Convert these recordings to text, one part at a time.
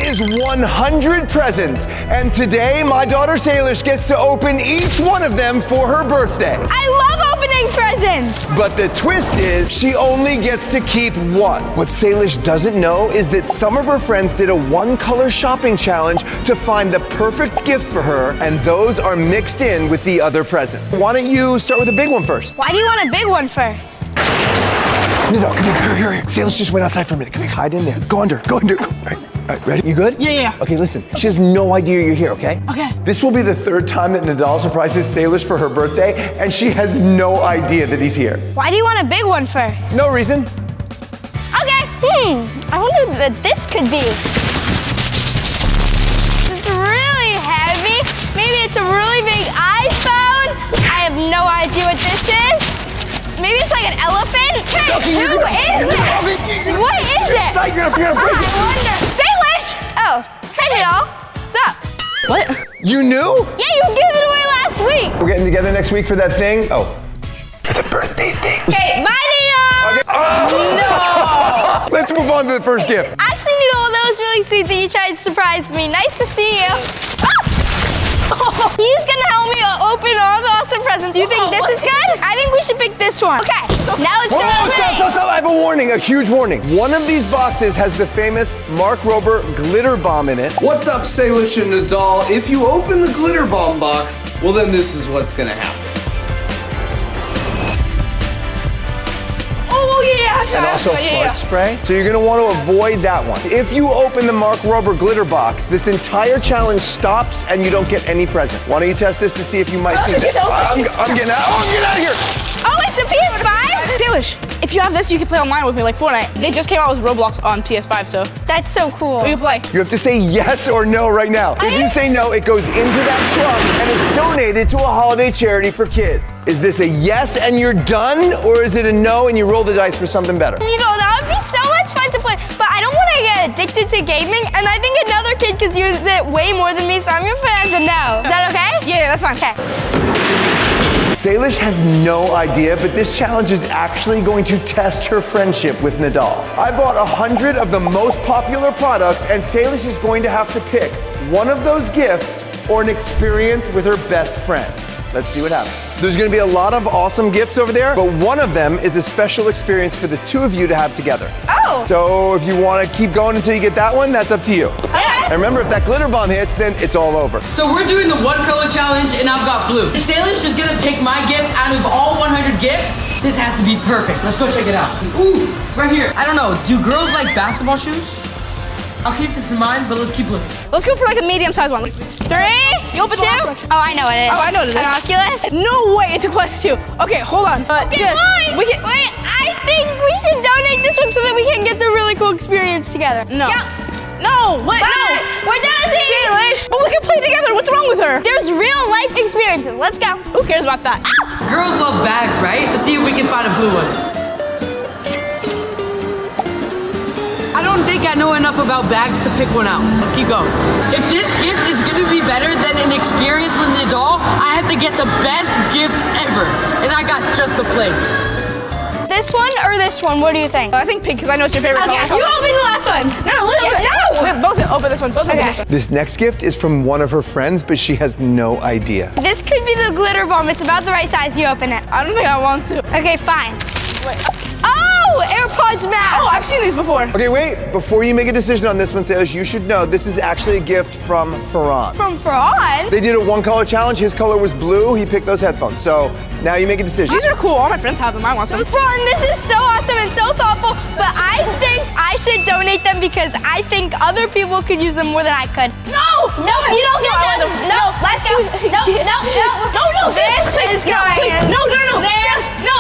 is 100 presents. And today, my daughter Salish gets to open each one of them for her birthday. I love opening presents. But the twist is, she only gets to keep one. What Salish doesn't know is that some of her friends did a one-color shopping challenge to find the perfect gift for her, and those are mixed in with the other presents. Why don't you start with a big one first? Why do you want a big one first? No, come here. Salish, just wait outside for a minute. Come here, hide in there. Go under. All right, ready? You good? Yeah. Okay, listen. She has no idea you're here, okay? Okay. This will be the third time that Nadal surprises Salish for her birthday, and she has no idea that he's here. Why do you want a big one first? No reason. Okay. I wonder what this could be. It's really heavy. Maybe it's a really big iPhone. I have no idea what this is. Maybe it's like an elephant. Hey, who is this? What is it? You're gonna break it. I wonder. Salish! Oh, hey y'all. What's up? What? You knew? Yeah, you gave it away last week. We're getting together next week for that thing? Oh, for the birthday thing. Okay, bye, Needle. Okay. Oh. No! Let's move on to the first gift. Actually, Needle, that was really sweet that you tried to surprise me. Nice to see you. He's gonna help me open all the awesome presents. Do you think this is good? I think we should pick this one. Okay, now it's time. Stop. I have a warning, a huge warning. One of these boxes has the famous Mark Rober glitter bomb in it. What's up, Salish and Nadal? If you open the glitter bomb box, well then this is what's gonna happen. And also fart spray. So you're gonna want to avoid that one. If you open the Mark Rober glitter box, this entire challenge stops and you don't get any present. Why don't you test this to see if you might see this? I'm getting out. Oh, get out of here. Oh, it's a PS5? Salish, if you have this, you can play online with me like Fortnite. They just came out with Roblox on PS5, so That's so cool. we can play. You have to say yes or no right now. If you say no, it goes into that trunk and it's donated to a holiday charity for kids. Is this a yes and you're done, or is it a no and you roll the dice for something better? You know, that would be so much fun to play, but I don't want to get addicted to gaming, and I think another kid could use it way more than me, so I'm gonna put it as a no. Is that okay? Yeah, that's fine. Okay. Salish has no idea, but this challenge is actually going to test her friendship with Nadal. I bought 100 of the most popular products, and Salish is going to have to pick one of those gifts or an experience with her best friend. Let's see what happens. There's gonna be a lot of awesome gifts over there, but one of them is a special experience for the two of you to have together. Oh. So if you wanna keep going until you get that one, that's up to you. Okay. And remember, if that glitter bomb hits, then it's all over. So we're doing the one color challenge and I've got blue. If Salish is gonna pick my gift out of all 100 gifts, this has to be perfect. Let's go check it out. Ooh, right here. I don't know, do girls like basketball shoes? I'll keep this in mind, but let's keep looking. Let's go for like a medium-sized one. 3, You open 2. the last one. Oh, I know what it is. Oh, I know what it is. Binoculars? No way, it's a Quest 2. Okay, hold on. Okay, Sis, fine. we can. Wait, I think we should donate this one so that we can get the really cool experience together. No. Yeah. No, what? Bye. No. We're dancing. Salish, but we can play together. What's wrong with her? There's real life experiences. Let's go. Who cares about that? Girls love bags, right? Let's see if we can find a blue one. I don't think I know enough about bags to pick one out. Let's keep going. If this gift is gonna be better than an experience with Nadal, I have to get the best gift ever. And I got just the place. This one or this one? What do you think? I think pink, because I know it's your favorite Okay, color. you open the last one. No, look at it. No. We both open this one. Both open this one. This next gift is from one of her friends, but she has no idea. This could be the glitter bomb. It's about the right size. You open it. I don't think I want to. Okay, fine. Wait. Oh, AirPods Max. Oh, I've seen these before. Okay, wait. Before you make a decision on this one, Salish, you should know this is actually a gift from Farhan. From Fraud? They did a one-color challenge. His color was blue. He picked those headphones. So now you make a decision. These are cool. All my friends have them. I want some. Fraud, this is so awesome and so thoughtful, but I think I should donate them because I think other people could use them more than I could. No! No, you don't get I them. want them. No, let's go. No. No, This is going please. in. No. There. No.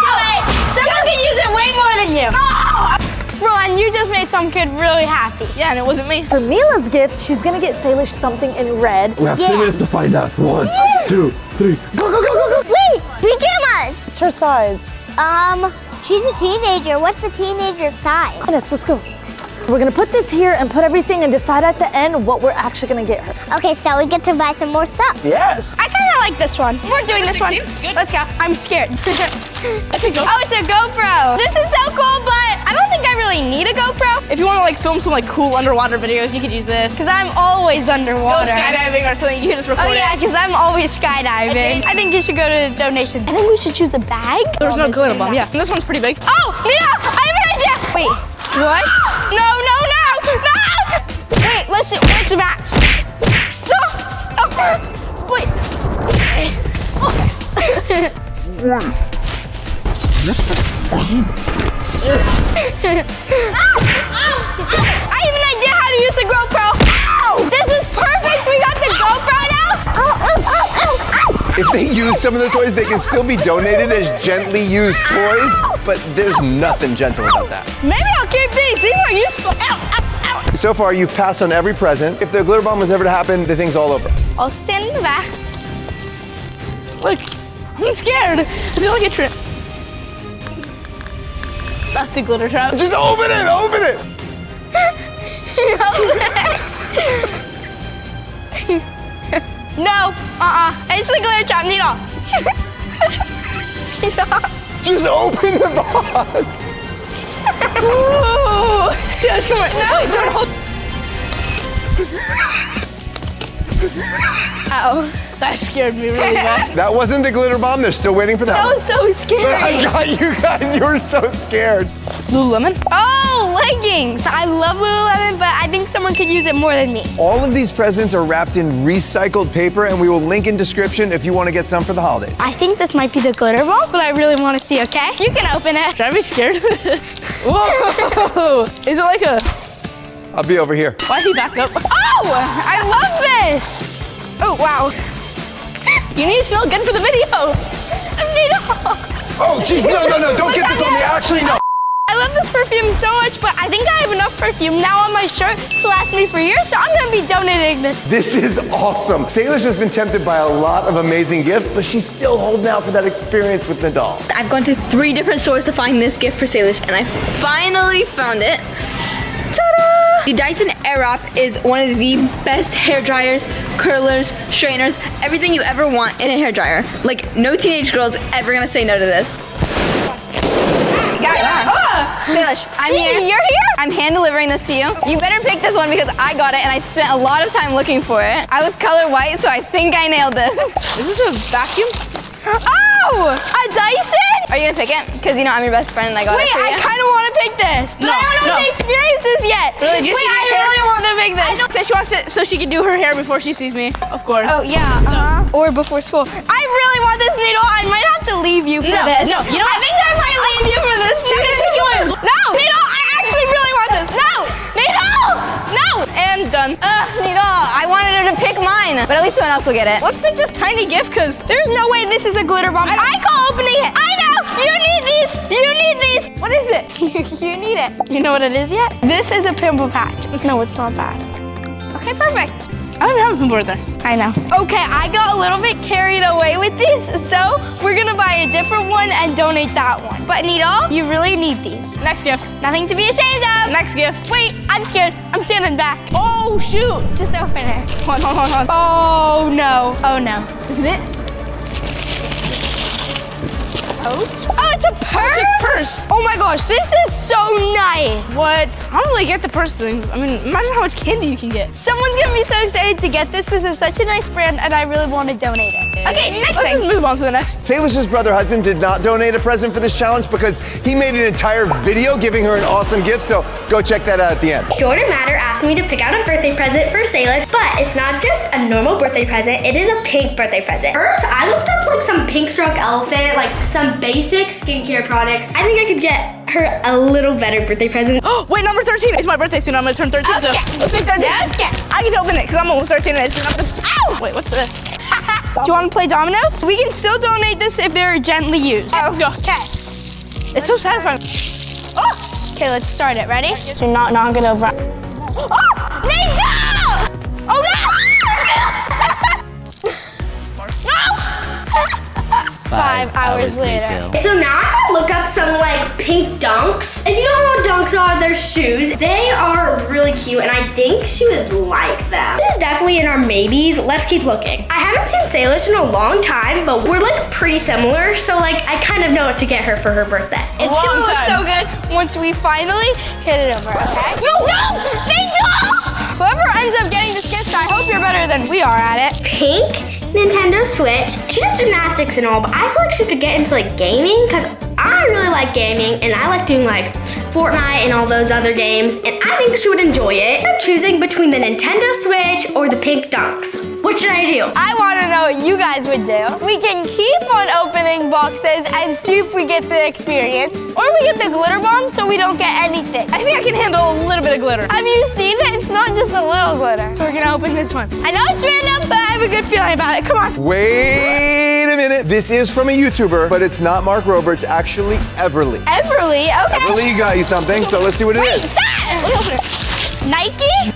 Wait, someone can use it way more than you. Ron, you just made some kid really happy. Yeah, and it wasn't me. For Mila's gift, she's gonna get Salish something in red. We have 3 minutes to find out. 1, 2, 3. Go. Wait, pajamas. It's her size. She's a teenager. What's the teenager's size? Let's go. We're gonna put this here and put everything and decide at the end what we're actually gonna get her. Okay, so we get to buy some more stuff. Yes. I kind of like this one. We're doing this one. Good. Let's go. I'm scared. I think Oh, it's a GoPro. This is so cool, but I don't think I really need a GoPro. If you want to like film some like cool underwater videos, you could use this. Because I'm always Go underwater. skydiving or something, you can just record Oh yeah, it. because I'm always skydiving. I think you should go to donations. I think we should choose a bag. There's no glitter bomb, yeah. And this one's pretty big. Oh, Nina, I have an idea. Wait, what? No. Wait, let's match. Wait. I have an idea how to use the GoPro. Ow! This is perfect. We got the GoPro now. If they use some of the toys, they can still be donated as gently used toys, but there's nothing gentle about that. Maybe I'll keep these. These are useful. Ow. So far, you've passed on every present. If the glitter bomb was ever to happen, the thing's all over. I'll stand in the back. Look, I'm scared. It's gonna get tripped. That's the glitter trap. Just open it, open it. No, it's the glitter trap, Nina. Just open the box. Ooh. Salish, come on. No, wait, don't hold. Ow. That scared me really bad. That wasn't the glitter bomb. They're still waiting for that That one. was so scary. I got you guys. You were so scared. Lululemon? Oh, leggings. I love Lululemon, but I think someone could use it more than me. All of these presents are wrapped in recycled paper, and we will link in description if you want to get some for the holidays. I think this might be the glitter bomb, but I really want to see, okay? You can open it. Should I be scared? Whoa! Is it like a... I'll be over here. Why did he back up? Oh, I love this. Oh, wow. You need to smell good for the video. Oh, jeez, no, don't get this on me. Actually, no. I love this perfume so much, but I think I have enough perfume now on my shirt to last me for years, so I'm gonna be donating this. This is awesome. Salish has been tempted by a lot of amazing gifts, but she's still holding out for that experience with Nadal. I've gone to 3 different stores to find this gift for Salish, and I finally found it. Ta-da! The Dyson Airwrap is one of the best hair dryers, curlers, straighteners, everything you ever want in a hair dryer. Like, no teenage girl's ever gonna say no to this. Salish, I'm here. You're here? I'm hand delivering this to you. You better pick this one because I got it and I spent a lot of time looking for it. I was color white, so I think I nailed this. Is this a vacuum? Oh, a Dyson? Are you gonna pick it? Because you know I'm your best friend and I got Wait, it for you. I kind of want to pick this, but No, I don't know what no. the experience is yet. Really, just Wait, see I your hair? really want to pick this. Say she wants it so she can do her hair before she sees me. Of course. Oh, yeah, or before school. I really want this needle. I might have to leave you for No, this. no, you know I what? think I might leave you for this. She's gonna take you away. No, needle, I actually really want this. No, needle, no. And done. Needle, I wanted her to pick mine, but at least someone else will get it. Let's pick this tiny gift because There's no way this is a glitter bomb. I call opening it. I know. You need these. You need these. What is it? You need it. You know what it is yet? This is a pimple patch. No, it's not bad. Okay, perfect. I don't even have a pimple right there. I know. Okay, I got a little bit carried away with these, so we're gonna buy a different one and donate that one. But Needle, you really need these. Next gift. Nothing to be ashamed of. Next gift. Wait, I'm scared. I'm standing back. Oh, shoot. Just open it. Hold on. Oh no. Oh no. Isn't it? Oh, it's a purse. It's a purse. Oh my gosh, this is so nice. What? I don't really get the purse things. I mean, imagine how much candy you can get. Someone's gonna be so excited to get this. This is such a nice brand, and I really want to donate it. Okay, next Let's thing. just move on to the next. Salish's brother Hudson did not donate a present for this challenge because he made an entire video giving her an awesome gift, so go check that out at the end. Jordan Matter asked me to pick out a birthday present for Salish, but it's not just a normal birthday present, it is a pink birthday present. First, I looked up like some pink drunk elephant, like some basic skincare products. I think I could get her a little better birthday present. Oh, wait, number 13. It's my birthday soon. I'm gonna turn 13. So let's pick 13. Okay. I get to open it because I'm almost 13 and it's number. Ow! Wait, what's this? Do you want to play dominoes? We can still donate this if they're gently used. All right, let's go. Okay. It's so satisfying. Oh! Okay, let's start it. Ready? Do not knock it over. Oh! Nate, Oh no! No! 5 hours later. So now I'm gonna look up some like pink dunks. If you don't know what dunks are, they're shoes. They are really cute and I think she would like them. This is definitely in our maybes. Let's keep looking. I haven't seen Salish in a long time, but we're like pretty similar. So like I kind of know what to get her for her birthday. It's gonna look so good once we finally hit it over, okay? No! Say no! Whoever ends up getting this gift, I hope you're better than we are at it. Pink Nintendo Switch. She does gymnastics and all, but I feel like she could get into like gaming because I really like gaming and I like doing like Fortnite and all those other games, and I think she would enjoy it. I'm choosing between the Nintendo Switch or the pink dunks. What should I do? I want to know what you guys would do. We can keep on opening boxes and see if we get the experience. Or we get the glitter bomb so we don't get anything. I think I can handle a little bit of glitter. Have you seen it? It's not just a little glitter. So we're gonna open this one. I know it's random, but I have a good feeling about it. Come on. Wait a minute. This is from a YouTuber, but it's not Mark Rober. It's actually Everly. Everly, okay. Everly, you got you something, so let's see what it Wait, is. stop! Nike?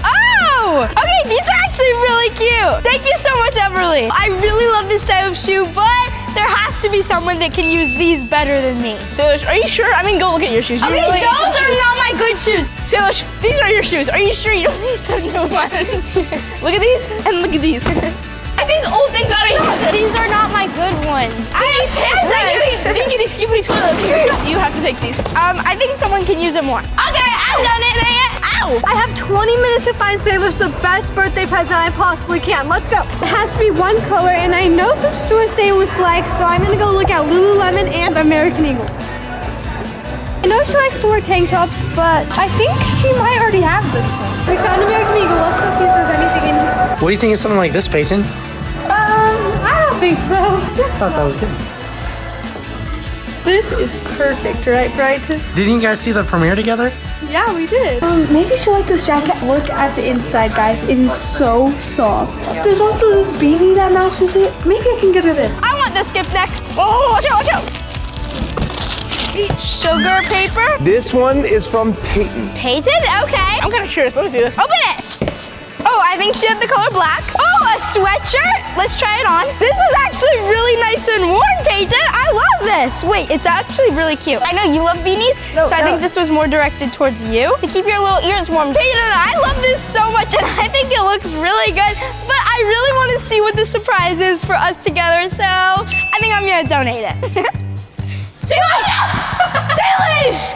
Oh! Okay, these are actually really cute. Thank you so much, Everly. I really love this type of shoe, but there has to be someone that can use these better than me. Salish, are you sure? I mean, go look at your shoes. You Okay, really those are not my good shoes. Salish, these are your shoes. Are you sure you don't need some new ones? Look at these and look at these. Get these old things out of here. These are not my good ones. I didn't get these skibbity toilet. You have to take these. I think someone can use it more. Okay, I'm done it. Ow! I have 20 minutes to find Salish the best birthday present I possibly can. Let's go. It has to be one color, and I know some stores Salish likes, so I'm gonna go look at Lululemon and American Eagle. I know she likes to wear tank tops, but I think she might already have this one. We found American Eagle. Let's go see if there's anything in here. What do you think of something like this, Peyton? I don't think so. I thought that was good. This is perfect, right, Brighton? Didn't you guys see the premiere together? Yeah, we did. Maybe she'll like this jacket. Look at the inside, guys. It is so soft. There's also this beanie that matches it. Maybe I can get her this. I want this gift next. Oh, watch out, watch out. Sugar paper. This one is from Peyton. Peyton? Okay. I'm kind of curious. Let me see this. Open it. Oh, I think she had the color black. Oh, a sweatshirt. Let's try it on. This is actually really nice and warm, Peyton. I love this. Wait, it's actually really cute. I know you love beanies, so I think this was more directed towards you to keep your little ears warm. Peyton, I love this so much, and I think it looks really good, but I really want to see what the surprise is for us together, so I think I'm going to donate it. Salish! Salish!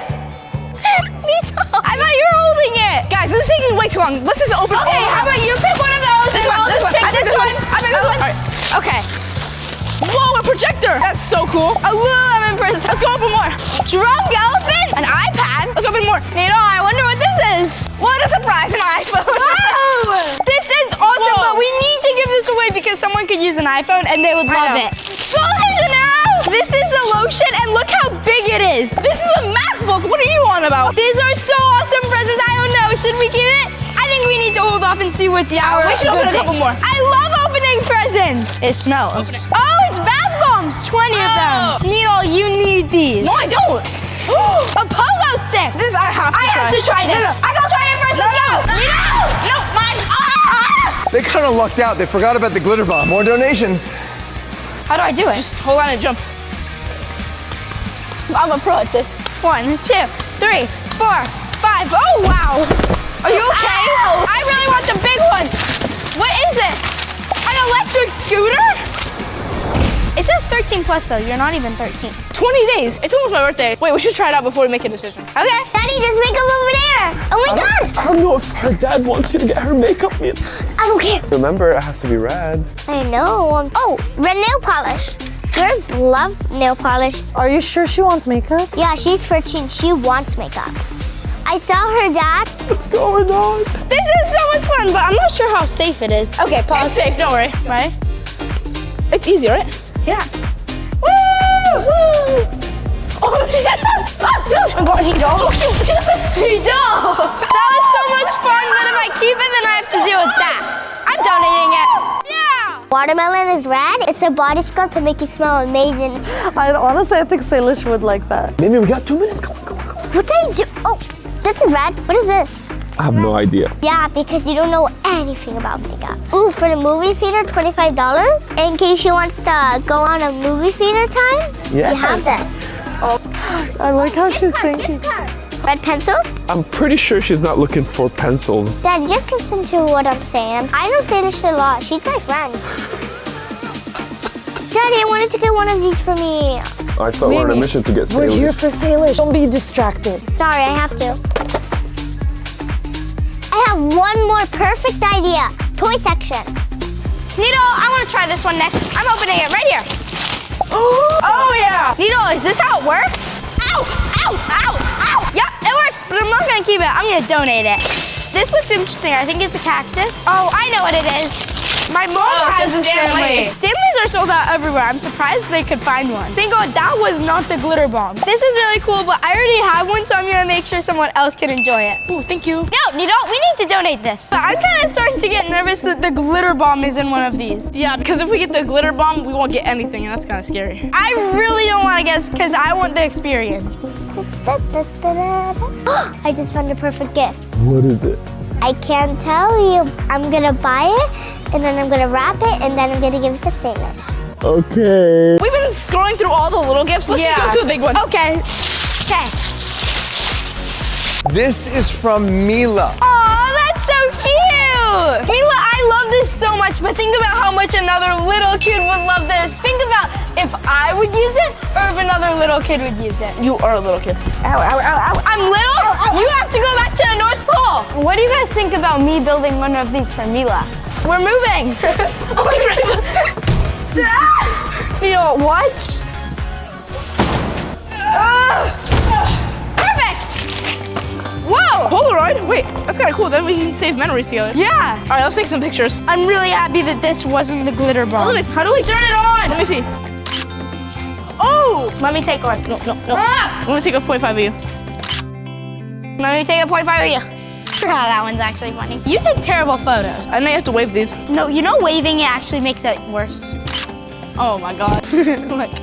I thought you were holding it. Guys, this is taking way too long. Let's just open it. Okay, how about you pick one of those? This and one, I'll this just one. pick I think this one. I think this one. All right. Okay. Whoa, a projector. That's so cool. A Lululemon person. Let's go open more. Drunk elephant. An iPad. Let's open more. Nito, I wonder what this is. What a surprise, an iPhone. Wow! This is awesome, but we need to give this away because someone could use an iPhone and they would love it. This is a lotion, and look how big it is. This is a MacBook. What are you on about? These are so awesome presents. I don't know. Should we keep it? I think we need to hold off and see what's our We should open a couple more. I love opening presents. It smells. Oh, it's bath bombs. 20 of them. Needle, you need these. No, I don't. A pogo stick. This I have to try. I have to try this. I gotta try it first. Let's go. No, mine. They kind of lucked out. They forgot about the glitter bomb. More donations. How do I do it? Just hold on and jump. I'm a pro at this. 1, 2, 3, 4, 5. Oh, wow. Are you okay? Ow. I really want the big one. What is it? An electric scooter? It says 13 plus though. You're not even 13. 20 days. It's almost my birthday. Wait, we should try it out before we make a decision. Okay. Daddy, there's makeup over there. Oh my God. I don't know if her dad wants you to get her makeup in. I don't care. Remember, it has to be red. I know. Oh, red nail polish. Girls love nail polish. Are you sure she wants makeup? Yeah, she's 13. She wants makeup. I saw her dad. What's going on? This is so much fun, but I'm not sure how safe it is. Okay, pause. It's safe, don't worry. Right? It's easy, right? Yeah. Woo! Woo! Oh, shit! Oh, dude! I'm going Hito. Oh, shoot! Hito! That was so much fun, but if I keep it, then I have to deal with that. I'm donating it. Yeah! Watermelon is red. It's a body scrub to make you smell amazing. I think Salish would like that. Maybe we got 2 minutes. Go on. What do you do? Oh, this is red. What is this? I have no idea. Yeah, because you don't know anything about makeup. Ooh, for the movie theater, $25. In case she wants to go on a movie theater time, you have this. I like how she's thinking. Red pencils? I'm pretty sure she's not looking for pencils. Dad, just listen to what I'm saying. I know Salish a lot. She's my friend. Daddy, I wanted to get one of these for me. I thought we were on a mission to get Salish. We're here for Salish. Don't be distracted. Sorry, I have to. I have one more perfect idea. Toy section. Nito, I want to try this one next. I'm opening it right here. Oh yeah! Nito, is this how it works? Ow! Ow! Ow! Ow! Yep, it works, but I'm not gonna keep it. I'm gonna donate it. This looks interesting. I think it's a cactus. Oh, I know what it is. My mom has a Stanley. Stanleys are sold out everywhere. I'm surprised they could find one. Thank God that was not the glitter bomb. This is really cool, but I already have one, so I'm gonna make sure someone else can enjoy it. Ooh, thank you. No, Nito, we need to donate this. But I'm kind of starting to get nervous that the glitter bomb is in one of these. Yeah, because if we get the glitter bomb, we won't get anything, and that's kind of scary. I really don't want to guess because I want the experience. I just found a perfect gift. What is it? I can't tell you. I'm gonna buy it, and then I'm gonna wrap it, and then I'm gonna give it to Salish. Okay. We've been scrolling through all the little gifts. Let's just go to the big one. Okay. Okay. This is from Mila. Aw, that's so cute! Mila, I love this so much, but think about how much another little kid would love this. Think about if I would use it or if another little kid would use it. You are a little kid. Ow, ow, ow, ow. I'm little? You have to go back to the North Pole. What do you guys think about me building one of these for Mila? We're moving. Oh my God. You know what? Perfect! Whoa! Polaroid? Wait, that's kind of cool. Then we can save memories together. Yeah! All right, let's take some pictures. I'm really happy that this wasn't the glitter bomb. How do we turn it on? Let me see. Oh! Let me take one. No. I'm gonna take a 0.5 of you. Let me take a 0.5 of you. Oh, that one's actually funny. You take terrible photos. I may have to wave these. No, you know waving it actually makes it worse. Oh my God. Like,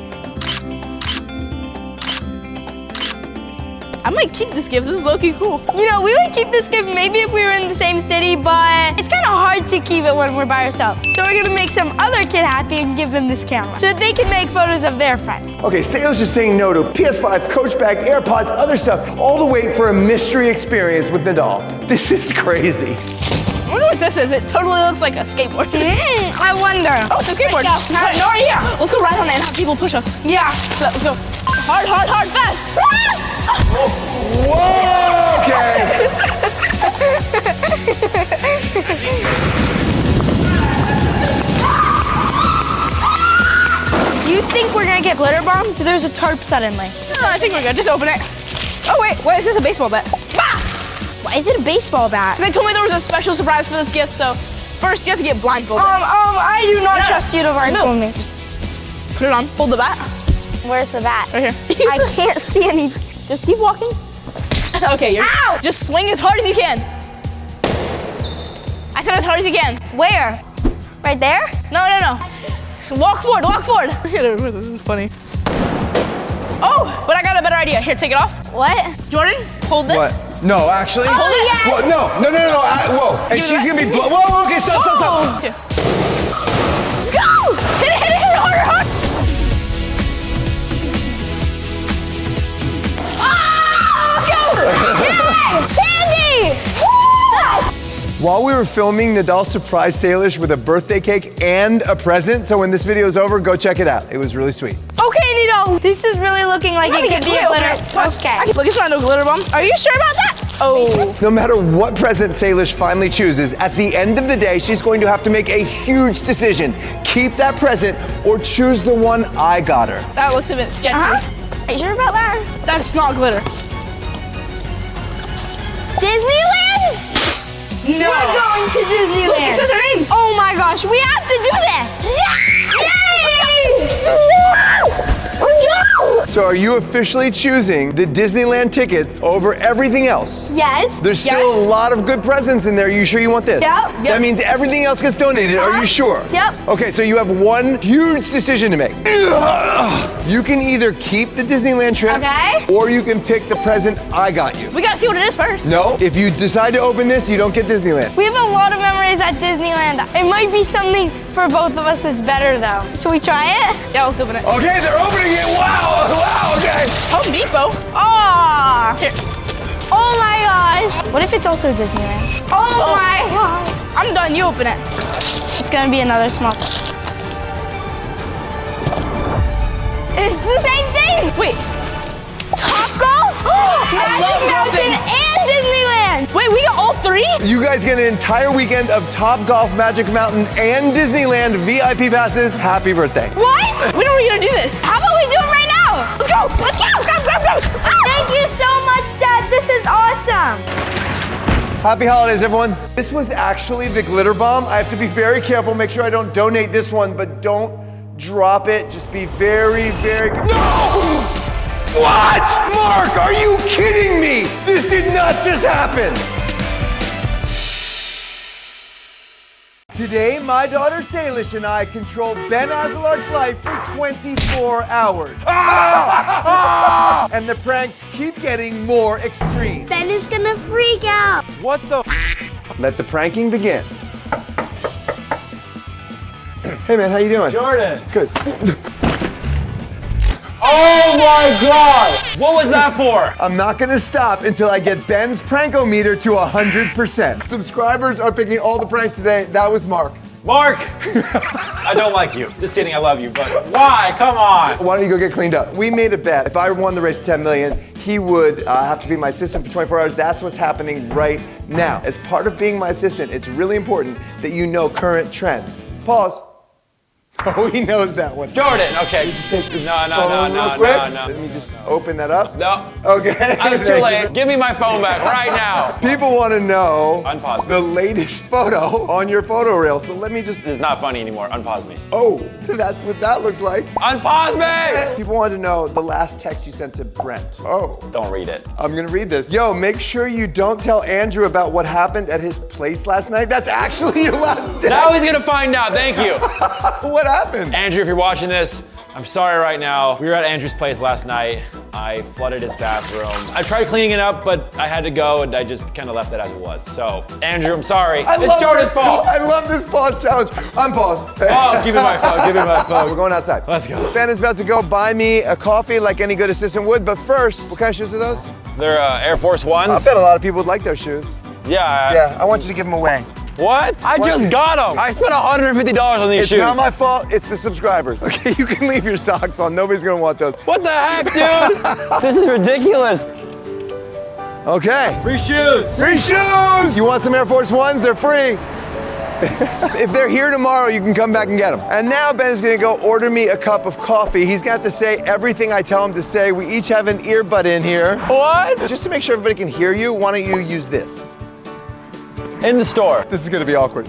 I might keep this gift. This is low-key cool. You know, we would keep this gift maybe if we were in the same city, but it's kind of hard to keep it when we're by ourselves. So we're gonna make some other kid happy and give them this camera so that they can make photos of their friend. Okay, Salish is saying no to PS5, Coach bag, AirPods, other stuff, all to wait for a mystery experience with Nadal. This is crazy. I wonder what this is. It totally looks like a skateboard. I wonder. Oh, it's a skateboard. No, yeah. Let's go ride on it and have people push us. Yeah. Let's go. Hard, fast. Whoa, okay. Do you think we're gonna get glitter bombed? There's a tarp suddenly. No, I think we're good. Just open it. Oh, wait, it's just a baseball bat. Ah! Why is it a baseball bat? They told me there was a special surprise for this gift, so first you have to get blindfolded. I do not trust you to blindfold me. Put it on. Hold the bat. Where's the bat? Right here. I can't see any. Just keep walking. Okay, you're. Ow! Just swing as hard as you can. I said as hard as you can. Where? Right there? No. So walk forward. This is funny. Oh, but I got a better idea. Here, take it off. What? Jordan, hold this. What? No, actually. Hold it. Yes. What? No. Whoa. And she's gonna be. Whoa, okay, stop. Let's go! Hit it harder. Yay! Candy! While we were filming, Nadal surprised Salish with a birthday cake and a present. So when this video is over, go check it out. It was really sweet. Okay, Nito. This is really looking like it could be a glitter cake. Look, it's not no glitter bomb. Are you sure about that? Oh. No matter what present Salish finally chooses, at the end of the day, she's going to have to make a huge decision. Keep that present or choose the one I got her. That looks a bit sketchy. Are you sure about that? That's not glitter. Disneyland? No. We're going to Disneyland. Look, it says our names. Oh my gosh, we have to do this. Yeah! Yay! So So are you officially choosing the Disneyland tickets over everything else? Yes. There's still a lot of good presents in there. Are you sure you want this? Yep. That means everything else gets donated. Are you sure? Yep. Okay, so you have one huge decision to make. You can either keep the Disneyland trip, Okay. or you can pick the present I got you. We gotta see what it is first. No, if you decide to open this, you don't get Disneyland. We have a lot of memories at Disneyland. It might be something for both of us that's better though. Should we try it? Yeah, let's open it. Okay, they're opening it. Wow, okay. Home Depot. Ah! Here. Oh my gosh. What if it's also Disneyland? Oh my god. I'm done. You open it. It's gonna be another small cup. It's the same thing. Wait. Top Golf, Magic Mountain, and Disneyland. Wait, we got all three? You guys get an entire weekend of Top Golf, Magic Mountain, and Disneyland VIP passes. Happy birthday. What? When are we gonna do this? How about we do it right now? Let's go. Let's go. Go. Thank you so much, Dad. This is awesome. Happy holidays, everyone. This was actually the glitter bomb. I have to be very careful, make sure I don't donate this one, but don't drop it. Just be very, very... No! What? Mark, are you kidding me? This did not just happen. Today, my daughter Salish and I control Ben Azelard's life for 24 hours. And the pranks keep getting more extreme. Ben is gonna freak out. What the? Let the pranking begin. Hey man, how you doing? Jordan. Good. Oh my God! What was that for? I'm not gonna stop until I get Ben's prankometer to 100%. Subscribers are picking all the pranks today. That was Mark. Mark! I don't like you. Just kidding, I love you, but why? Come on! Why don't you go get cleaned up? We made a bet. If I won the race to 10 million, he would have to be my assistant for 24 hours. That's what's happening right now. As part of being my assistant, it's really important that you know current trends. Pause. Oh, he knows that one. Jordan, okay. You just take this No. Let me just open that up. No. Okay. I was too late. Give me my phone back right now. People want to know Unpause me. the latest photo on your photo reel, so let me just... This is not funny anymore. Unpause me. Oh, that's what that looks like. Unpause me! People want to know the last text you sent to Brent. Oh. Don't read it. I'm gonna read this. Yo, make sure you don't tell Andrew about what happened at his place last night. That's actually your last text. Now he's gonna find out. Thank you. What happened? Andrew, if you're watching this, I'm sorry right now. We were at Andrew's place last night. I flooded his bathroom. I tried cleaning it up, but I had to go and I just kind of left it as it was. So, Andrew, I'm sorry. It's Jordan's fault. I love this pause challenge. Unpause. Oh, give me my phone. Give me my phone. We're going outside. Let's go. Ben is about to go buy me a coffee like any good assistant would, but first, what kind of shoes are those? They're Air Force Ones. I bet a lot of people would like those shoes. Yeah. Yeah, I want you to give them away. What? I just got them. I spent $150 on these shoes. It's not my fault, it's the subscribers. Okay, you can leave your socks on. Nobody's gonna want those. What the heck, dude? This is ridiculous. Okay. Free shoes. Free shoes! You want some Air Force Ones? They're free. If they're here tomorrow, you can come back and get them. And now Ben's gonna go order me a cup of coffee. He's gonna have to say everything I tell him to say. We each have an earbud in here. What? Just to make sure everybody can hear you, why don't you use this? In the store. This is gonna be awkward.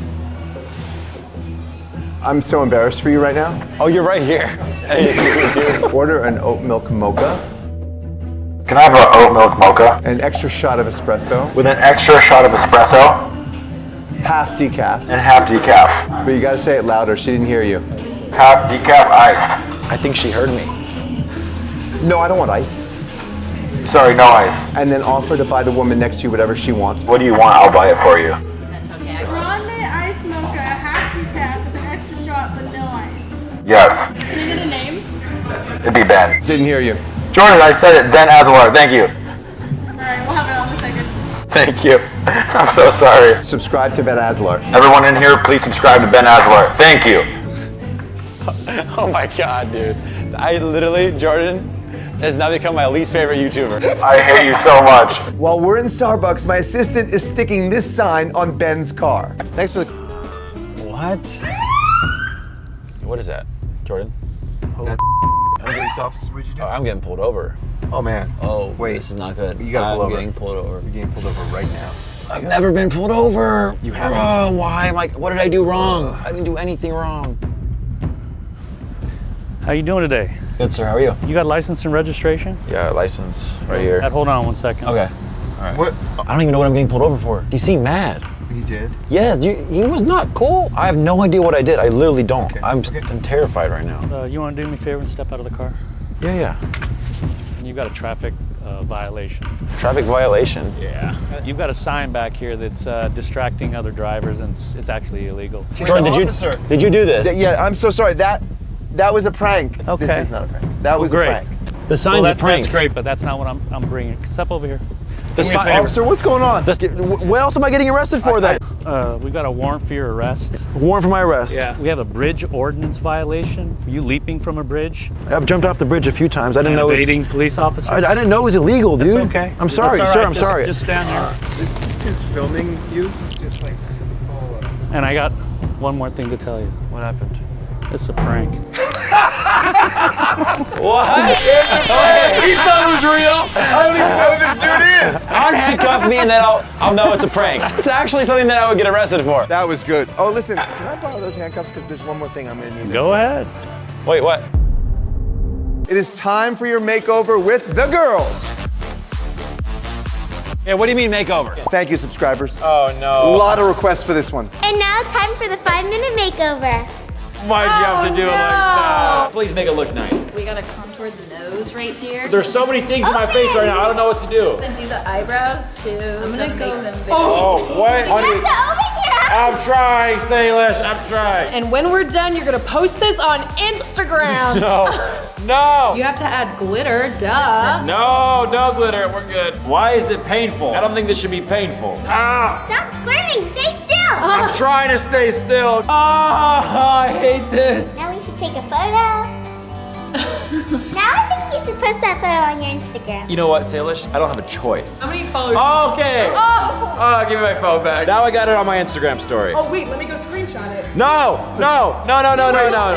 I'm so embarrassed for you right now. Oh, you're right here. Hey, dude. Order an oat milk mocha. Can I have an oat milk mocha? An extra shot of espresso. With an extra shot of espresso? Half decaf. And half decaf. But you gotta say it louder, she didn't hear you. Half decaf iced. I think she heard me. No, I don't want ice. Sorry, no ice. And then offer to buy the woman next to you whatever she wants. What do you want? I'll buy it for you. Grande ice mocha, half decaf with an extra shot but no ice. Yes. Can I get a name? It'd be Ben. Didn't hear you. Jordan, I said it. Ben Azelar. Thank you. Alright, we'll have it on the second. Thank you. I'm so sorry. Subscribe to Ben Azelar. Everyone in here, please subscribe to Ben Azelar. Thank you. Oh my God, dude. I literally, Jordan, has now become my least favorite YouTuber. I hate you so much. While we're in Starbucks, my assistant is sticking this sign on Ben's car. Thanks for the... What? What is that, Jordan? Police officer, what'd you do? Oh, I'm getting pulled over. Oh man. Oh, wait. This is not good. You gotta pull over. I'm getting pulled over. You're getting pulled over right now. I've never been pulled over. You haven't? Oh, why? What did I do wrong? I didn't do anything wrong. How you doing today? Good, sir. How are you? You got license and registration? Yeah, license right here. Hold on 1 second. Okay. All right. What? I don't even know what I'm getting pulled over for. You seem mad. He did? Yeah, he was not cool. I have no idea what I did. I literally don't. Okay. I'm terrified right now. You want to do me a favor and step out of the car? Yeah. And you've got a traffic violation. Traffic violation? Yeah. You've got a sign back here that's distracting other drivers, and it's actually illegal. Jordan, did you do this? Yeah, I'm so sorry. That was a prank. Okay. This is not a prank. That was a prank. The sign's a prank. That's great, but that's not what I'm bringing. Step over here. Officer, what's going on? What else am I getting arrested for then? We've got a warrant for your arrest. Warrant for my arrest? Yeah. We have a bridge ordinance violation. Were you leaping from a bridge? I've jumped off the bridge a few times. I didn't know it was... Evading police officers? I didn't know it was illegal, dude. That's okay. I'm sorry, That's sir. all right. I'm sorry. Just stand here. This dude's filming you? Just like, follow up. And I got one more thing to tell you. What happened? It's a prank. What? He thought it was real. I don't even know who this dude is. Unhandcuff me and then I'll know it's a prank. It's actually something that I would get arrested for. That was good. Oh, listen, can I borrow those handcuffs? Because there's one more thing I'm gonna need. Go ahead. Wait, what? It is time for your makeover with the girls. Yeah, what do you mean makeover? Thank you, subscribers. Oh, no. A lot of requests for this one. And now time for the 5-minute makeover. Why'd you have to do it like that? Please make it look nice. We gotta contour the nose right here. There's so many things in my face right now, I don't know what to do. I'm gonna do the eyebrows too. I'm gonna make them bigger. Oh, what? You have to open your eyes. I'm trying, Salish, I'm trying. And when we're done, you're gonna post this on Instagram. No. You have to add glitter, duh. No glitter, we're good. Why is it painful? I don't think this should be painful. Ah! Stop squirming. Stay still. I'm trying to stay still. Ah, I hate this. Now we should take a photo. Now I think you should post that photo on your Instagram. You know what, Salish? I don't have a choice. How many followers? Okay. Oh, give me my phone back. Now I got it on my Instagram story. Oh wait, let me go screenshot it. No.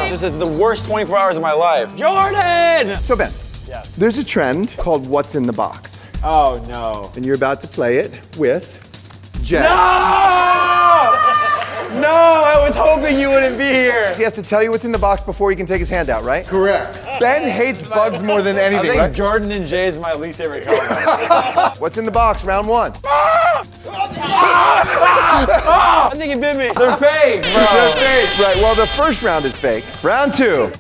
This is the worst 24 hours of my life. Jordan! So Ben, Yes. there's a trend called What's in the Box. Oh, no. And you're about to play it with Jen. No, I was hoping you wouldn't be here. He has to tell you what's in the box before he can take his hand out, right? Correct. Ben hates bugs more than I anything, think right? Jordan and Jay is my least favorite color. What's in the box, round one? I think he bit me. They're fake, bro. They're fake. Right, well, the first round is fake. Round two.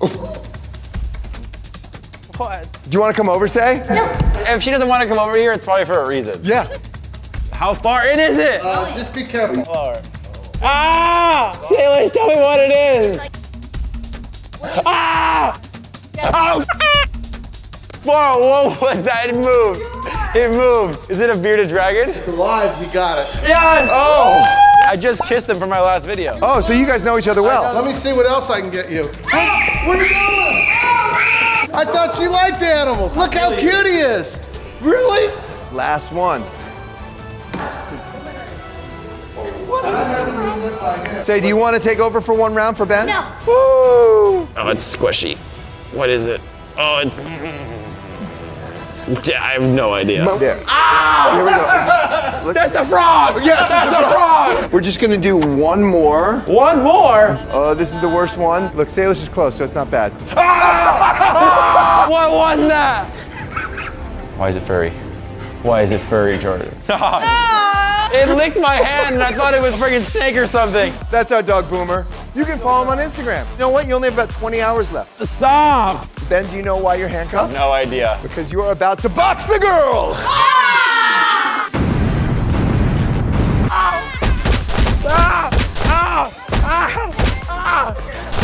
What? Do you want to come over, say? No. If she doesn't want to come over here, it's probably for a reason. Yeah. How far in is it? Just be careful. Ah! Salish, tell me what it is. Ah! Oh! Whoa, what was that? It moved. It moved. Is it a bearded dragon? It's alive, you got it. Yes! Oh! I just kissed him for my last video. Oh, so you guys know each other well. Let me see what else I can get you. Hey, where are you going? I thought she liked animals. Look how cute he is. Really? Last one. Say, do you want to take over for one round for Ben? No. Woo! Oh, it's squishy. What is it? Oh, it's... I have no idea. There. Here we go. That's a frog! Yes, that's a frog! We're just gonna do one more. One more? Oh, this is the worst one. Look, Salish is close, so it's not bad. Ah! What was that? Why is it furry? Why is it furry, Jordan? It licked my hand and I thought it was friggin' snake or something. That's our dog Boomer. You can follow him on Instagram. You know what? You only have about 20 hours left. Stop! Ben, do you know why you're handcuffed? No idea. Because you are about to box the girls!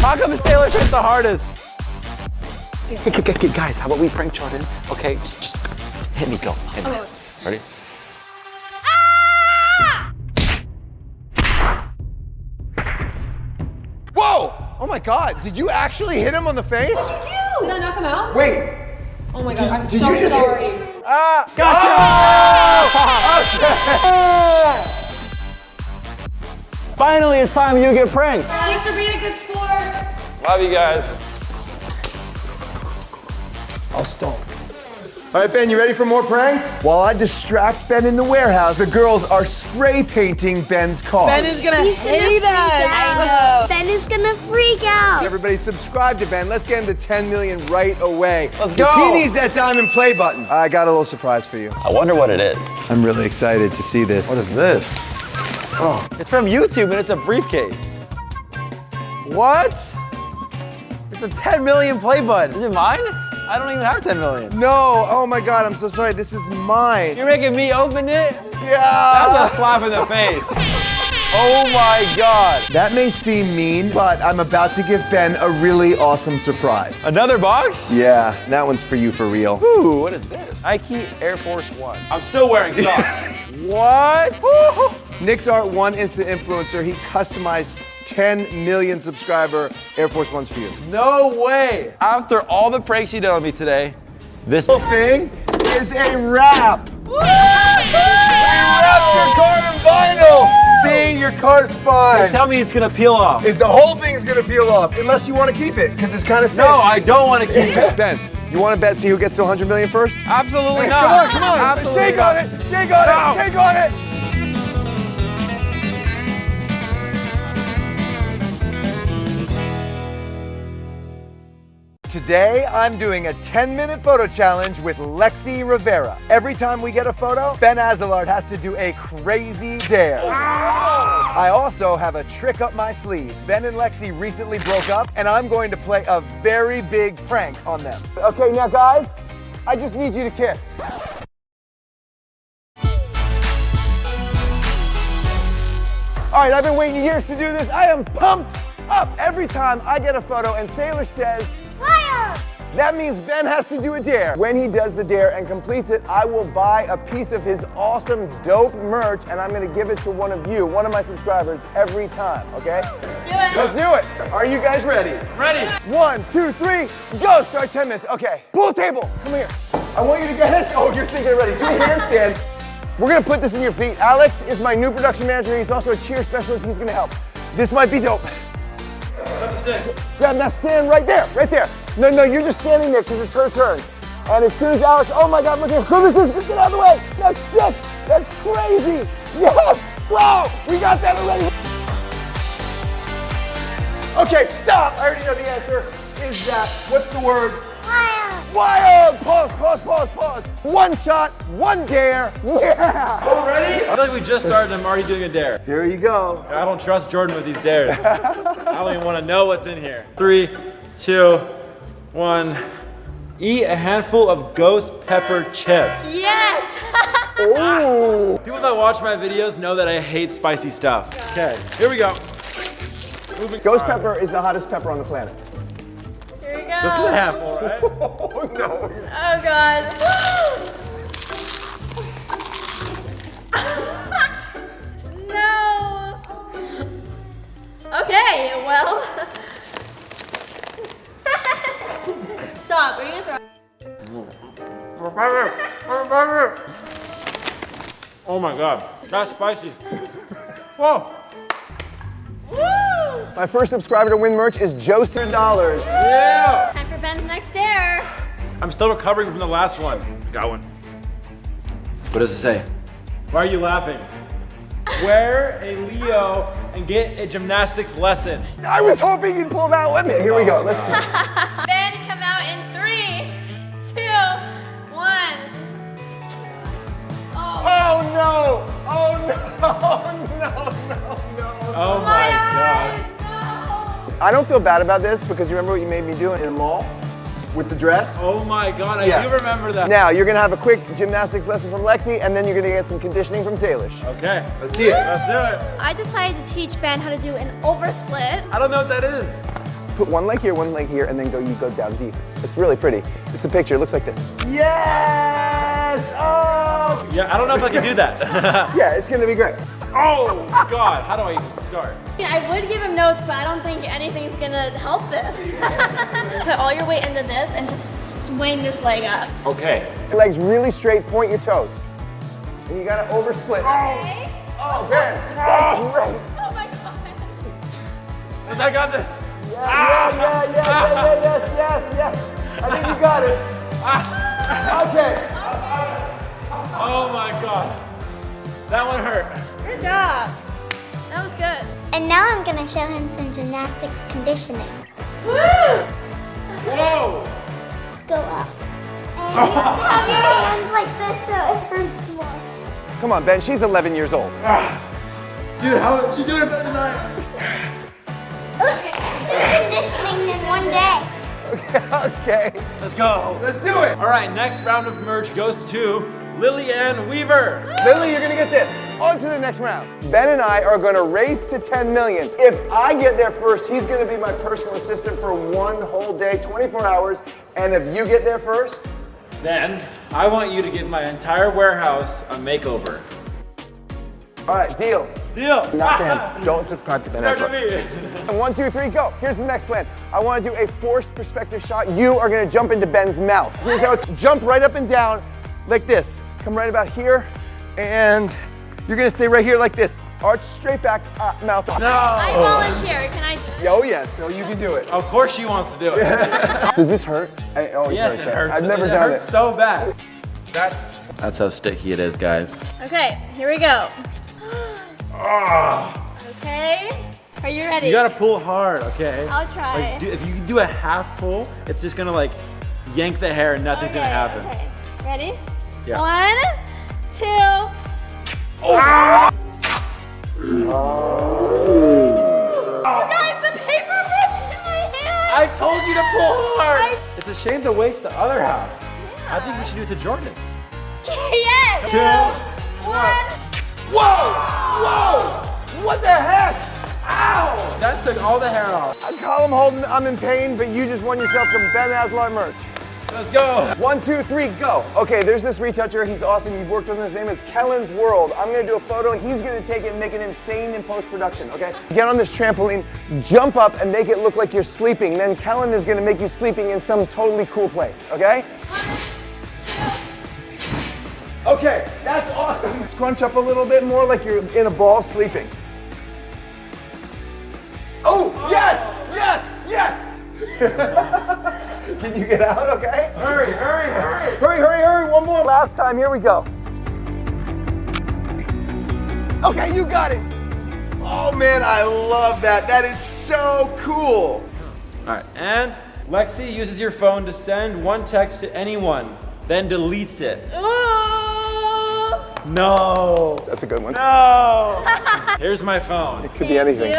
How come the Salish hit the hardest? Hey, guys, how about we prank Jordan? Okay, just hit me, go. Hit me. Ready? Whoa! Oh my God, did you actually hit him on the face? What'd you do? Did I knock him out? Wait. Oh my God, I'm Did so you just sorry. Gotcha! Finally, it's time you get pranked. Thanks for being a good sport. Love you guys. I'll stall. All right, Ben, you ready for more pranks? While I distract Ben in the warehouse, the girls are spray painting Ben's car. Ben is gonna hate us. I know. Ben is gonna freak out. Everybody subscribe to Ben. Let's get him to 10 million right away. Let's go. He needs that diamond play button. I got a little surprise for you. I wonder what it is. I'm really excited to see this. What is this? Oh, it's from YouTube and it's a briefcase. What? It's a 10 million play button. Is it mine? I don't even have 10 million. No, oh my God, I'm so sorry. This is mine. You're making me open it? Yeah. That's a slap in the face. Oh my God. That may seem mean, but I'm about to give Ben a really awesome surprise. Another box? Yeah, that one's for you for real. Ooh, what is this? Nike Air Force One. I'm still wearing socks. What? Nick's Art One is the influencer. He customized 10 million subscriber Air Force Ones for you. No way. After all the pranks you did on me today, this whole thing is a wrap. We wrapped your car in vinyl. See, your car's fine. Tell me it's gonna peel off. The whole thing's gonna peel off, unless you want to keep it, because it's kind of safe. No, I don't want to keep it. Ben, you want to bet, see who gets to 100 million first? Absolutely Hey, not. Come on. Absolutely Shake not. on it. Shake on it. Shake on it. Today, I'm doing a 10-minute photo challenge with Lexi Rivera. Every time we get a photo, Ben Azalard has to do a crazy dare. I also have a trick up my sleeve. Ben and Lexi recently broke up, and I'm going to play a very big prank on them. Okay, now guys, I just need you to kiss. All right, I've been waiting years to do this. I am pumped up every time I get a photo and Salish says, Wild. that means Ben has to do a dare. When he does the dare and completes it, I will buy a piece of his awesome, dope merch, and I'm gonna give it to one of you, one of my subscribers, every time, okay? Let's do it. Let's do it. Are you guys ready? Ready. 1, 2, 3, go. Start 10 minutes. Okay, pool table, come here. I want you to get it. Oh, you're thinking already. Do a handstand. We're gonna put this in your feet. Alex is my new production manager. He's also a cheer specialist. He's gonna help. This might be dope. Grab that stand right there, right there. No, you're just standing there because it's her turn. And as soon as Alex, oh my God, look at who this is. Get out of the way. That's sick. That's crazy. Yes. Wow, we got that already. Okay, stop. I already know the answer. Is that, what's the word? Wild. Wild. Pause. One shot, one dare. Yeah. Already? I feel like we just started and I'm already doing a dare. Here you go. I don't trust Jordan with these dares. I don't even want to know what's in here. 3, 2, 1. Eat a handful of ghost pepper chips. Yes. Oh. People that watch my videos know that I hate spicy stuff. Okay, here we go. Ghost pepper is the hottest pepper on the planet. Here we go. This is a handful, right? Oh no. Oh God. No. Okay, well. Stop. Are you gonna throw? Oh my God, that's spicy. Whoa. Woo! My first subscriber to win merch is Josie $. Yeah. Time for Ben's next dare. I'm still recovering from the last one. Got one. What does it say? Why are you laughing? Wear a Leo and get a gymnastics lesson. I was hoping you'd pull that one. Here we go. Let's see. Ben, come out in 3, 2, 1. Oh no! Oh no! Oh my God. I don't feel bad about this because you remember what you made me do in the mall with the dress? Oh my God, I do remember that. Now you're gonna have a quick gymnastics lesson from Lexi, and then you're gonna get some conditioning from Salish. Okay. Let's see it. Let's do it. I decided to teach Ben how to do an oversplit. I don't know what that is. Put one leg here, and then you go down deep. It's really pretty. It's a picture. It looks like this. Yes! Oh! Yeah, I don't know if I can do that. Yeah, it's gonna be great. Oh God, how do I even start? I would give him notes, but I don't think anything's gonna help this. Put all your weight into this and just swing this leg up. Okay. Legs really straight, point your toes. And you gotta oversplit. Okay. Oh, Ben, that's great. Oh my God. Yes, I got this. Yes. I think you got it. Okay. Oh my god. That one hurt. Good job. That was good. And now I'm gonna show him some gymnastics conditioning. Woo! Whoa! Go up. And have your hands like this so it hurts more. Come on, Ben, she's 11 years old. Dude, how did she do it better than I? Okay, 2 conditioning in 1 day. Okay. Let's go. Let's do it. All right, next round of merch goes to Lily Ann Weaver. Lily, you're gonna get this. On to the next round. Ben and I are gonna race to 10 million. If I get there first, he's gonna be my personal assistant for 1 whole day, 24 hours. And if you get there first, Then I want you to give my entire warehouse a makeover. all right, deal. Deal. Not to him. Don't subscribe to Ben Start Ezra. to me. And 1, 2, 3, go. Here's the next plan. I want to do a forced perspective shot. You are gonna jump into Ben's mouth. Here's how it's jump right up and down like this. Come right about here, and you're gonna stay right here like this. Arch straight back, mouth off. I volunteer. Can I do it? Oh yes, so you can do it. Of course she wants to do it. Does this hurt? It always Yes, hurts. it hurts. I've never it done hurts it. so bad. That's how sticky it is, guys. Okay, here we go. Okay. Are you ready? You gotta pull hard, okay? I'll try. Like, if you can do a half pull, it's just gonna like yank the hair and nothing's gonna happen. Okay. Ready? Yeah. 1, 2. Guys, the paper burst in my hand. I told you to pull hard. It's a shame to waste the other half. I think we should do it to Jordan. Yes. 2, 1. Whoa! Whoa! What the heck? Ow! That took all the hair off. I call him holding, I'm in pain, but you just won yourself some Ben Aslar merch. Let's go. 1, 2, 3, go. Okay, there's this retoucher. He's awesome. You've worked with him. His name is Kellen's World. I'm gonna do a photo. He's gonna take it and make it insane in post-production, okay? Get on this trampoline, jump up, and make it look like you're sleeping. Then Kellen is gonna make you sleeping in some totally cool place, okay? Okay, that's awesome. Scrunch up a little bit more like you're in a ball sleeping. Oh, yes, yes, yes. Can you get out, okay? Hurry, hurry, hurry. Hurry, hurry, hurry. One more. Last time, here we go. Okay, you got it. Oh man, I love that. That is so cool. All right, and Lexi uses your phone to send one text to anyone, then deletes it. No. That's a good one. No. Here's my phone. It could be anything.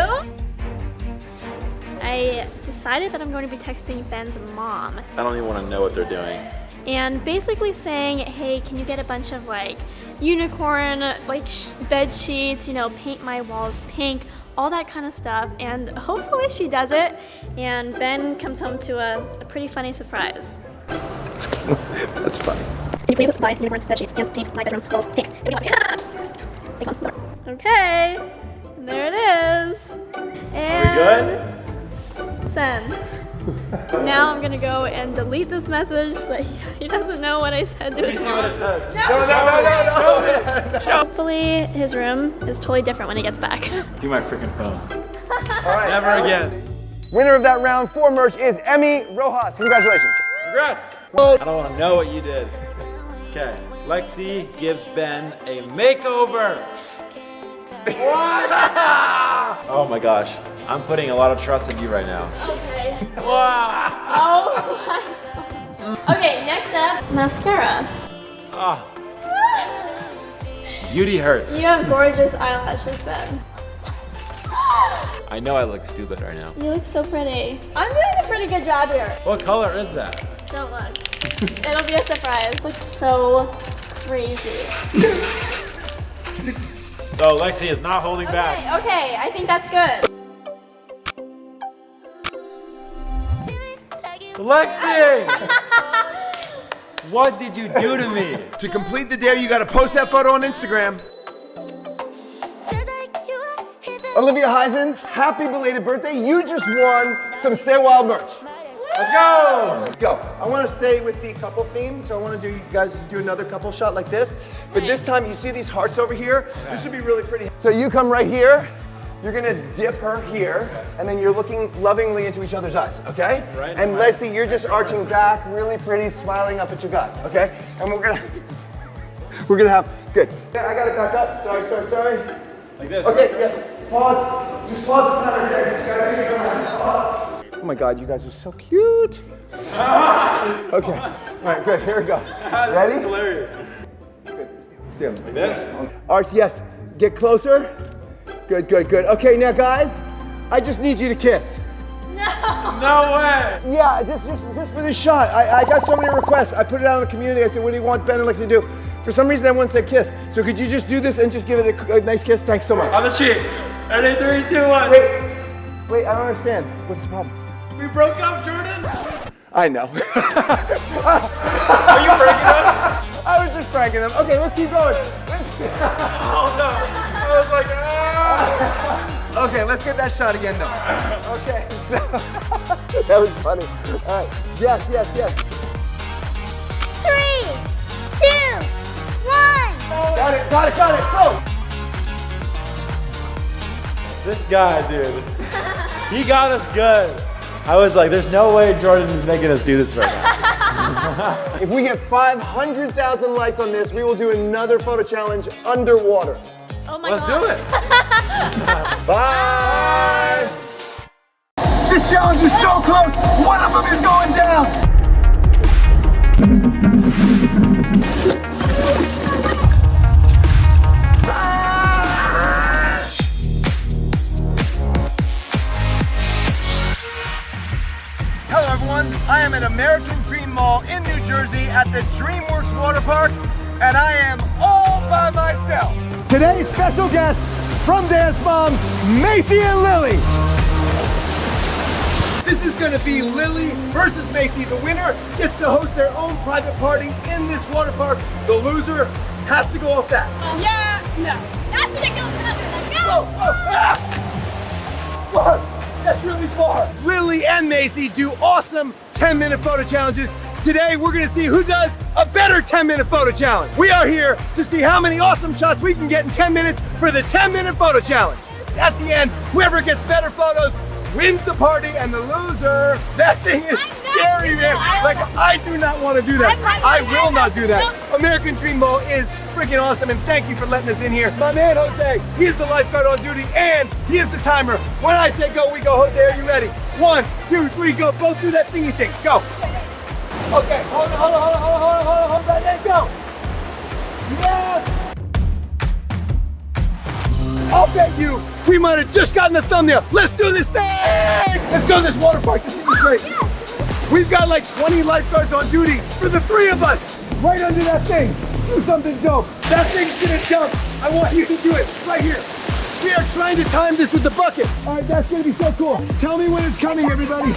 I decided that I'm going to be texting Ben's mom I don't even want to know what they're doing. and basically saying, hey, can you get a bunch of like unicorn like bed sheets, you know, paint my walls pink, all that kind of stuff, and hopefully she does it and Ben comes home to a pretty funny surprise. That's funny. Can you please buy unicorn bed sheets and paint my bedroom walls pink? Okay, there it is. And Are we good? Send. Now I'm gonna go and delete this message so that he doesn't know what I said to his mom. No. Hopefully his room is totally different when he gets back. Give my freaking phone. All right. Never again. Winner of that round 4 merch is Emmy Rojas. Congratulations. Congrats. I don't want to know what you did. Okay, Lexi gives Ben a makeover. What? Oh my gosh, I'm putting a lot of trust in you right now. Okay. Wow. Oh my. Okay, next up, mascara. Ah. Beauty hurts. You have gorgeous eyelashes, Ben. I know I look stupid right now. You look so pretty. I'm doing a pretty good job here. What color is that? Don't look. It'll be a surprise. It looks so crazy. So Lexi is not holding back. Okay, I think that's good. Lexi! What did you do to me? To complete the dare, you gotta post that photo on Instagram. Olivia Heisen, happy belated birthday. You just won some Stay Wild merch. Let's go! Let's go. I want to stay with the couple theme, so I want to do you guys do another couple shot like this. But this time, you see these hearts over here? This would be really pretty. So you come right here, You're gonna dip her here, and then you're looking lovingly into each other's eyes, okay? Right. And Leslie, you're just arching back, really pretty, smiling up at your guy, okay? And we're gonna have, good. Yeah, I got it back up. Sorry. Like this. Okay, right? yes. Pause. Just pause the timer there. Pause. Oh my God, you guys are so cute. Okay. All right, good. Here we go. Ready? That's hilarious. Good. Stand. Like this? Arch, yes. Get closer. Good. Okay, now guys, I just need you to kiss. No way. Yeah, just for this shot. I got so many requests. I put it out in the community. I said, what do you want Ben and Lexi to do? For some reason, everyone said kiss. So could you just do this and just give it a nice kiss? Thanks so much. On the cheek. Ready, 3, 2, 1. Wait, I don't understand. What's the problem? We broke up, Jordan. I know. Are you breaking us? I was just pranking them. Okay, let's keep going. Oh no. I was like, ah. Okay, let's get that shot again though. Okay, so that was funny. All right, yes. 3, 2, 1. Got it, go. This guy, dude. He got us good. I was like, there's no way Jordan is making us do this right now. If we get 500,000 likes on this, we will do another photo challenge underwater. Oh my Let's do it. Bye. This challenge is so close. One of them is going down. Hello everyone, I am at American Dream Mall in New Jersey at the DreamWorks Water Park, and I am all by myself. Today's special guests from Dance Moms, Macy and Lily. This is gonna be Lily versus Macy. The winner gets to host their own private party in this water park. The loser has to go off that. Yeah, no. That's ridiculous. What? That's really far. Lily and Macy do awesome 10-minute photo challenges. Today, we're gonna see who does a better 10-minute photo challenge. We are here to see how many awesome shots we can get in 10 minutes for the 10-minute photo challenge. At the end, whoever gets better photos wins the party, and the loser, that thing is scary, man. Like, I do not want to do that. I will not do that. American Dream Mall is freaking awesome, and thank you for letting us in here. My man, Jose, he is the lifeguard on duty, and he is the timer. When I say go, we go. Jose, are you ready? 1, 2, 3, go. Both do that thingy thing. Go. Okay, hold on, then go. Yes! I'll bet you we might have just gotten the thumbnail. Let's do this thing! Let's go to this water park. This is great. We've got like 20 lifeguards on duty for the 3 of us. Right under that thing. Do something dope. That thing's gonna jump. I want you to do it right here. We are trying to time this with the bucket. All right, that's gonna be so cool. Tell me when it's coming, everybody.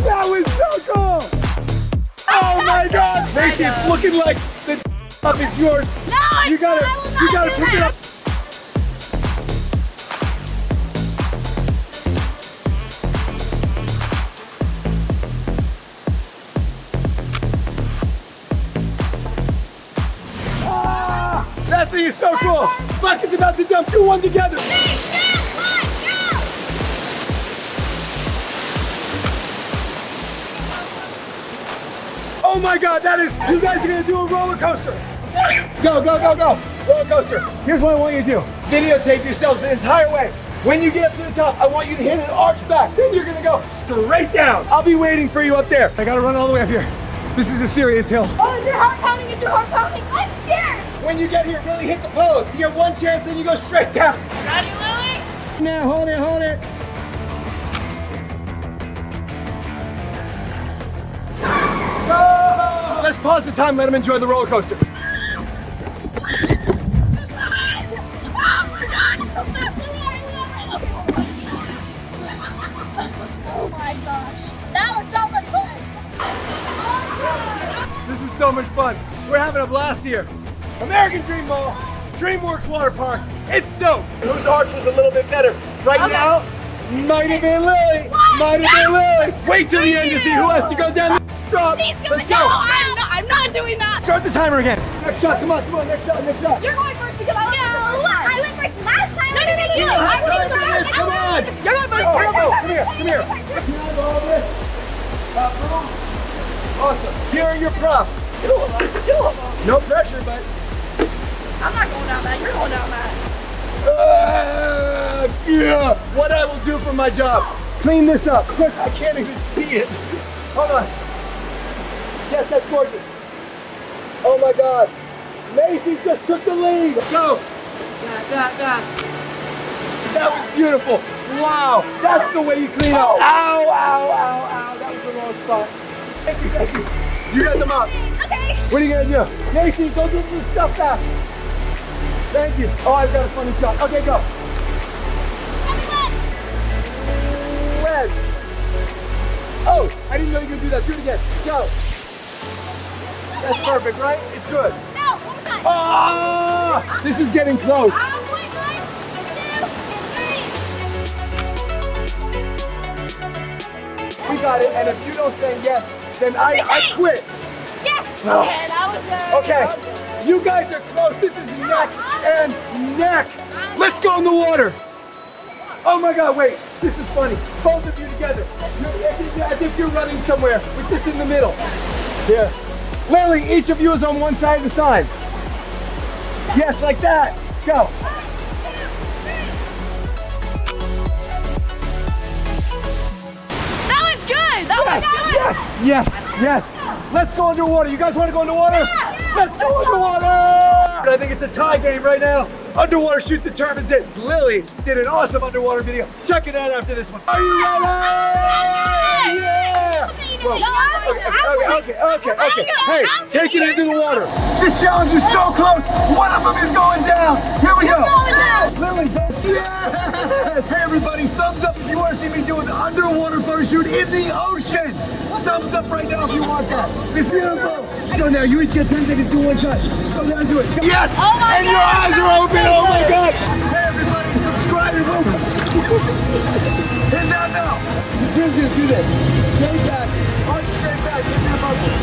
That was so cool! Oh my God! Macy, it's looking like the up is yours. No, you gotta pick it up. That thing is so cool. Bucket's about to dump. Do one together. Oh my God, that is, you guys are gonna do a roller coaster. Go. Roller coaster. Here's what I want you to do. Videotape yourselves the entire way. When you get up to the top, I want you to hit an arch back. Then you're gonna go straight down. I'll be waiting for you up there. I gotta run all the way up here. This is a serious hill. Oh, is your heart pounding? Is your heart pounding? I'm scared. When you get here, really hit the pose. You get one chance, then you go straight down. Ready, Lily? Now, hold it. Go! Let's pause the time, let him enjoy the roller coaster. Oh my God. That was so much fun. This is so much fun. We're having a blast here. American Dream Mall, DreamWorks Water Park. It's dope. Whose arch was a little bit better? Right now, might have been Lily. Wait till the end to see who has to go down the drop. She's going. Let's go. No, I'm the timer again. Next shot, come on, next shot. You're going first because I No, I went first last time. No, you. I went first. Come on. You're going first. Come here. Can I have all this? Boom. Awesome. Here are your props. Two of them. No pressure, but. I'm not going down that. You're going down that. Yeah. What I will do for my job. Clean this up. Of course, I can't even see it. Hold on. Yes, that's gorgeous. Oh my God. Macy just took the lead. Go. That was beautiful. Wow. That's the way you clean up. Ow. That was the wrong spot. Thank you. You got them up. Okay. What are you gonna do? Macy, go get this stuff back. Thank you. Oh, I've got a funny shot. Okay, go. Red. Oh, I didn't know you were gonna do that. Do it again. Go. That's perfect, right? It's good. No, one more time. Ah! This is getting close. We got it, and if you don't say yes, then I quit. Yes. No. Okay, that was good. Okay, you guys are close. This is neck and neck. Let's go in the water. Oh my God, wait, this is funny. Both of you together. As if you're running somewhere with this in the middle. Here. Lily, each of you is on one side of the sign. Yes, like that. Go. That was good. That was good. Yes. Let's go underwater. You guys want to go underwater? Yeah. Let's go underwater. I think it's a tie game right now. Underwater shoot determines it. Lily did an awesome underwater video. Check it out after this one. Are you ready? Yeah. Okay. Hey, take it into the water. This challenge is so close. One of them is going down. Here we go. Lily, yes. Hey everybody, thumbs up if you want to see me do an underwater photo shoot in the ocean. Thumbs up right now if you want that. It's beautiful. Go now. You each get 10 seconds to do one shot. Go down and do it. Go. Yes. And your eyes are open. Oh my God. Hey everybody, subscribe and move. Hit down now. Do this. Straight back. Arch straight back. Get that muscle.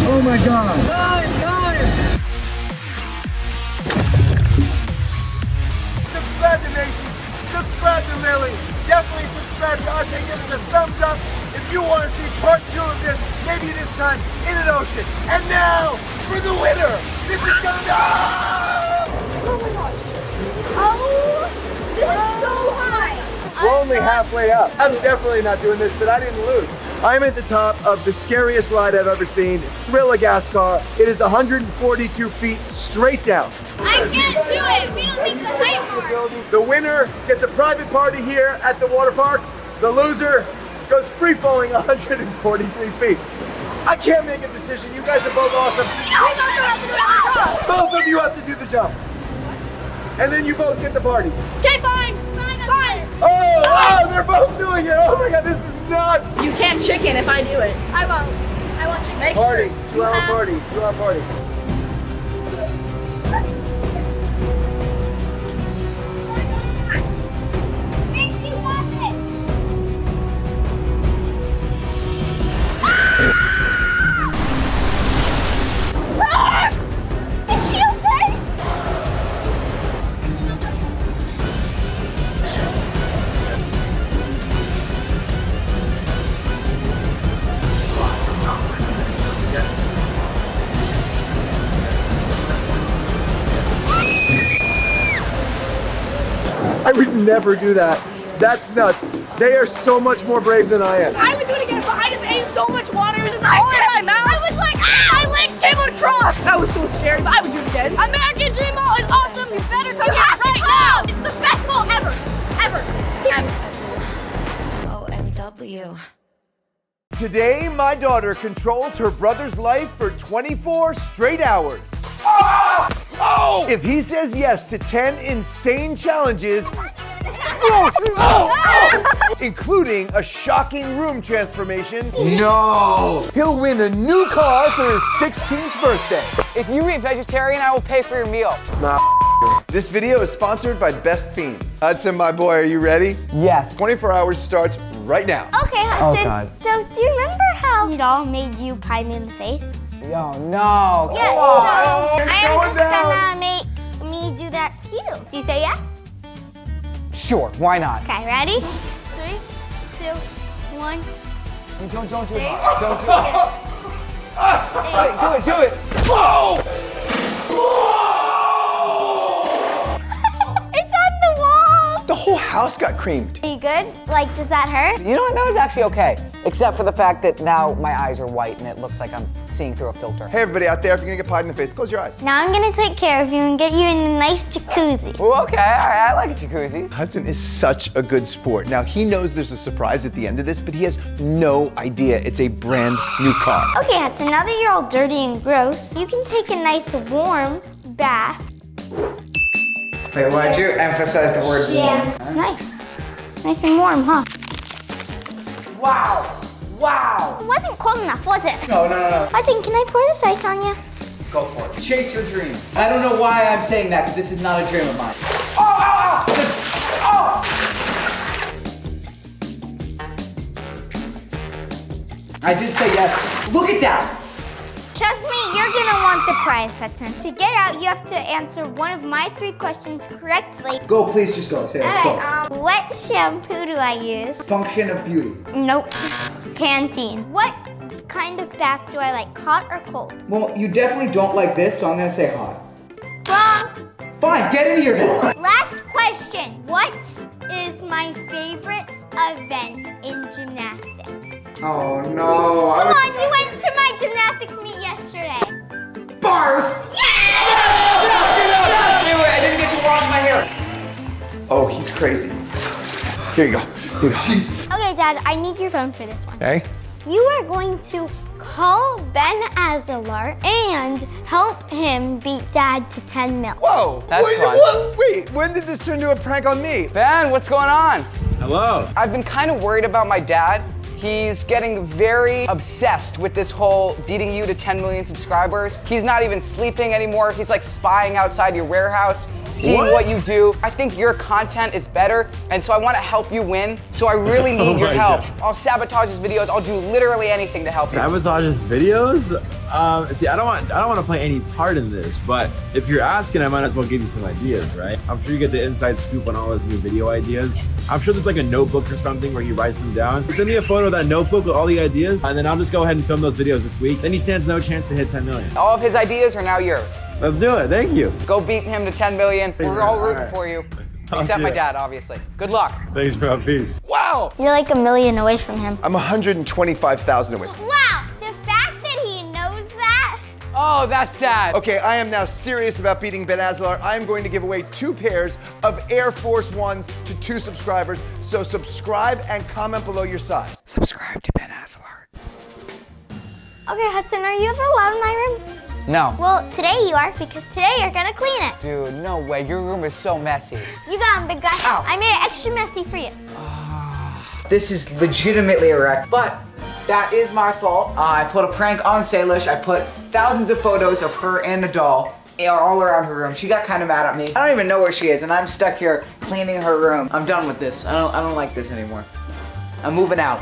Oh my God. Time. Subscribe to Macy. Subscribe to Lily. Definitely subscribe to us and give us a thumbs up if you want to see part 2 of this, maybe this time in an ocean. And now for the winner. This is gonna be. Oh my gosh. Oh, this is so high. We're only halfway up. I'm definitely not doing this, but I didn't lose. I'm at the top of the scariest ride I've ever seen, Thrill-A-Gas-Car. It is 142 feet straight down. I can't do it. We don't make the height mark. The winner gets a private party here at the water park. The loser goes free falling 143 feet. I can't make a decision. You guys are both awesome. Both of you have to do the jump. And then you both get the party. Okay, fine. Oh, they're both doing it. Oh my God, this is nuts. You can't chicken if I do it. I won't chicken. Make Party, sure 2-hour party, 2-hour party. Is she okay? I would never do that. That's nuts. They are so much more brave than I am. I would do it again, but I just ate so much water. It was just all in my mouth. I was like, my legs came across. That was so scary, but I would do it again. American Dream Ball is awesome. You better come here right now. It's the best ball ever. OMW. Today, my daughter controls her brother's life for 24 straight hours. If he says yes to 10 insane challenges, including a shocking room transformation, he'll win a new car for his 16th birthday. If you eat vegetarian, I will pay for your meal. Nah. This video is sponsored by Best Fiends. Hudson, my boy, are you ready? Yes. 24 hours starts right now. Okay, Hudson. God. So, do you remember how Nadal made you pie me in the face? Yo, no. Yeah, Oh, so it's I am going just down. gonna make me do that to you. Do you say yes? Sure, why not? Okay, ready? 3, 2, 1. Don't do it hard. Don't do it. Do it. It's on the wall. The whole house got creamed. Are you good? Like, does that hurt? You know what? That was actually okay. Except for the fact that now my eyes are white and it looks like I'm seeing through a filter. Hey, everybody out there, if you're gonna get pied in the face, close your eyes. Now I'm gonna take care of you and get you in a nice jacuzzi. Ooh, okay, all right, I like jacuzzis. Hudson is such a good sport. Now, he knows there's a surprise at the end of this, but he has no idea it's a brand new car. Okay, Hudson, now that you're all dirty and gross, you can take a nice warm bath. Wait, why'd you emphasize the word Yeah, it's nice. Nice and warm, huh? Wow. Wow. It wasn't cold enough, was it? No. Hudson, can I pour this ice on you? Go for it. Chase your dreams. I don't know why I'm saying that, because this is not a dream of mine. Oh! I did say yes. Look at that. Trust me, you're gonna want the prize, Hudson. To get out, you have to answer one of my 3 questions correctly. Go, please, just go. Say it. Go. Alright, what shampoo do I use? Function of beauty. Nope. Pantene. What kind of bath do I like, hot or cold? Well, you definitely don't like this, so I'm gonna say hot. Wrong. Fine, get in here then. Last question. What is my favorite event in gymnastics? Oh no. Come on, you went to my gymnastics meet yesterday. Bars! Anyway, I didn't get to wash my hair. Oh, he's crazy. Here you go. Okay, Dad, I need your phone for this one. Okay. You are going to call Ben Azalar and help him beat Dad to 10 mil. Whoa! That's fun. Wait, when did this turn into a prank on me? Ben, what's going on? Hello. I've been kind of worried about my dad. He's getting very obsessed with this whole beating you to 10 million subscribers. He's not even sleeping anymore. He's like spying outside your warehouse, seeing what you do. I think your content is better, and so I want to help you win. So I really need your help. I'll sabotage his videos. I'll do literally anything to help you. Sabotage his videos? See, I don't want to play any part in this, but if you're asking, I might as well give you some ideas, right? I'm sure you get the inside scoop on all his new video ideas. I'm sure there's like a notebook or something where he writes them down. Send me a photo of that notebook with all the ideas, and then I'll just go ahead and film those videos this week. Then he stands no chance to hit 10 million. All of his ideas are now yours. Let's do it. Thank you. Go beat him to 10 million. We're all rooting for you. Except do my it. dad, obviously. Good luck. Thanks, bro. Peace. Wow! You're like a million away from him. I'm 125,000 away. Wow, the fact that he knows that. Oh, that's sad. Okay, I am now serious about beating Ben Azalar. I am going to give away 2 pairs of Air Force Ones to 2 subscribers. So subscribe and comment below your size. Subscribe to Ben Azalar. Okay, Hudson, are you ever allowed in my room? No. Well, today you are, because today you're gonna clean it. Dude, no way. Your room is so messy. You got him, big guy. Ow. I made it extra messy for you. This is legitimately a wreck, but that is my fault. I put a prank on Salish. I put thousands of photos of her and a doll all around her room. She got kind of mad at me. I don't even know where she is, and I'm stuck here cleaning her room. I'm done with this. I don't like this anymore. I'm moving out.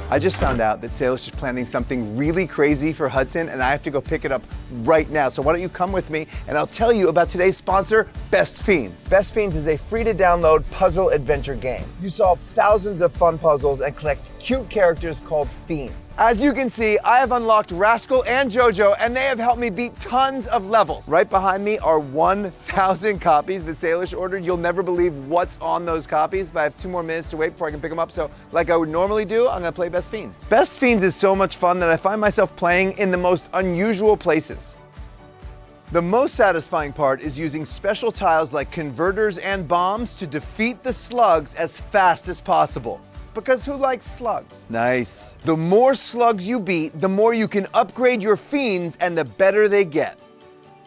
I just found out that Salish is planning something really crazy for Hudson, and I have to go pick it up right now. So why don't you come with me, and I'll tell you about today's sponsor, Best Fiends. Best Fiends is a free-to-download puzzle adventure game. You solve thousands of fun puzzles and collect cute characters called Fiends. As you can see, I have unlocked Rascal and JoJo, and they have helped me beat tons of levels. Right behind me are 1,000 copies that Salish ordered. You'll never believe what's on those copies, but I have 2 more minutes to wait before I can pick them up. So like I would normally do, I'm gonna play Best Fiends. Best Fiends is so much fun that I find myself playing in the most unusual places. The most satisfying part is using special tiles like converters and bombs to defeat the slugs as fast as possible. Because who likes slugs? Nice. The more slugs you beat, the more you can upgrade your fiends and the better they get.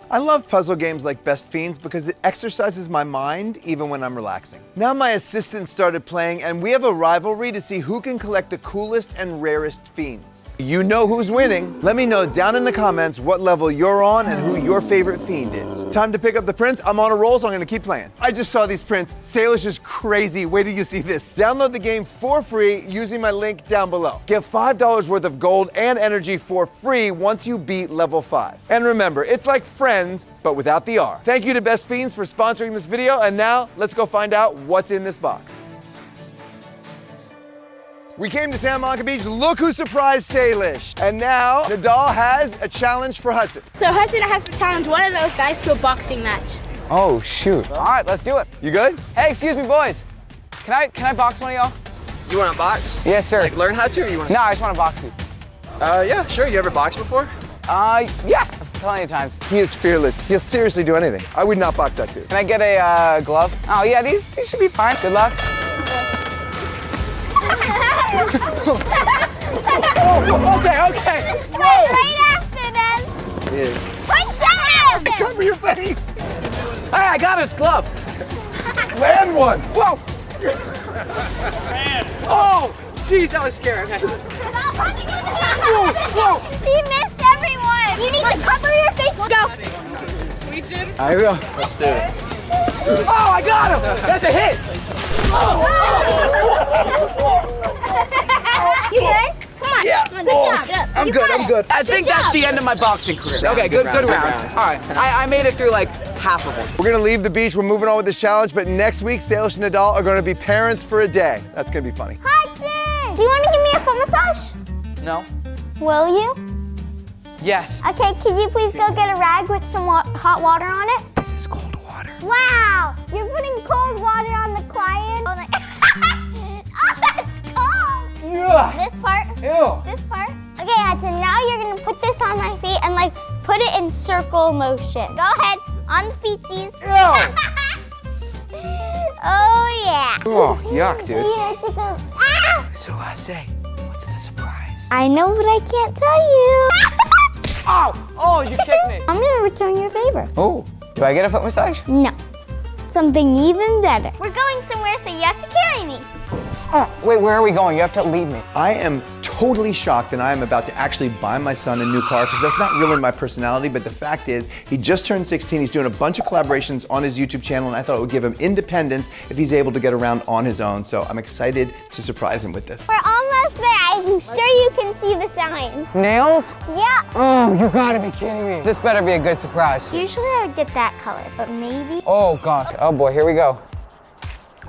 I love puzzle games like Best Fiends because it exercises my mind even when I'm relaxing. Now my assistant started playing and we have a rivalry to see who can collect the coolest and rarest fiends. You know who's winning. Let me know down in the comments what level you're on and who your favorite fiend is. Time to pick up the prints. I'm on a roll, so I'm gonna keep playing. I just saw these prints. Salish is crazy. Wait till you see this. Download the game for free using my link down below. Get $5 worth of gold and energy for free once you beat level 5. And remember, it's like Friends, but without the R. Thank you to Best Fiends for sponsoring this video, and now let's go find out what's in this box. We came to Santa Monica Beach. Look who surprised Salish. And now Nadal has a challenge for Hudson. So Hudson has to challenge one of those guys to a boxing match. Oh, shoot. All right, let's do it. You good? Hey, excuse me, boys. Can I box one of y'all? You want to box? Yes, sir. Like learn how to, or you want? No, I just want to box you. Yeah, sure. You ever boxed before? Yeah, plenty of times. He is fearless. He'll seriously do anything. I would not box that dude. Can I get a glove? Oh, yeah, these should be fine. Good luck. Okay. Right after them. Yeah. Punch him! Cover your face. All right, I got his glove. Land one. Whoa. Oh, jeez, that was scary. Okay. Whoa. He missed everyone. You need to cover your face. Go. We did. All right, we go. Let's do it. Oh, I got him. That's a hit. You good? Come on. Yeah. Come on, good job. I'm You good. got I'm good. I Good think that's job. the end of my boxing career. Okay, good round. All right, I made it through like half of it. We're gonna leave the beach. We're moving on with this challenge, but next week, Salish and Nadal are gonna be parents for a day. That's gonna be funny. Hudson, do you want to give me a foot massage? No. Will you? Yes. Okay, could you please go get a rag with some hot water on it? This is cold water. Wow, you're putting cold water on the client? Oh, that's cold. Yeah. This part. Ew. This part. Okay, Hudson, now you're gonna put this on my feet and like put it in circle motion. Go ahead, on the feetsies. Oh yeah. Oh, yuck, dude. Yeah, it tickles. Ah! So I say, what's the surprise? I know, but I can't tell you. Oh, you kicked me. I'm gonna return your favor. Oh, do I get a foot massage? No. Something even better. We're going somewhere, so you have to carry me. Oh, wait, where are we going? You have to lead me. I am totally shocked that I am about to actually buy my son a new car because that's not really my personality, but the fact is he just turned 16. He's doing a bunch of collaborations on his YouTube channel, and I thought it would give him independence if he's able to get around on his own. So I'm excited to surprise him with this. We're almost there. I'm sure you can see the sign. Nails? Yeah. Oh, you gotta be kidding me. This better be a good surprise. Usually I would get that color, but maybe. Oh, gosh. Oh, boy, here we go.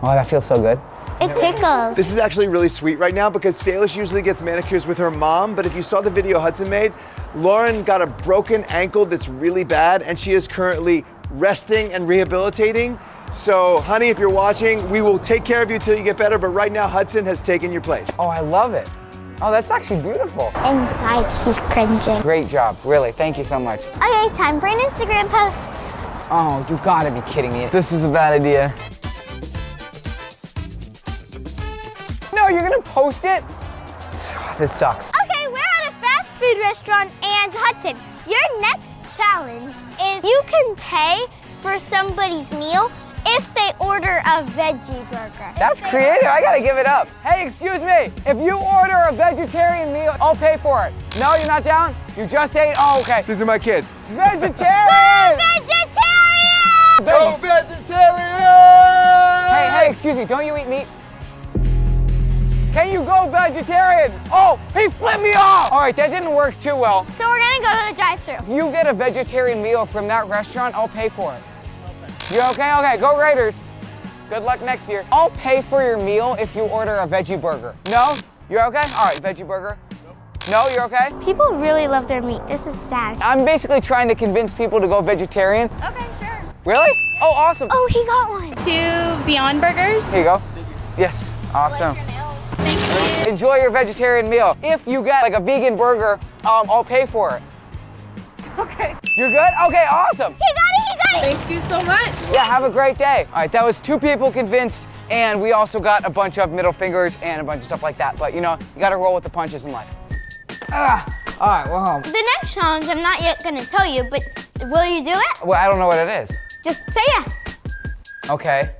Oh, that feels so good. It tickles. This is actually really sweet right now because Salish usually gets manicures with her mom, but if you saw the video Hudson made, Lauren got a broken ankle that's really bad and she is currently resting and rehabilitating. So, honey, if you're watching, we will take care of you till you get better, but right now Hudson has taken your place. Oh, I love it. Oh, that's actually beautiful. Inside, he's cringing. Great job, really. Thank you so much. Okay, time for an Instagram post. Oh, you gotta be kidding me. This is a bad idea. No, you're gonna post it? This sucks. Okay, we're at a fast food restaurant, and Hudson, your next challenge is you can pay for somebody's meal if they order a veggie burger. That's creative. I gotta give it up. Hey, excuse me. If you order a vegetarian meal, I'll pay for it. No, you're not down? You just ate? Oh, okay. These are my kids. Vegetarian! Vegetarian! Go vegetarian! Hey, excuse me. Don't you eat meat? Can you go vegetarian? Oh, he flipped me off! All right, that didn't work too well. So we're gonna go to the drive-thru. If you get a vegetarian meal from that restaurant, I'll pay for it. You okay? Okay, go Raiders. Good luck next year. I'll pay for your meal if you order a veggie burger. No? You're okay? All right, veggie burger. No, you're okay? People really love their meat. This is sad. I'm basically trying to convince people to go vegetarian. Okay, sure. Really? Oh, awesome. Oh, he got one. 2 Beyond Burgers. Here you go. Yes, awesome. Thank you. Enjoy your vegetarian meal. If you get like a vegan burger, I'll pay for it. Okay. You're good? Okay, awesome. He got it. Thank you so much. Yeah, have a great day. All right, that was 2 people convinced, and we also got a bunch of middle fingers and a bunch of stuff like that. But you know, you gotta roll with the punches in life. All right, we're home. The next challenge, I'm not yet gonna tell you, but Will you do it? Well, I don't know what it is. Just say yes. Okay.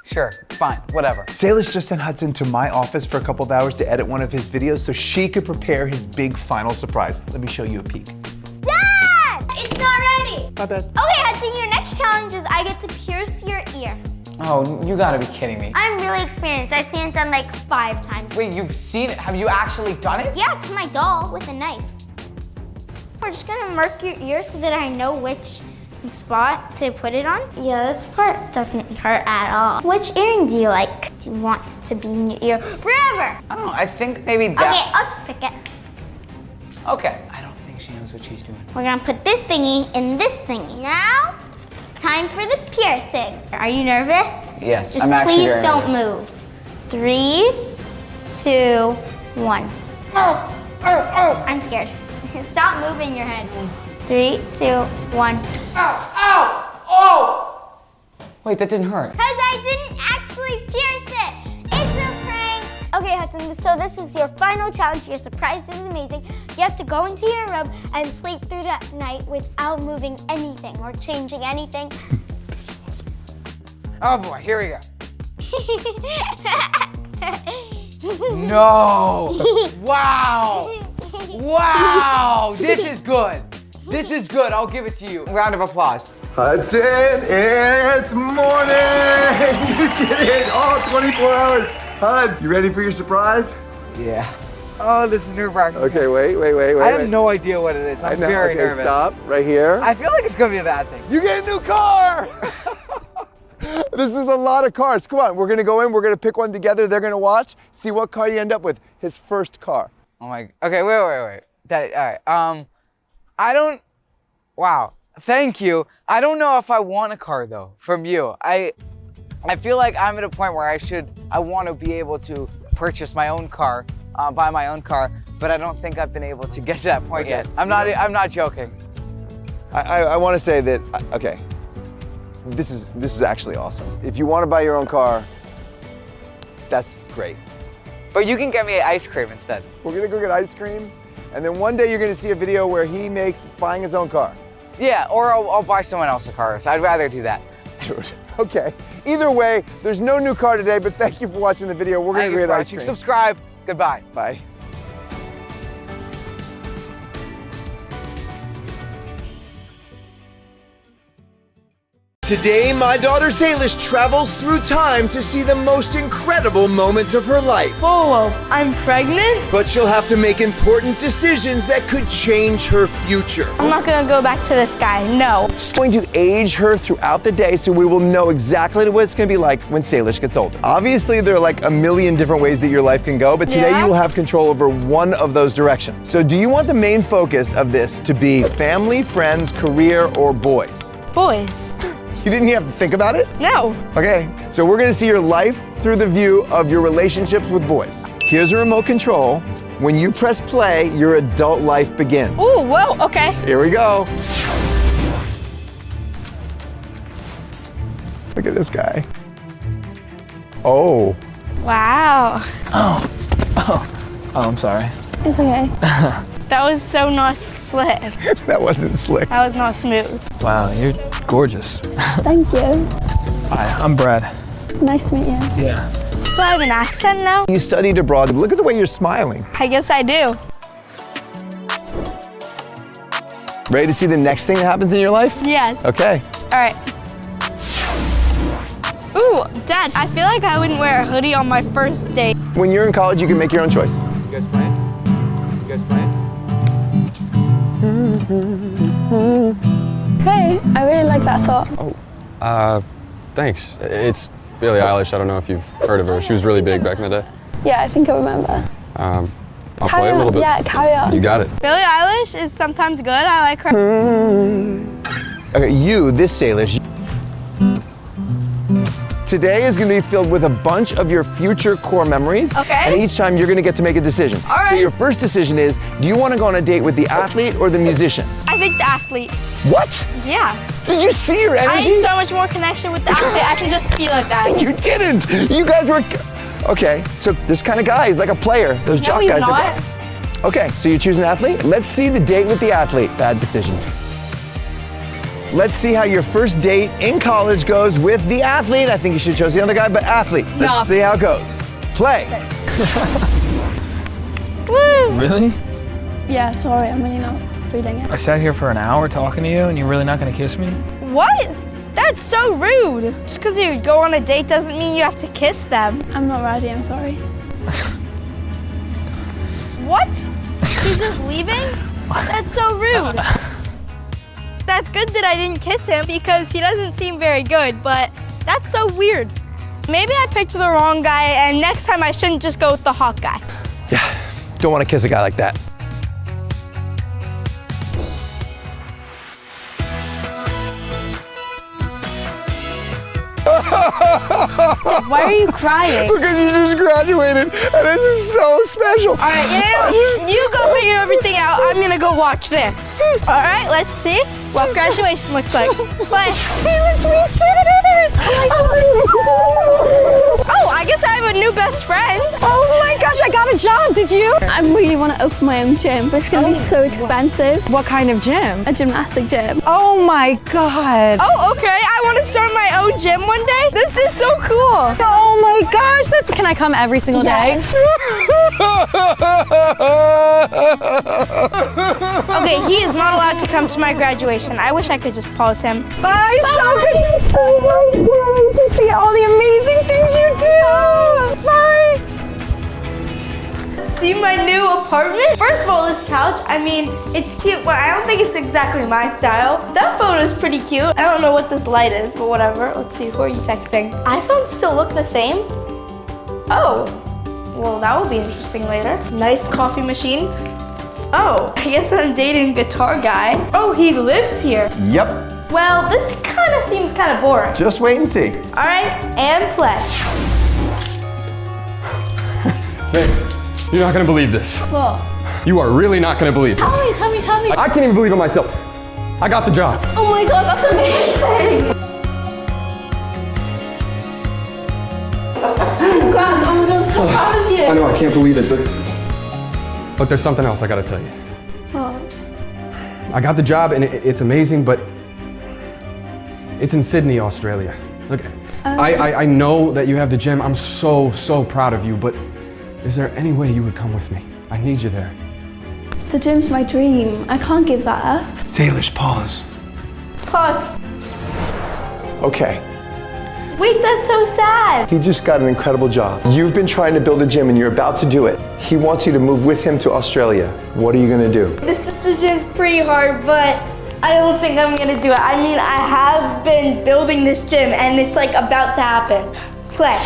Sure. Fine. Whatever. Salish just sent Hudson to my office for a couple of hours to edit one of his videos so she could prepare his big final surprise. Let me show you a peek. Dad! It's not ready. My bad. Okay, Hudson, your next challenge is I get to pierce your ear. Oh, you gotta be kidding me. I'm really experienced. I've seen it done like 5 times. Wait, you've seen it? Have you actually done it? Yeah, to my doll with a knife. We're just gonna mark your ear so that I know which spot to put it on. Yeah, this part doesn't hurt at all. Which earring do you like? Do you want to be in your ear forever? I don't know. I think maybe that. Okay, I'll just pick it. Okay. I don't think she knows what she's doing. We're gonna put this thingy in this thingy. Now, it's time for the piercing. Are you nervous? Yes, Just I'm actually please very don't nervous. move. 3, 2, 1. I'm scared. Stop moving your head. 3, 2, 1. Ow! Oh! Wait, that didn't hurt. Because I didn't actually pierce it. It's a prank. Okay, Hudson, so this is your final challenge. Your surprise is amazing. You have to go into your room and sleep through that night without moving anything or changing anything. This is awesome. Oh boy, here we go. No! Wow! Wow! This is good. This is good. I'll give it to you. Round of applause. Hudson, it's morning! You did it! All 24 hours! Huds, you ready for your surprise? Yeah. Oh, this is nerve-wracking. Okay, wait. I have no idea what it is. I'm very nervous. Stop, right here. I feel like it's gonna be a bad thing. You get a new car! This is a lot of cars. Come on, we're gonna go in, we're gonna pick one together, they're gonna watch, see what car you end up with. His first car. Oh my, okay, wait. Daddy, all right. I don't, wow, thank you. I don't know if I want a car though, from you. I feel like I'm at a point where I want to be able to purchase my own car, buy my own car, but I don't think I've been able to get to that point yet. I'm not joking. I wanna say that, okay, this is actually awesome. If you wanna buy your own car, that's great. But you can get me ice cream instead. We're gonna go get ice cream, and then one day you're gonna see a video where he makes buying his own car. Yeah, or I'll buy someone else a car, so I'd rather do that. Dude, okay. Either way, there's no new car today, but thank you for watching the video. We're gonna go get ice cream. Subscribe. Goodbye. Bye. Today, my daughter Salish travels through time to see the most incredible moments of her life. Whoa, I'm pregnant? But she'll have to make important decisions that could change her future. I'm not gonna go back to this guy, no. It's going to age her throughout the day so we will know exactly what it's gonna be like when Salish gets older. Obviously, there are like a million different ways that your life can go, but today you will have control over one of those directions. So do you want the main focus of this to be family, friends, career, or boys? Boys. You didn't even have to think about it? No. Okay, so we're gonna see your life through the view of your relationships with boys. Here's a remote control. When you press play, your adult life begins. Ooh, whoa, okay. Here we go. Look at this guy. Oh. Wow. Oh, I'm sorry. It's okay. That was so not slick. That wasn't slick. That was not smooth. Wow, you're gorgeous. Thank you. Hi, I'm Brad. Nice to meet you. Yeah. So I have an accent now? You studied abroad. Look at the way you're smiling. I guess I do. Ready to see the next thing that happens in your life? Yes. Okay. All right. Ooh, Dad, I feel like I wouldn't wear a hoodie on my first date. When you're in college, you can make your own choice. You guys playing? You guys playing? Hey, I really like that song. Thanks. It's Billie Eilish. I don't know if you've heard of her. She was really big back in the day. Yeah, I think I remember. I'll play a little bit. Yeah, carry on. You got it. Billie Eilish is sometimes good. I like her. Okay, you, this Salish. Today is gonna be filled with a bunch of your future core memories. Okay. And each time you're gonna get to make a decision. All right. So your first decision is, do you wanna go on a date with the athlete or the musician? I think the athlete. What? Yeah. Did you see your energy? I had so much more connection with the athlete. I can just feel it, Dad. You didn't! You guys were... Okay, so this kind of guy is like a player. Those jock he's guys. not. Okay, so you choose an athlete? Let's see the date with the athlete. Bad decision. Let's see how your first date in college goes with the athlete. I think you should choose the other guy, but athlete. Let's see how it goes. Play. Woo! Really? Yeah, sorry, I'm really not feeling it. I sat here for an hour talking to you and you're really not gonna kiss me? What? That's so rude. Just because you go on a date doesn't mean you have to kiss them. I'm not ready, I'm sorry. What? He's just leaving? That's so rude. That's good that I didn't kiss him because he doesn't seem very good, but that's so weird. Maybe I picked the wrong guy and next time I shouldn't just go with the hot guy. Yeah, don't want to kiss a guy like that. Why are you crying? Because you just graduated and it's so special. All right, you go figure everything out. I'm gonna go watch this. All right, let's see what graduation looks like. Play. Taylor Swift did it! Oh, I guess I have a new best friend. Oh my gosh, I got a job, did you? I really want to open my own gym, but it's going to be so expensive. What kind of gym? A gymnastic gym. Oh my God. Oh, okay. I want to start my own gym one day. This is so cool. Oh my gosh, can I come every single day? Okay, he is not allowed to come to my graduation. I wish I could just pause him. Bye, so good. Oh my God, to see all the amazing things you do. Bye. See my new apartment? First of all, this couch, I mean, it's cute, but I don't think it's exactly my style. That photo is pretty cute. I don't know what this light is, but whatever. Let's see, who are you texting? iPhones still look the same? Oh, well, that will be interesting later. Nice coffee machine. Oh, I guess I'm dating guitar guy. Oh, he lives here. Yep. Well, this kind of seems kind of boring. Just wait and see. All right, and play. Babe, you're not gonna believe this. What? You are really not gonna believe this. Tell me. I can't even believe it myself. I got the job. Oh my God, that's amazing. Congrats, oh my God, I'm so proud of you. I know, I can't believe it, but there's something else I gotta tell you. What? I got the job and it's amazing, but it's in Sydney, Australia. Look, I know that you have the gym. I'm so proud of you, but is there any way you would come with me? I need you there. The gym's my dream. I can't give that up. Salish, pause. Pause. Okay. Wait, that's so sad. He just got an incredible job. You've been trying to build a gym and you're about to do it. He wants you to move with him to Australia. What are you gonna do? This decision is pretty hard, but I don't think I'm gonna do it. I mean, I have been building this gym and it's like about to happen. Play.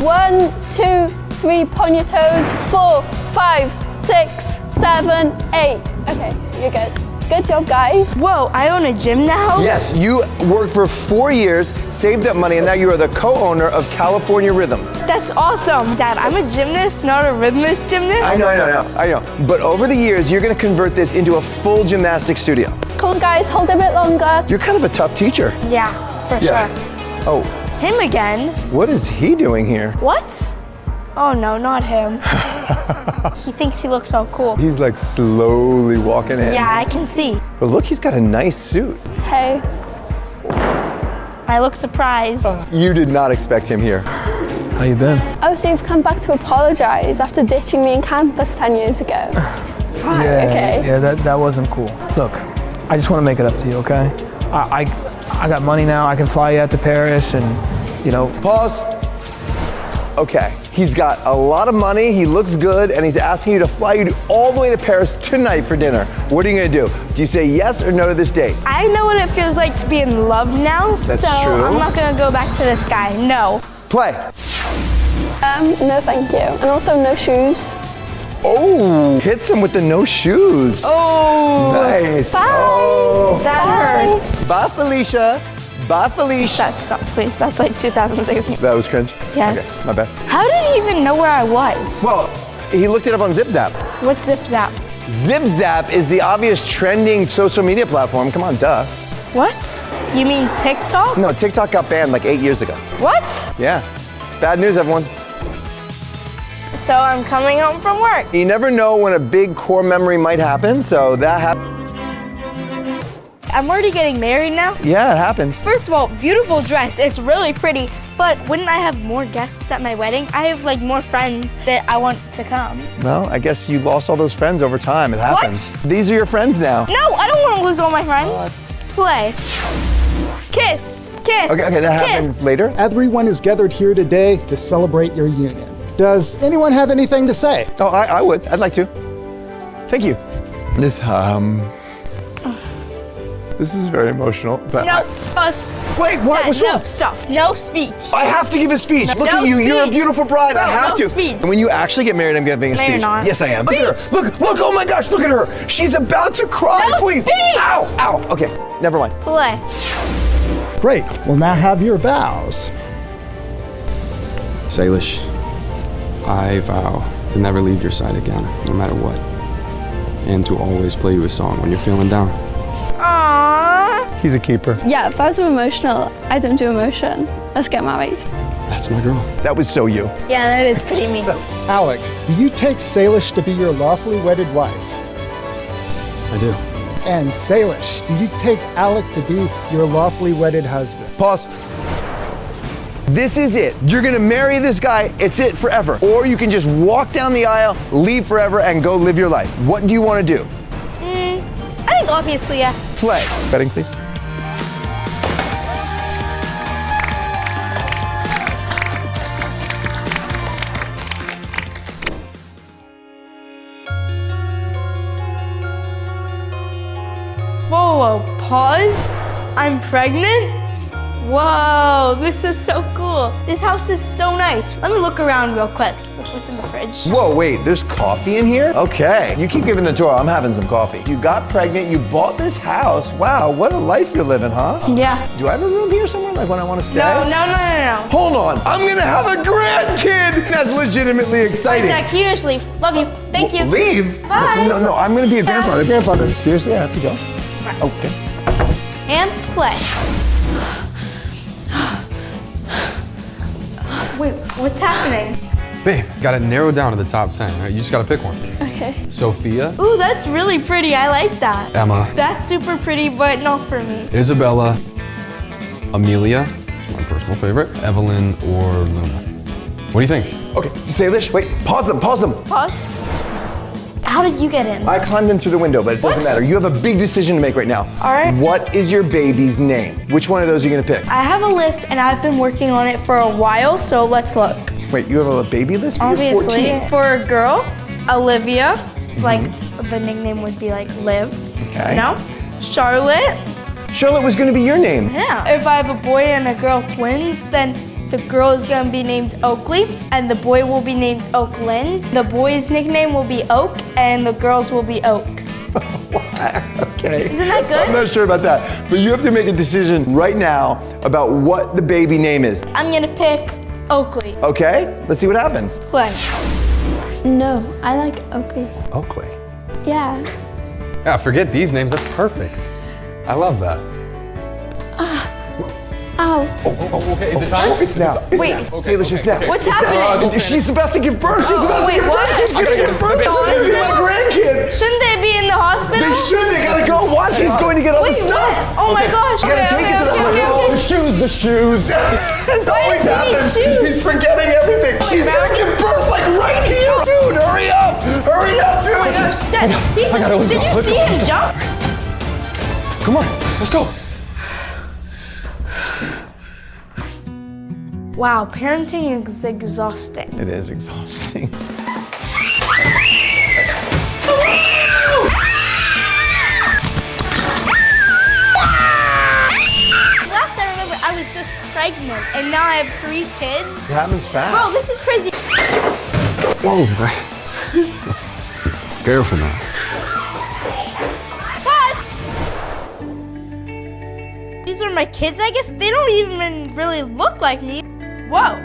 1, 2, 3, point your toes. 4, 5, 6, 7, 8. Okay, you're good. Good job, guys. Whoa, I own a gym now? Yes, you worked for 4 years, saved up money, and now you are the co-owner of California Rhythms. That's awesome. Dad, I'm a gymnast, not a rhythmist gymnast. I know. But over the years, you're gonna convert this into a full gymnastics studio. Come on, guys, hold a bit longer. You're kind of a tough teacher. Yeah, for sure. Oh, Him again? what is he doing here? What? Oh no, not him. He thinks he looks so cool. He's like slowly walking in. Yeah, I can see. But look, he's got a nice suit. Hey. I look surprised. You did not expect him here. How you been? Oh, so you've come back to apologize after ditching me in campus 10 years ago. Right, okay. Yeah, that wasn't cool. Look, I just want to make it up to you, okay? I got money now. I can fly you out to Paris and, you know. Pause. Okay, he's got a lot of money, he looks good, and he's asking you to fly you all the way to Paris tonight for dinner. What are you gonna do? Do you say yes or no to this date? I know what it feels like to be in love now, That's so true. I'm not gonna go back to this guy, no. Play. No thank you. And also no shoes. Oh, hits him with the no shoes. Oh. Nice. Bye. Oh. That hurts. Bye, Felicia. Bye, Felicia. That's stop, please. That's like 2016. That was cringe? Yes. Okay, my bad. How did he even know where I was? Well, he looked it up on ZipZap. What's ZipZap? ZipZap is the obvious trending social media platform. Come on, duh. What? You mean TikTok? No, TikTok got banned like 8 years ago. What? Yeah. Bad news, everyone. So I'm coming home from work. You never know when a big core memory might happen, so that happened. I'm already getting married now. Yeah, it happens. First of all, beautiful dress. It's really pretty. But wouldn't I have more guests at my wedding? I have like more friends that I want to come. Well, I guess you lost all those friends over time. It happens. These are your friends now. No, I don't want to lose all my friends. Play. Kiss. Kiss. Okay, that kiss. happens later. Everyone is gathered here today to celebrate your union. Does anyone have anything to say? Oh, I would. I'd like to. Thank you. This is very emotional. But No, Wait, what? What's wrong? No, stop. No speech. I have to give a speech. Look No at you. You're a speech. beautiful bride. I Bro, have no to. speech. And when you actually get married, I'm giving a No, speech. you're not. Yes, I am. Look at her. Look. Oh my gosh. Look at her. She's about to cry. No Please. speech. Ow. Okay. Never mind. Play. Great. We'll now have your vows. Salish, I vow to never leave your side again, no matter what. And to always play you a song when you're feeling down. Aww. He's a keeper. Yeah, vows are emotional. I don't do emotion. Let's get married. That's my girl. That was so you. Yeah, that is pretty mean. Alec, do you take Salish to be your lawfully wedded wife? I do. And Salish, do you take Alec to be your lawfully wedded husband? Pause. This is it. You're gonna marry this guy. It's it forever. Or you can just walk down the aisle, leave forever, and go live your life. What do you want to do? I think obviously yes. Play. Betting, please. Whoa, pause. I'm pregnant? Whoa, this is so cool. This house is so nice. Let me look around real quick. Look what's in the fridge. Whoa, wait, there's coffee in here? Okay, you keep giving the tour. I'm having some coffee. You got pregnant, you bought this house. Wow, what a life you're living, huh? Yeah. Do I have a room here somewhere, like when I want to stay? No. Hold on, I'm gonna have a grandkid! That's legitimately exciting. Zach, you just leave. Love you. Thank you. Leave? Bye. No, I'm gonna be a grandfather. Grandfather, seriously, I have to go? Okay. And play. Wait, what's happening? Babe, gotta narrow down to the top 10, right? You just gotta pick one. Okay. Sophia, Ooh, that's really pretty. I like that. Emma, That's super pretty, but not for me. Isabella, Amelia, it's my personal favorite, Evelyn, or Luna. What do you think? Okay, Salish, wait, pause them. Pause. How did you get in? I climbed in through the window, but it doesn't matter. You have a big decision to make right now. All right. What is your baby's name? Which one of those are you gonna pick? I have a list and I've been working on it for a while, so let's look. Wait, you have a baby list? But you're Obviously, 14. for a girl, Olivia, like the nickname would be like Liv. Okay. You know? Charlotte. Charlotte was gonna be your name. Yeah. If I have a boy and a girl twins, then the girl is gonna be named Oakley, and the boy will be named Oakland. The boy's nickname will be Oak, and the girl's will be Oaks. Okay. Isn't that good? I'm not sure about that, but you have to make a decision right now about what the baby name is. I'm gonna pick Oakley. Okay? Let's see what happens. Play. No, I like Oakley. Oakley. Yeah. Yeah, forget these names, that's perfect. I love that. Ow. Okay, is it Oh, it's now. Wait. Salish, it's now. What's It's now. happening? She's about to give birth. She's about Wait, to give what? birth. She's gonna give birth. This is gonna be my grandkid. Shouldn't they be in the hospital? They should. They gotta go watch. He's going to get all the Wait, stuff. what? Oh my gosh. You gotta take it to the hospital. The shoes. It's always does he need happens. shoes? He's forgetting everything. She's gonna give birth like right here. Dude, hurry up. Hurry up, dude. Oh my gosh, Dad, did you see him jump? Come on, let's go. Wow, parenting is exhausting. It is exhausting. Last I remember, I was just pregnant, and now I have 3 kids. It happens fast. Bro, this is crazy. Whoa. Careful now. Pause! These are my kids, I guess. They don't even really look like me. Whoa,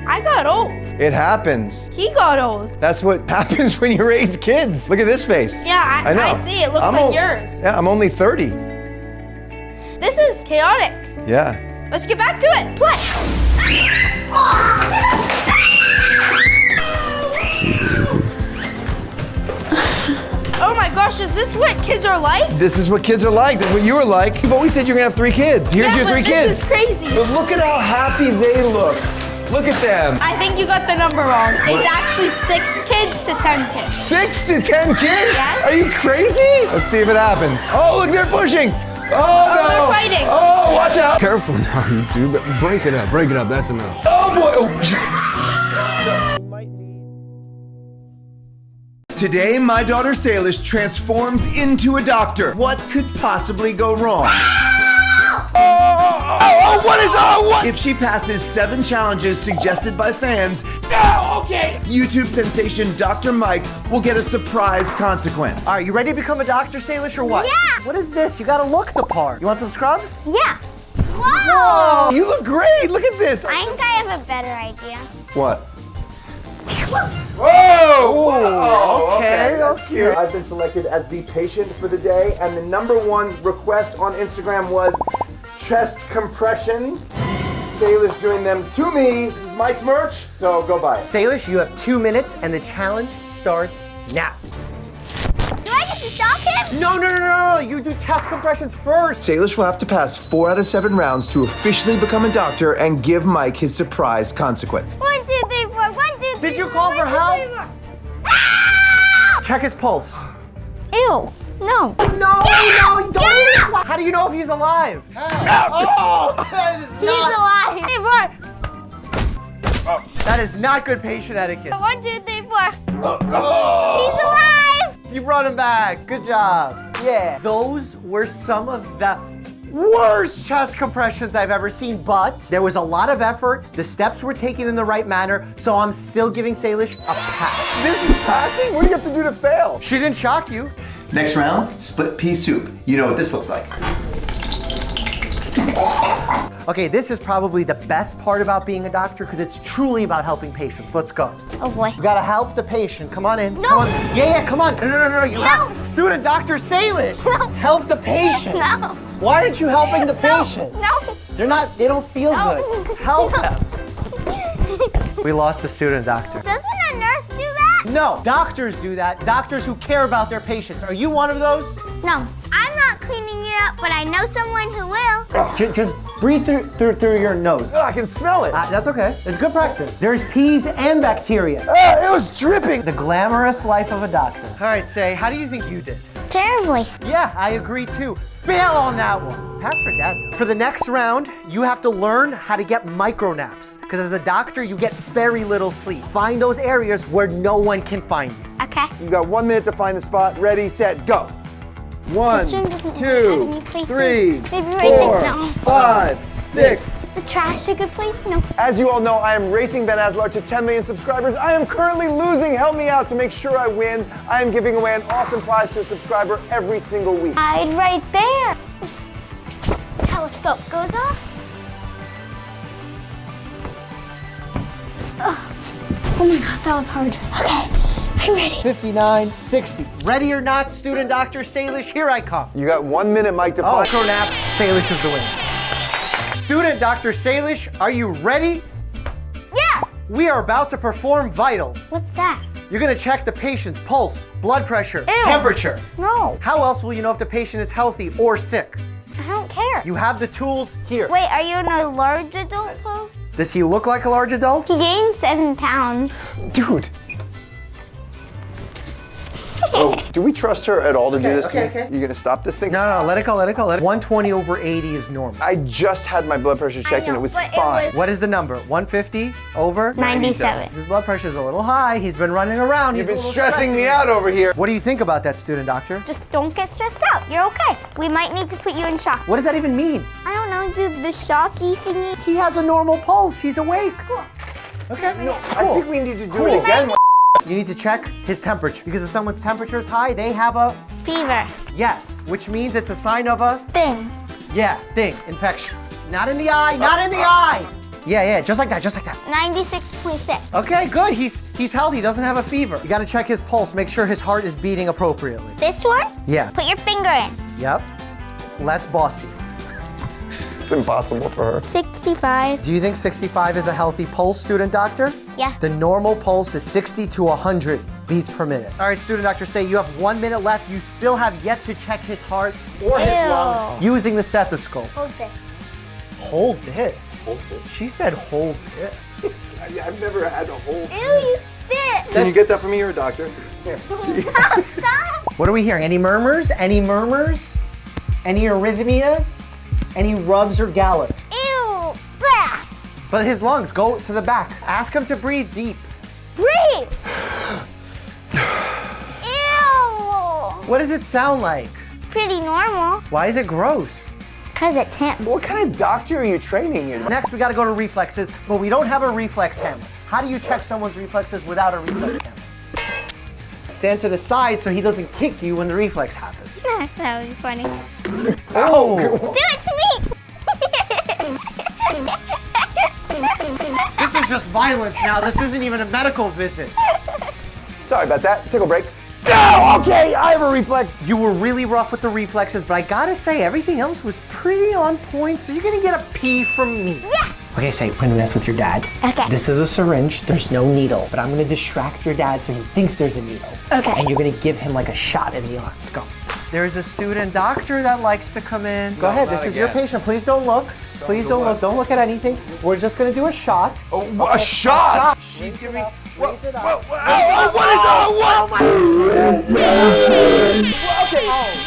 I got old. It happens. He got old. That's what happens when you raise kids. Look at this face. Yeah, I know. see. It looks I'm like yours. Yeah, I'm only 30. This is chaotic. Yeah. Let's get back to it. Play. Oh my gosh. gosh, is this what kids are like? This is what kids are like. This is what you were like. You've always said you're gonna have 3 kids. Here's your 3 kids. This is crazy. But look at how happy they look. Look at them. I think you got the number wrong. It's actually 6 kids to 10 kids. 6 to 10 kids? Yes. Are you crazy? Let's see if it happens. Oh, look, they're pushing. Oh, no. They're fighting. Oh, watch out. Careful now, YouTube. Break it up, that's enough. Oh, boy. Oh. Today, my daughter Salish transforms into a doctor. What could possibly go wrong? What? If she passes 7 challenges suggested by fans, YouTube sensation Dr. Mike will get a surprise consequence. All right, you ready to become a doctor, Salish, or what? Yeah. What is this? You gotta look the part. You want some scrubs? Yeah. Whoa! You look great. Look at this. I think I have a better idea. What? Whoa! Okay, that's cute. I've been selected as the patient for the day, and the #1 request on Instagram was chest compressions. Salish doing them to me. This is Mike's merch, so go buy it. Salish, you have 2 minutes, and the challenge starts now. Do I get to stop him? No. You do chest compressions first. Salish will have to pass 4 out of 7 rounds to officially become a doctor and give Mike his surprise consequence. 1, 2, 3, 4. 1, 2, 3. Did you call for help? Check his pulse. Ew. No. No, you don't. How do you know if he's alive? Oh, that is He's alive. 3, 4. That is not good patient etiquette. 1, 2, 3, 4. He's alive. You brought him back. Good job. Yeah. Those were some of the worst chest compressions I've ever seen, but there was a lot of effort. The steps were taken in the right manner, so I'm still giving Salish a pass. This is passing? What do you have to do to fail? She didn't shock you. Next round, split pea soup. You know what this looks like. Okay, this is probably the best part about being a doctor because it's truly about helping patients. Let's go. Oh boy. You gotta help the patient. Come on in. No. Come on. Yeah, come on. No. You No. have student Dr. Salish. No. Help the patient. No. Why aren't you helping the patient? No. They don't feel No. good. Help No. them. We lost the student doctor. Doesn't a nurse do that? No, doctors do that. Doctors who care about their patients. Are you one of those? No. I'm not cleaning it up, but I know someone who will. Just breathe through your nose. Oh, I can smell it. That's okay. It's good practice. There's peas and bacteria. It was dripping. The glamorous life of a doctor. All right, Say, how do you think you did? Terribly. Yeah, I agree too. Fail on that one. Pass for dad though. For the next round, you have to learn how to get micro naps. Because as a doctor, you get very little sleep. Find those areas where no one can find you. Okay. You got 1 minute to find the spot. Ready, set, go. 1, 2, 3, 4, 5, 6. The trash a good place? No. As you all know, I am racing Ben Aslar to 10 million subscribers. I am currently losing. Help me out to make sure I win. I am giving away an awesome prize to a subscriber every single week. Hide right there. Telescope goes off. Oh my God, that was hard. Okay, I'm ready. 59, 60. Ready or not, student Dr. Salish, here I come. You got 1 minute, Mike, to find. Micro nap, Salish is the winner. Student Dr. Salish, are you ready? Yes. We are about to perform vitals. What's that? You're gonna check the patient's pulse, blood pressure, Ew. temperature. No. How else will you know if the patient is healthy or sick? I don't care. You have the tools here. Wait, are you in a large adult pose? Does he look like a large adult? He gained 7 pounds. Dude. Oh, do we trust her at all to do this? Okay. You gonna stop this thing? No, let it go. 120 over 80 is normal. I just had my blood pressure checked and it was fine. What is the number? 150 over? 97. His blood pressure is a little high. He's been running around. You've been stressing me out over here. What do you think about that, student doctor? Just don't get stressed out. You're okay. We might need to put you in shock. What does that even mean? I don't know, dude. The shocky thingy. He has a normal pulse. He's awake. Cool. Okay. No, cool. I think we need to do it again. You need to check his temperature because if someone's temperature is high, they have a fever. Yes, which means it's a sign of a thing. Yeah, infection. Not in the eye, not in the eye. Yeah, just like that. 96.6. Okay, good. He's healthy. He doesn't have a fever. You got to check his pulse. Make sure his heart is beating appropriately. This one? Yeah. Put your finger in. Yep. Less bossy. It's impossible for her. 65. Do you think 65 is a healthy pulse, student doctor? Yeah. The normal pulse is 60 to 100. beats per minute. All right, student doctor, say you have 1 minute left. You still have yet to check his heart or his lungs using the stethoscope. Hold this. Hold this? Hold this? She said hold this. I've never had to hold. Ew, you spit. Can you get that for me? You're a doctor. Stop, stop. What are we hearing? Any murmurs? Any murmurs? Any arrhythmias? Any rubs or gallops? Ew. Blah. But his lungs, go to the back. Ask him to breathe deep. Breathe. Ew. What does it sound like? Pretty normal. Why is it gross? Because it's him. What kind of doctor are you training in? Next, we gotta go to reflexes, but we don't have a reflex hammer. How do you check someone's reflexes without a reflex hammer? Stand to the side so he doesn't kick you when the reflex happens. That would be funny. Oh! Do it to me. This is just violence now. This isn't even a medical visit. Sorry about that. Took a break. No, okay, I have a reflex. You were really rough with the reflexes, but I gotta say, everything else was pretty on point, so you're gonna get a P from me. Yeah. Okay, say, we're gonna mess with your dad. Okay. This is a syringe, there's no needle, but I'm gonna distract your dad so he thinks there's a needle. Okay. And you're gonna give him like a shot in the arm. Let's go. There's a student doctor that likes to come in. Go ahead, this is your patient. Please don't look. Please don't look. Don't look at anything. We're just gonna do a shot. Oh, a shot? She's giving. Raise it up.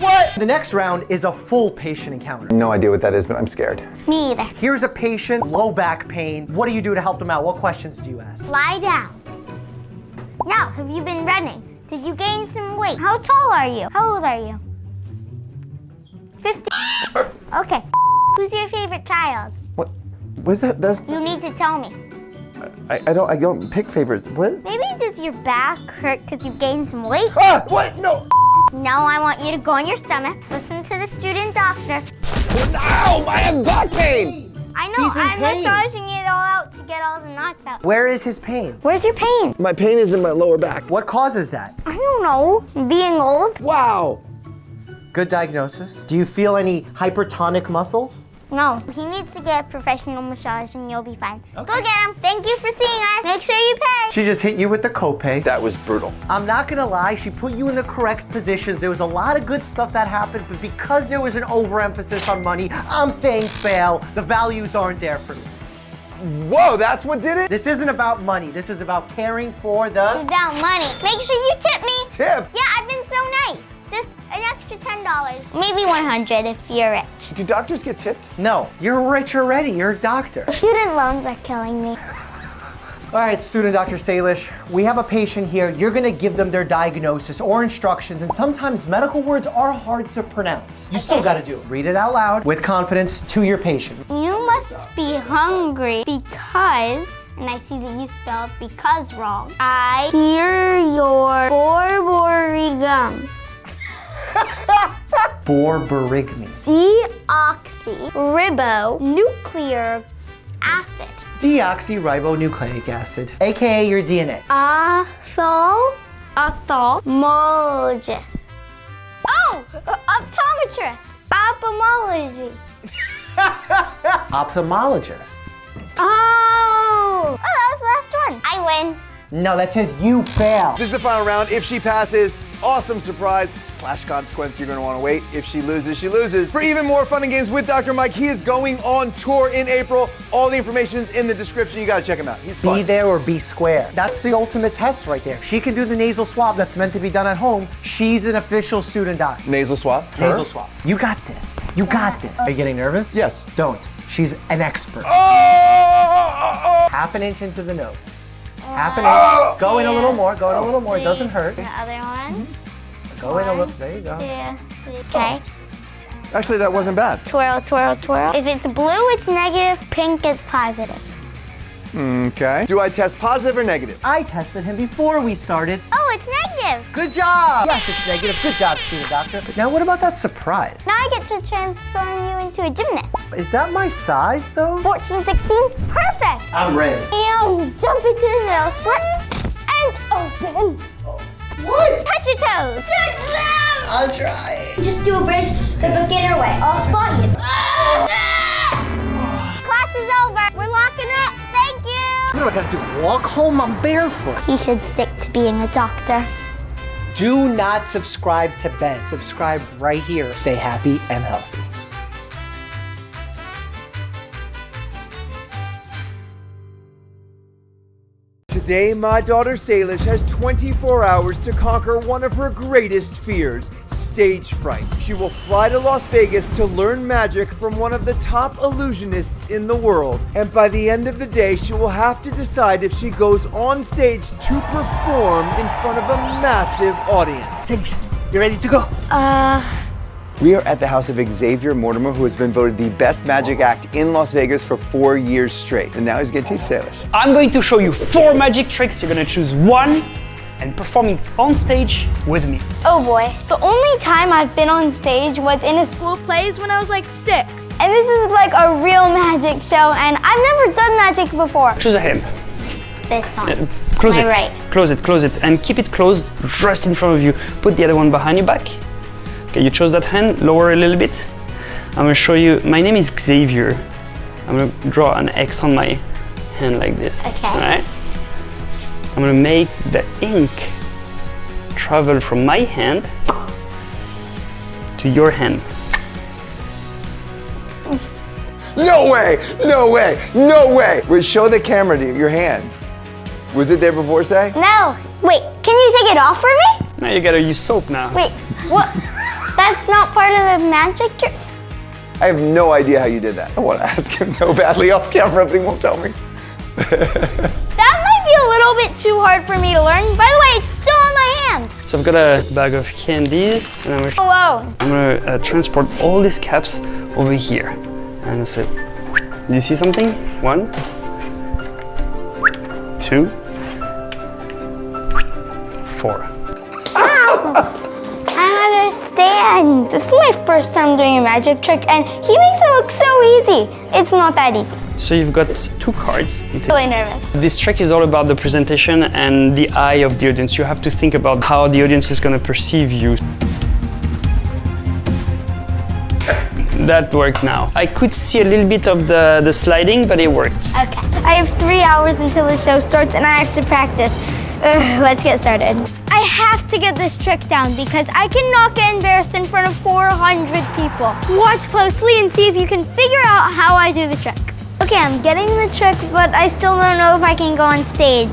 What? The next round is a full patient encounter. No idea what that is, but I'm scared. Me either. Here's a patient, low back pain. What do you do to help them out? What questions do you ask? Lie down. Now, have you been running? Did you gain some weight? How tall are you? How old are you? 50. Okay. Who's your favorite child? What? Was that? That's. You need to tell me. I don't pick favorites. What? Maybe does your back hurt because you gained some weight? Ah! What? No. Now I want you to go on your stomach, listen to the student doctor. Ow! I have back pain. I know, He's in I'm pain. massaging it all out to get all the knots out. Where is his pain? Where's your pain? My pain is in my lower back. What causes that? I don't know. Being old? Wow. Good diagnosis. Do you feel any hypertonic muscles? No. He needs to get a professional massage and you'll be fine. Okay. Go get him. Thank you for seeing us. Make sure you pay. She just hit you with the copay. That was brutal. I'm not gonna lie, she put you in the correct positions. There was a lot of good stuff that happened, but because there was an overemphasis on money, I'm saying fail. The values aren't there for me. Whoa, that's what did it? This isn't about money. This is about caring for the... It's about money. Make sure you tip me. Tip? Yeah, I've been so nice. Just an extra $10. Maybe 100 if you're rich. Do doctors get tipped? No, you're rich already. You're a doctor. Student loans are killing me. All right, student Dr. Salish, we have a patient here. You're gonna give them their diagnosis or instructions, and sometimes medical words are hard to pronounce. You still gotta do it. Read it out loud with confidence to your patient. You must be hungry because, and I see that you spelled because wrong. I hear your borborygum. Borborygmi. Deoxyribonucleic acid. Deoxyribonucleic acid, aka your DNA. Ophthalmologist. Oh, optometrist. Ophthalmology. Ophthalmologist. Oh, that was the last one. I win. No, that says you fail. This is the final round. If she passes, awesome surprise / consequence. You're gonna wanna wait. If she loses, she loses. For even more fun and games with Dr. Mike, he is going on tour in April. All the information's in the description. You gotta check him out. He's fun. Be there or be square. That's the ultimate test right there. She can do the nasal swab that's meant to be done at home. She's an official student doctor. Nasal swab? Nasal swab. You got this. You got this. Are you getting nervous? Yes. Don't. She's an expert. Oh! Half an inch into the nose. Half an inch. Go in a little more. Go in a little more. It doesn't hurt. The other one. Go in a little. There you go. 2, 3. Okay. Actually, that wasn't bad. Twirl, twirl, twirl. If it's blue, it's negative. Pink, it's positive. Okay. Do I test positive or negative? I tested him before we started. Oh, it's negative. Good job. Yes, it's negative. Good job, student doctor. Now, what about that surprise? Now I get to transform you into a gymnast. Is that my size, though? 14, 16. Perfect. I'm ready. And jump into the middle split and open. What? Touch your toes. Touch them. I'll try. Just do a bridge the beginner way. I'll spot you. Class is over. We're locking up. Thank you. What do I gotta do? Walk home? I'm barefoot. You should stick to being a doctor. Do not subscribe to Ben. Subscribe right here. Stay happy and healthy. Today, my daughter Salish has 24 hours to conquer one of her greatest fears, stage fright. She will fly to Las Vegas to learn magic from one of the top illusionists in the world. And by the end of the day, she will have to decide if she goes on stage to perform in front of a massive audience. Salish, you ready to go? We are at the house of Xavier Mortimer, who has been voted the best magic act in Las Vegas for 4 years straight. And now he's gonna teach Salish. I'm going to show you 4 magic tricks. You're gonna choose one and perform it on stage with me. Oh boy. The only time I've been on stage was in a school plays when I was like 6. And this is like a real magic show, and I've never done magic before. Choose a hand. This one. Close My it. right. Close it, and keep it closed just in front of you. Put the other one behind your back. Okay, you chose that hand, lower a little bit. I'm gonna show you, my name is Xavier. I'm gonna draw an X on my hand like this. Okay. All right? I'm gonna make the ink travel from my hand to your hand. No way! No way! No way! Wait, show the camera your hand. Was it there before, say? No. Wait, can you take it off for me? Now you gotta use soap now. Wait, what? That's not part of the magic trick? I have no idea how you did that. I want to ask him so badly off camera, but he won't tell me. That might be a little bit too hard for me to learn. By the way, it's still on my hand. So I've got a bag of candies, and I'm gonna transport all these caps over here. And so, do you see something? 1, 2, 4. I understand. This is my first time doing a magic trick, and he makes it look so easy. It's not that easy. So you've got 2 cards. Really nervous. This trick is all about the presentation and the eye of the audience. You have to think about how the audience is going to perceive you. That worked now. I could see a little bit of the sliding, but it worked. Okay. I have 3 hours until the show starts, and I have to practice. Let's get started. I have to get this trick down because I cannot get embarrassed in front of 400 people. Watch closely and see if you can figure out how I do the trick. Okay, I'm getting the trick, but I still don't know if I can go on stage.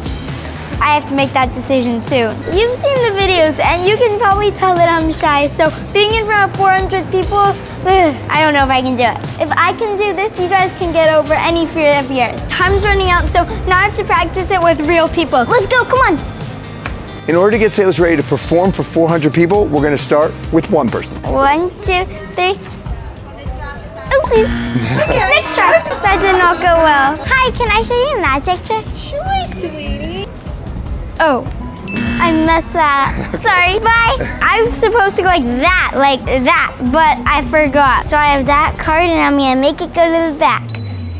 I have to make that decision soon. You've seen the videos, and you can probably tell that I'm shy, so being in front of 400 people, I don't know if I can do it. If I can do this, you guys can get over any fear of yours. Time's running out, so now I have to practice it with real people. Let's go, come on. In order to get Salish ready to perform for 400 people, we're going to start with one person. 1, 2, 3. Oopsies. Next try. That did not go well. Hi, can I show you a magic trick? Sure, sweetie. Oh, I messed that up. Sorry, bye. I'm supposed to go like that, but I forgot. So I have that card, and I'm gonna make it go to the back.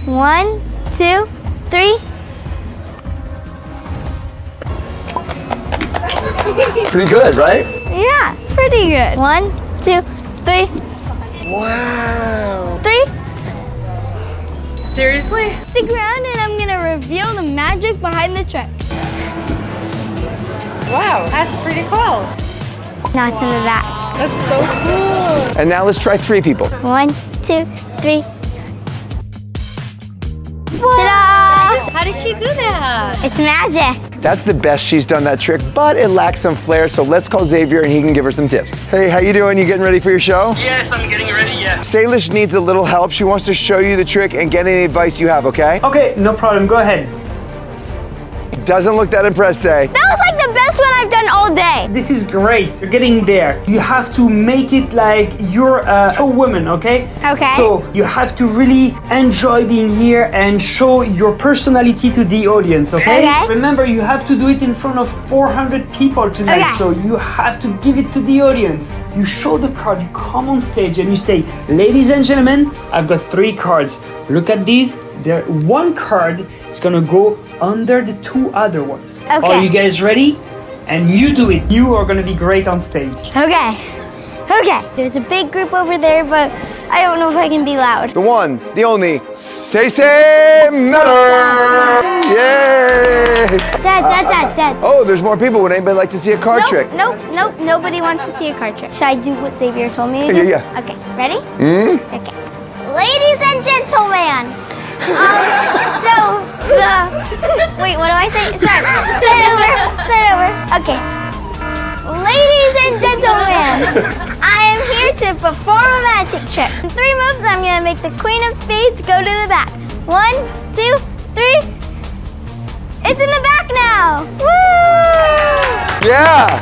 1, 2, 3. Pretty good, right? Yeah, pretty good. 1, 2, 3. Wow. 3. Seriously? Stick around and I'm gonna reveal the magic behind the trick. Wow, that's pretty cool. Now it's in the back. That's so cool. And now let's try 3 people. 1, 2, 3. Ta-da! How did she do that? It's magic. That's the best she's done that trick, but it lacks some flair, so let's call Xavier and he can give her some tips. Hey, how you doing? You getting ready for your show? Yes, I'm getting ready, yeah. Salish needs a little help. She wants to show you the trick and get any advice you have, okay? Okay, no problem. Go ahead. Doesn't look that impressed, say. That was like the best one I've done all day. This is great. You're getting there. You have to make it like you're a showwoman, okay? Okay. So you have to really enjoy being here and show your personality to the audience, okay? Okay. Remember, you have to do it in front of 400 people tonight, Okay. so you have to give it to the audience. You show the card, you come on stage and you say, ladies and gentlemen, I've got 3 cards. Look at these. There, 1 card is gonna go under the 2 other ones. Okay. Are you guys ready? And you do it. You are gonna be great on stage. Okay. Okay, there's a big group over there, but I don't know if I can be loud. The one, the only, Say Miller! Yay! Dad. Oh, there's more people. Would anybody like to see a card trick? Nope, nobody wants to see a card trick. Should I do what Xavier told me to do? Yeah. Okay, ready? Mm-hmm. Okay. Ladies and gentlemen, wait, what do I say? Sorry, start over. Okay. Ladies and gentlemen, I am here to perform a magic trick. In 3 moves, I'm gonna make the Queen of Spades go to the back. 1, 2, 3. It's in the back now. Woo! Yeah.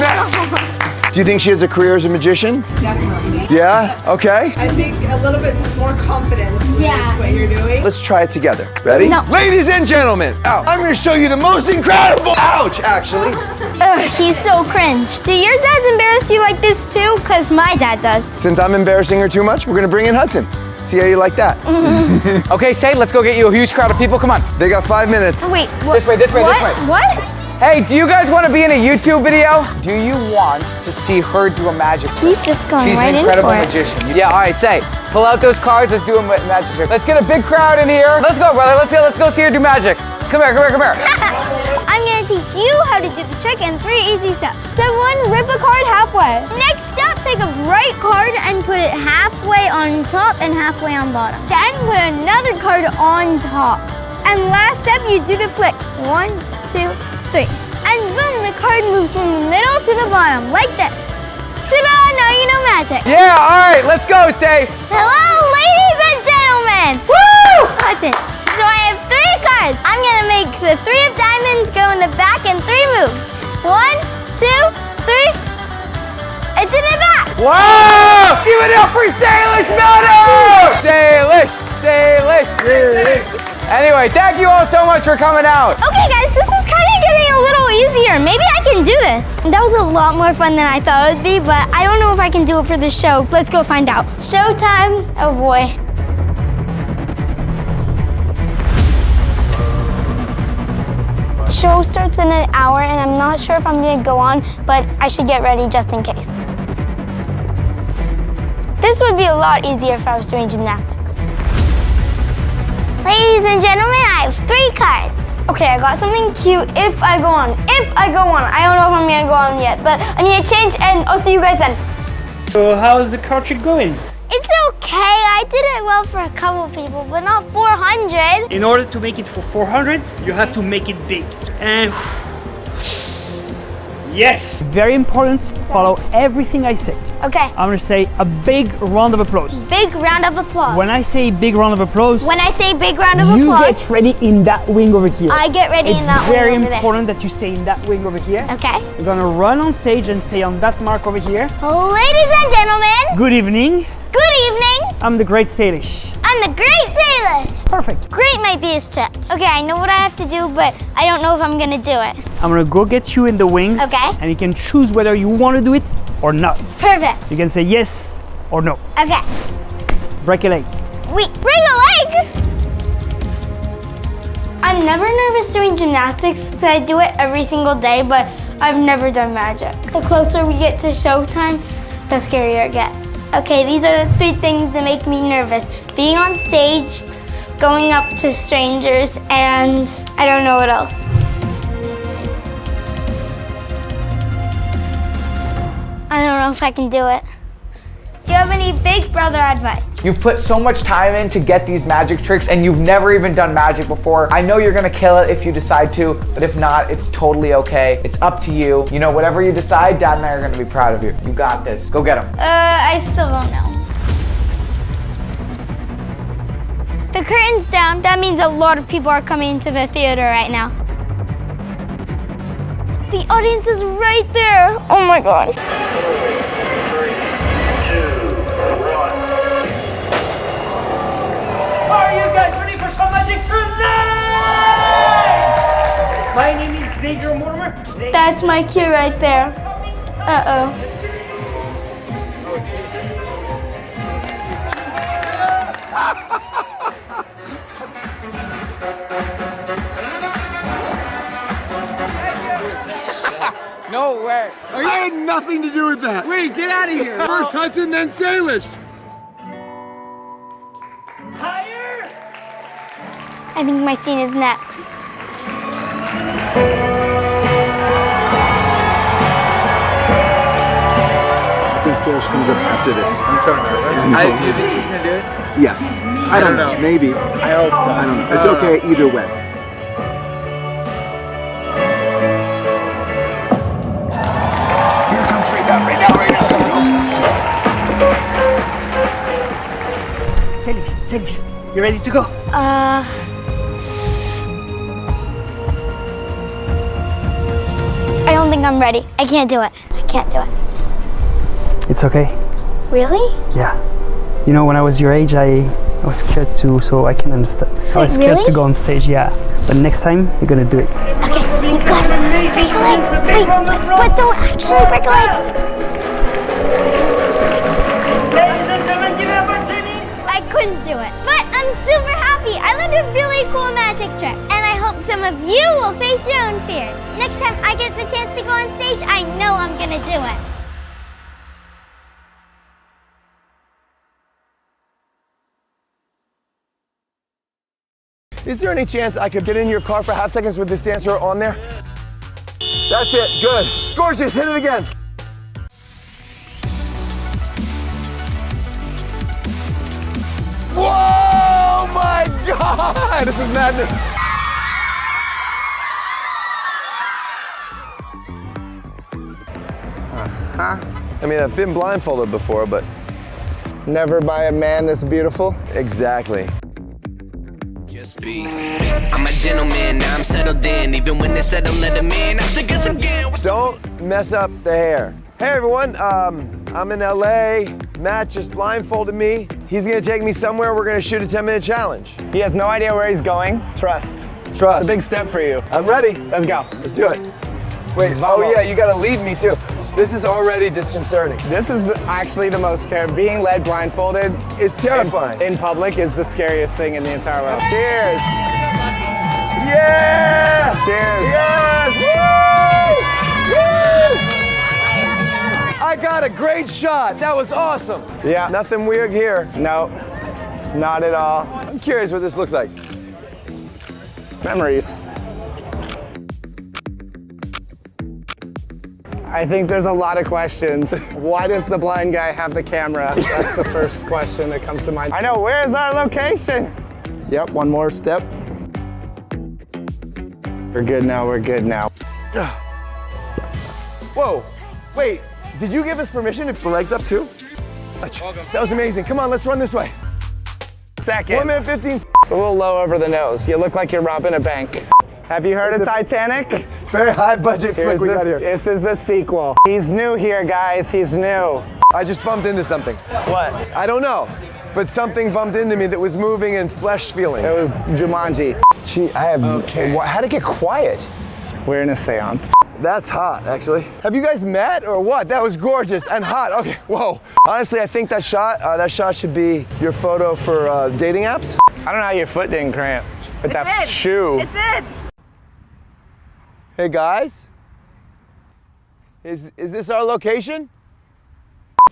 Do you think she has a career as a magician? Definitely. Yeah? Okay. I think a little bit just more confidence with what you're doing. Let's try it together. Ready? No. Ladies and gentlemen, I'm going to show you the most incredible, ouch, actually. Ugh, he's so cringe. Do your dads embarrass you like this too? Because my dad does. Since I'm embarrassing her too much, we're going to bring in Hudson. See how you like that? Okay, Say, let's go get you a huge crowd of people. Come on. They got 5 minutes. Wait, This way. What? Hey, do you guys want to be in a YouTube video? Do you want to see her do a magic trick? He's just going She's right an in incredible for it. magician. Yeah, all right, Say, pull out those cards. Let's do a magic trick. Let's get a big crowd in here. Let's go, brother. Let's go see her do magic. Come here. I'm gonna teach you how to do the trick in 3 easy steps. Step 1, rip a card halfway. Next step, take a bright card and put it halfway on top and halfway on bottom. Then put another card on top. And last step, you do the flick. 1, 2, 3. And boom, the card moves from the middle to the bottom, like this. Ta-da, now you know magic. Yeah, all right, let's go, Say. Hello, ladies and gentlemen. Woo! Hudson. So I have 3 cards. I'm gonna make the 3 of diamonds go in the back in 3 moves. 1, 2, 3. It's in the back. Whoa! Give it up for Salish Miller! Salish. Anyway, thank you all so much for coming out. Okay, guys, this is kind of getting a little easier. Maybe I can do this. That was a lot more fun than I thought it would be, but I don't know if I can do it for the show. Let's go find out. Showtime. Oh boy. Show starts in an hour, and I'm not sure if I'm gonna go on, but I should get ready just in case. This would be a lot easier if I was doing gymnastics. Ladies and gentlemen, I have 3 cards. Okay, I got something cute if I go on. I don't know if I'm gonna go on yet, but I'm gonna change and I'll see you guys then. So how's the card trick going? It's okay, I did it well for a couple people, but not 400. In order to make it for 400, you have to make it big. And yes, very important, follow everything I say. Okay. I'm gonna say a big round of applause. Big round of applause. When I say big round of applause, When I say big round of applause, you get ready in that wing over here. I get ready in that It's wing very over there. important that you stay in that wing over here. Okay. You're gonna run on stage and stay on that mark over here. Ladies and gentlemen, Good evening. good evening. I'm the Great Salish. I'm the Great Salish. Perfect. Great might be a stretch. Okay, I know what I have to do, but I don't know if I'm gonna do it. I'm gonna go get you in the wings. Okay. And you can choose whether you want to do it or not. Perfect. You can say yes or no. Okay. Break a leg. Wait, break a leg? I'm never nervous doing gymnastics because I do it every single day, but I've never done magic. The closer we get to showtime, the scarier it gets. Okay, these are the 3 things that make me nervous. Being on stage, going up to strangers, and I don't know what else. I don't know if I can do it. Do you have any big brother advice? You've put so much time in to get these magic tricks and you've never even done magic before. I know you're gonna kill it if you decide to, but if not, it's totally okay. It's up to you. You know, whatever you decide, Dad and I are gonna be proud of you. You got this. Go get them. I still don't know. The curtain's down. That means a lot of people are coming into the theater right now. The audience is right there. Oh my God. Are you guys ready for some magic tonight? My name is Xavier Mortimer. That's my cue right there. Uh-oh. No, No, where? I had nothing to do with that. Wait, get out of here. First Hudson, then Salish. I think my scene is next. I think Salish comes up after this. I'm so nervous. Do you think she's gonna do it? Yes. I don't know. Maybe. I hope so. I don't know. It's okay either way. Here it comes right now, right now, right now. Salish, you ready to go? I don't think I'm ready. I can't do it. I can't do it. It's okay. Really? Yeah. You know, when I was your age, I was scared too, so I can understand. I was scared Really? to go on stage, yeah. But next time, you're gonna do it. Okay, you got it. Break a leg. Wait, but don't actually break a leg. I couldn't do it, but I'm super happy. I learned a really cool magic trick, and I hope some of you will face your own fears. Next time I get the chance to go on stage, I know I'm gonna do it. Is there any chance I could get in your car for half seconds with this dancer on there? That's it, good. Gorgeous, hit it again. Whoa, my God! This is madness. I mean, I've been blindfolded before, but... Never by a man this beautiful. Exactly. I'm a gentleman, now I'm settled in. Even when they said don't let him in, I said guess again. Don't mess up the hair. Hey everyone, I'm in LA. Matt just blindfolded me. He's gonna take me somewhere. We're gonna shoot a 10-minute challenge. He has no idea where he's going. Trust. Trust. It's a big step for you. I'm ready. Let's go. Let's do it. Wait, oh yeah, you gotta lead me too. This is already disconcerting. This is actually the most terrible. Being led blindfolded is terrifying. In public is the scariest thing in the entire world. Cheers. Yeah! Cheers. Yes! Woo! Woo! I got a great shot. That was awesome. Yeah. Nothing weird here. No, not at all. I'm curious what this looks like. Memories. I think there's a lot of questions. Why does the blind guy have the camera? That's the first question that comes to mind. I know, where's our location? Yep, one more step. We're good now, we're good now. Whoa, wait, did you give us permission to put the legs up too? That was amazing. Come on, let's run this way. Seconds. 1 minute 15. It's a little low over the nose. You look like you're robbing a bank. Have you heard of Titanic? Very high budget flick we got here. This is the sequel. He's new here, guys. He's new. I just bumped into something. What? I don't know, but something bumped into me that was moving and flesh feeling. It was Jumanji. Gee, I have. Okay. How'd it get quiet? We're in a seance. That's hot, actually. Have you guys met or what? That was gorgeous and hot. Okay, whoa. Honestly, I think that shot should be your photo for dating apps. I don't know how your foot didn't cramp, but that shoe. It's in. Hey guys, is this our location?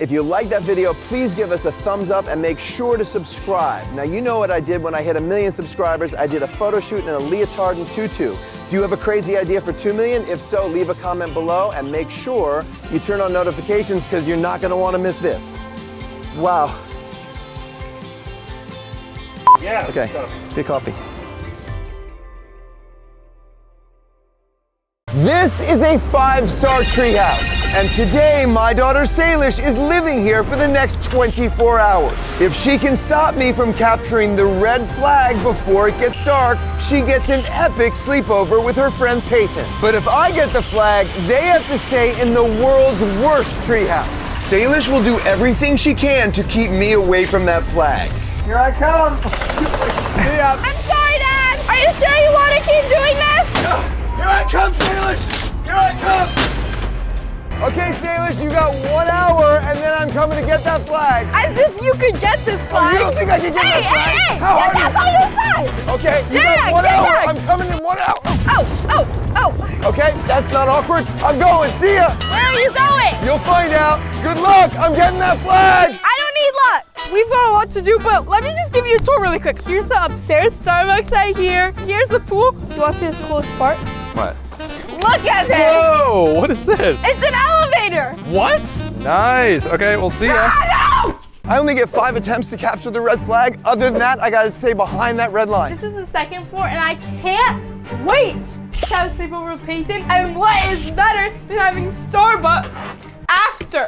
If you like that video, please give us a thumbs up and make sure to subscribe. Now you know what I did when I hit 1 million subscribers. I did a photo shoot in a leotard and tutu. Do you have a crazy idea for 2 million? If so, leave a comment below and make sure you turn on notifications because you're not gonna wanna miss this. Wow. Yeah. Okay, let's get coffee. This is a 5-star treehouse, and today my daughter Salish is living here for the next 24 hours. If she can stop me from capturing the red flag before it gets dark, she gets an epic sleepover with her friend Peyton. But if I get the flag, they have to stay in the world's worst treehouse. Salish will do everything she can to keep me away from that flag. Here I come. I'm sorry, Dad. Are you sure you want to keep doing this? Here I come, Salish! Here I come! Okay, Salish, you got 1 hour, and then I'm coming to get that flag. As if you could get this flag. Oh, you don't think I can get that flag? Hey, How hard get on your side. Okay, you got 1 hour. I'm coming in 1 hour. Oh. Okay, that's It's not awkward. I'm going. See ya. Where are you going? You'll find out. Good luck. I'm getting that flag. I don't need luck. We've got a lot to do, but let me just give you a tour really quick. Here's the upstairs Starbucks right here. Here's the pool. Do you want to see this coolest part? What? Look at this. Whoa, what is this? It's an elevator. What? Nice. Okay, we'll see ya. No! I only get 5 attempts to capture the red flag. Other than that, I gotta stay behind that red line. This is the second floor, and I can't wait to have a sleepover with Peyton. And what is better than having Starbucks after?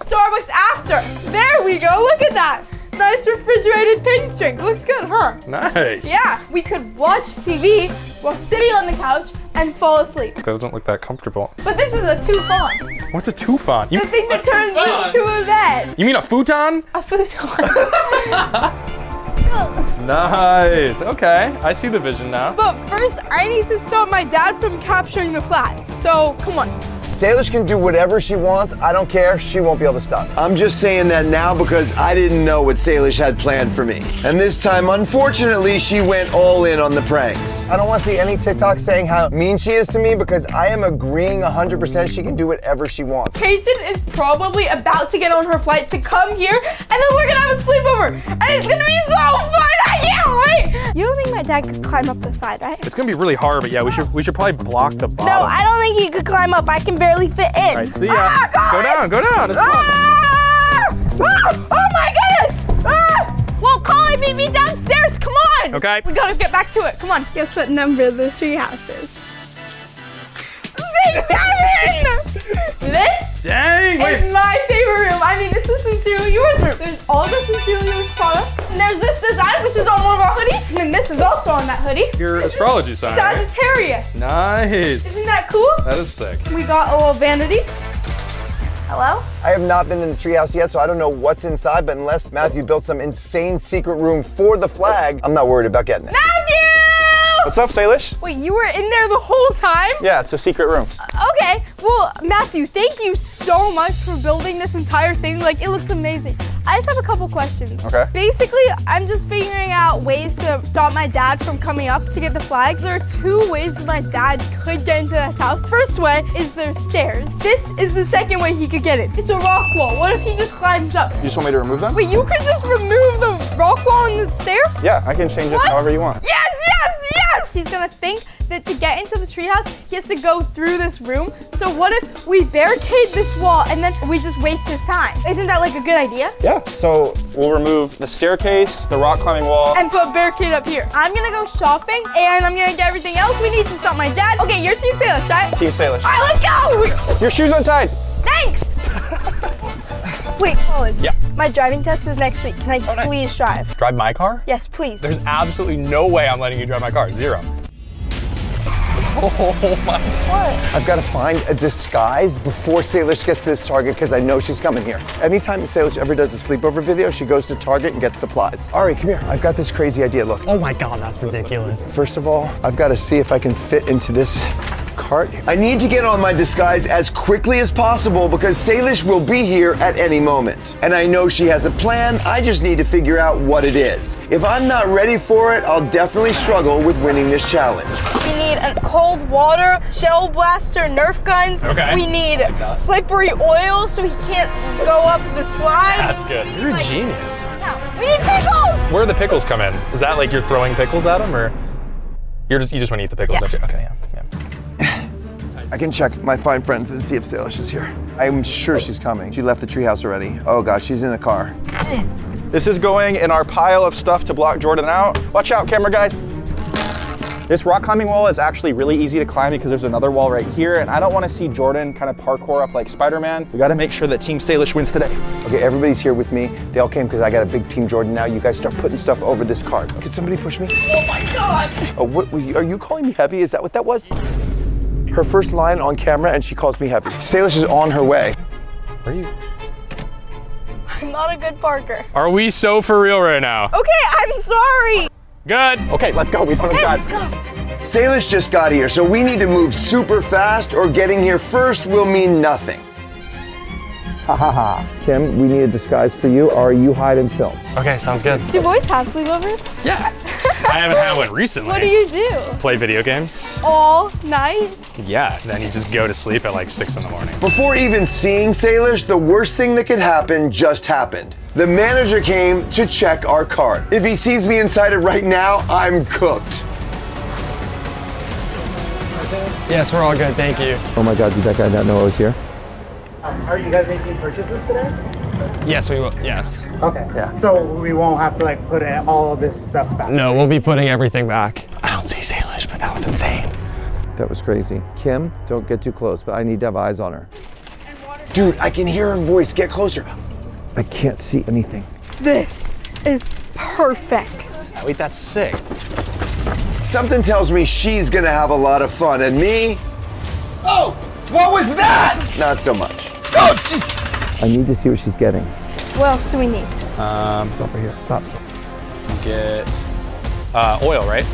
Starbucks after. There we go. Look at that. Nice refrigerated pink drink. Looks good, huh? Nice. Yeah, we could watch TV while sitting on the couch and fall asleep. That doesn't look that comfortable. But this is a two-fawn. What's a two-fawn? The thing that turns into a bed. You mean a futon? A futon. Nice. Okay, I see the vision now. But first, I need to stop my dad from capturing the flag. So, come on. Salish can do whatever she wants. I don't care. She won't be able to stop. I'm just saying that now because I didn't know what Salish had planned for me. And this time, unfortunately, she went all in on the pranks. I don't want to see any TikTok saying how mean she is to me because I am agreeing 100% she can do whatever she wants. Peyton is probably about to get on her flight to come here, and then we're gonna have a sleepover, and it's gonna be so fun. I can't wait. You don't think my dad could climb up the side, right? It's gonna be really hard, but yeah, we should probably block the bottom. No, I don't think he could climb up. I can barely fit in. All right, see ya. Go down. It's fun. Oh my goodness! Well, Collie, meet me downstairs. Come on. Okay. We gotta get back to it. Come on. Guess what number the treehouse is? 7! This is my favorite room. I mean, this is Sincerely Yours room. There's all the Sincerely Yours products. And there's this design, which is on one of our hoodies. And this is also on that hoodie. Your astrology sign, right? Sagittarius. Nice. Isn't that cool? That is sick. We got a little vanity. Hello? I have not been in the treehouse yet, so I don't know what's inside, but unless Matthew built some insane secret room for the flag, I'm not worried about getting it. Matthew! What's up, Salish? Wait, you were in there the whole time? Yeah, it's a secret room. Okay, well, Matthew, thank you so much for building this entire thing. Like, it looks amazing. I just have a couple questions. Okay. Basically, I'm just figuring out ways to stop my dad from coming up to get the flag. There are 2 ways that my dad could get into this house. First way is there's stairs. This is the second way he could get it. It's a rock wall. What if he just climbs up? You just want me to remove them? Wait, you could just remove the rock wall and the stairs? Yeah, I can change this however you want. Yes! He's gonna think that to get into the treehouse, he has to go through this room. So what if we barricade this wall and then we just waste his time? Isn't that like a good idea? Yeah, so we'll remove the staircase, the rock climbing wall. And put a barricade up here. I'm gonna go shopping and I'm gonna get everything else we need to stop my dad. Okay, you're Team Salish, right? Team Salish. All right, let's go! Your shoes untied. Thanks! Wait, Colin. Yeah. My driving test is next week. Can I please drive? Drive my car? Yes, please. There's absolutely no way I'm letting you drive my car. 0. Oh my. What? I've got to find a disguise before Salish gets to this Target because I know she's coming here. Anytime Salish ever does a sleepover video, she goes to Target and gets supplies. Ari, come here. I've got this crazy idea. Look. Oh my God, that's ridiculous. First of all, I've got to see if I can fit into this cart. I need to get on my disguise as quickly as possible because Salish will be here at any moment. And I know she has a plan. I just need to figure out what it is. If I'm not ready for it, I'll definitely struggle with winning this challenge. We need a cold water, shell blaster, Nerf guns. Okay. We need slippery oil so he can't go up the slide. That's good. You're a genius. We need pickles! Where do the pickles come in? Is that like you're throwing pickles at them, or you just want to eat the pickles, don't you? Okay, yeah. I can check my fine friends and see if Salish is here. I'm sure she's coming. She left the treehouse already. Oh God, she's in the car. This is going in our pile of stuff to block Jordan out. Watch out, camera guys. This rock climbing wall is actually really easy to climb because there's another wall right here, and I don't want to see Jordan kind of parkour up like Spider-Man. We got to make sure that Team Salish wins today. Okay, everybody's here with me. They all came because I got a big Team Jordan now. You guys start putting stuff over this cart. Could somebody push me? Oh my God! Oh, what, are you calling me heavy? Is that what that was? Her first line on camera and she calls me heavy. Salish is on her way. Where are you? I'm not a good parker. Are we so for real right now? Okay, I'm sorry. Good. Okay, let's go. We don't have time. Salish just got here, so we need to move super fast or getting here first will mean nothing. Ha ha ha. Kim, we need a disguise for you. Or you hide and film. Okay, sounds good. Do boys have sleepovers? Yeah. I haven't had one recently. What do you do? Play video games. All night? Yeah, then you just go to sleep at like 6 in the morning. Before even seeing Salish, the worst thing that could happen just happened. The manager came to check our cart. If he sees me inside it right now, I'm cooked. Yes, we're all good, thank you. Oh my God, did that guy not know I was here? Are you guys making purchases today? Yes, we will, yes. Okay. Yeah. So we won't have to like put all of this stuff back. No, we'll be putting everything back. I don't see Salish, but that was insane. That was crazy. Kim, don't get too close, but I need to have eyes on her. Dude, I can hear her voice. Get closer. I can't see anything. This is perfect. Wait, that's sick. Something tells me she's gonna have a lot of fun, and me? Oh, what was that? Not so much. Oh, jeez. I need to see what she's getting. What else do we need? Stop right here. Stop. Get oil, right?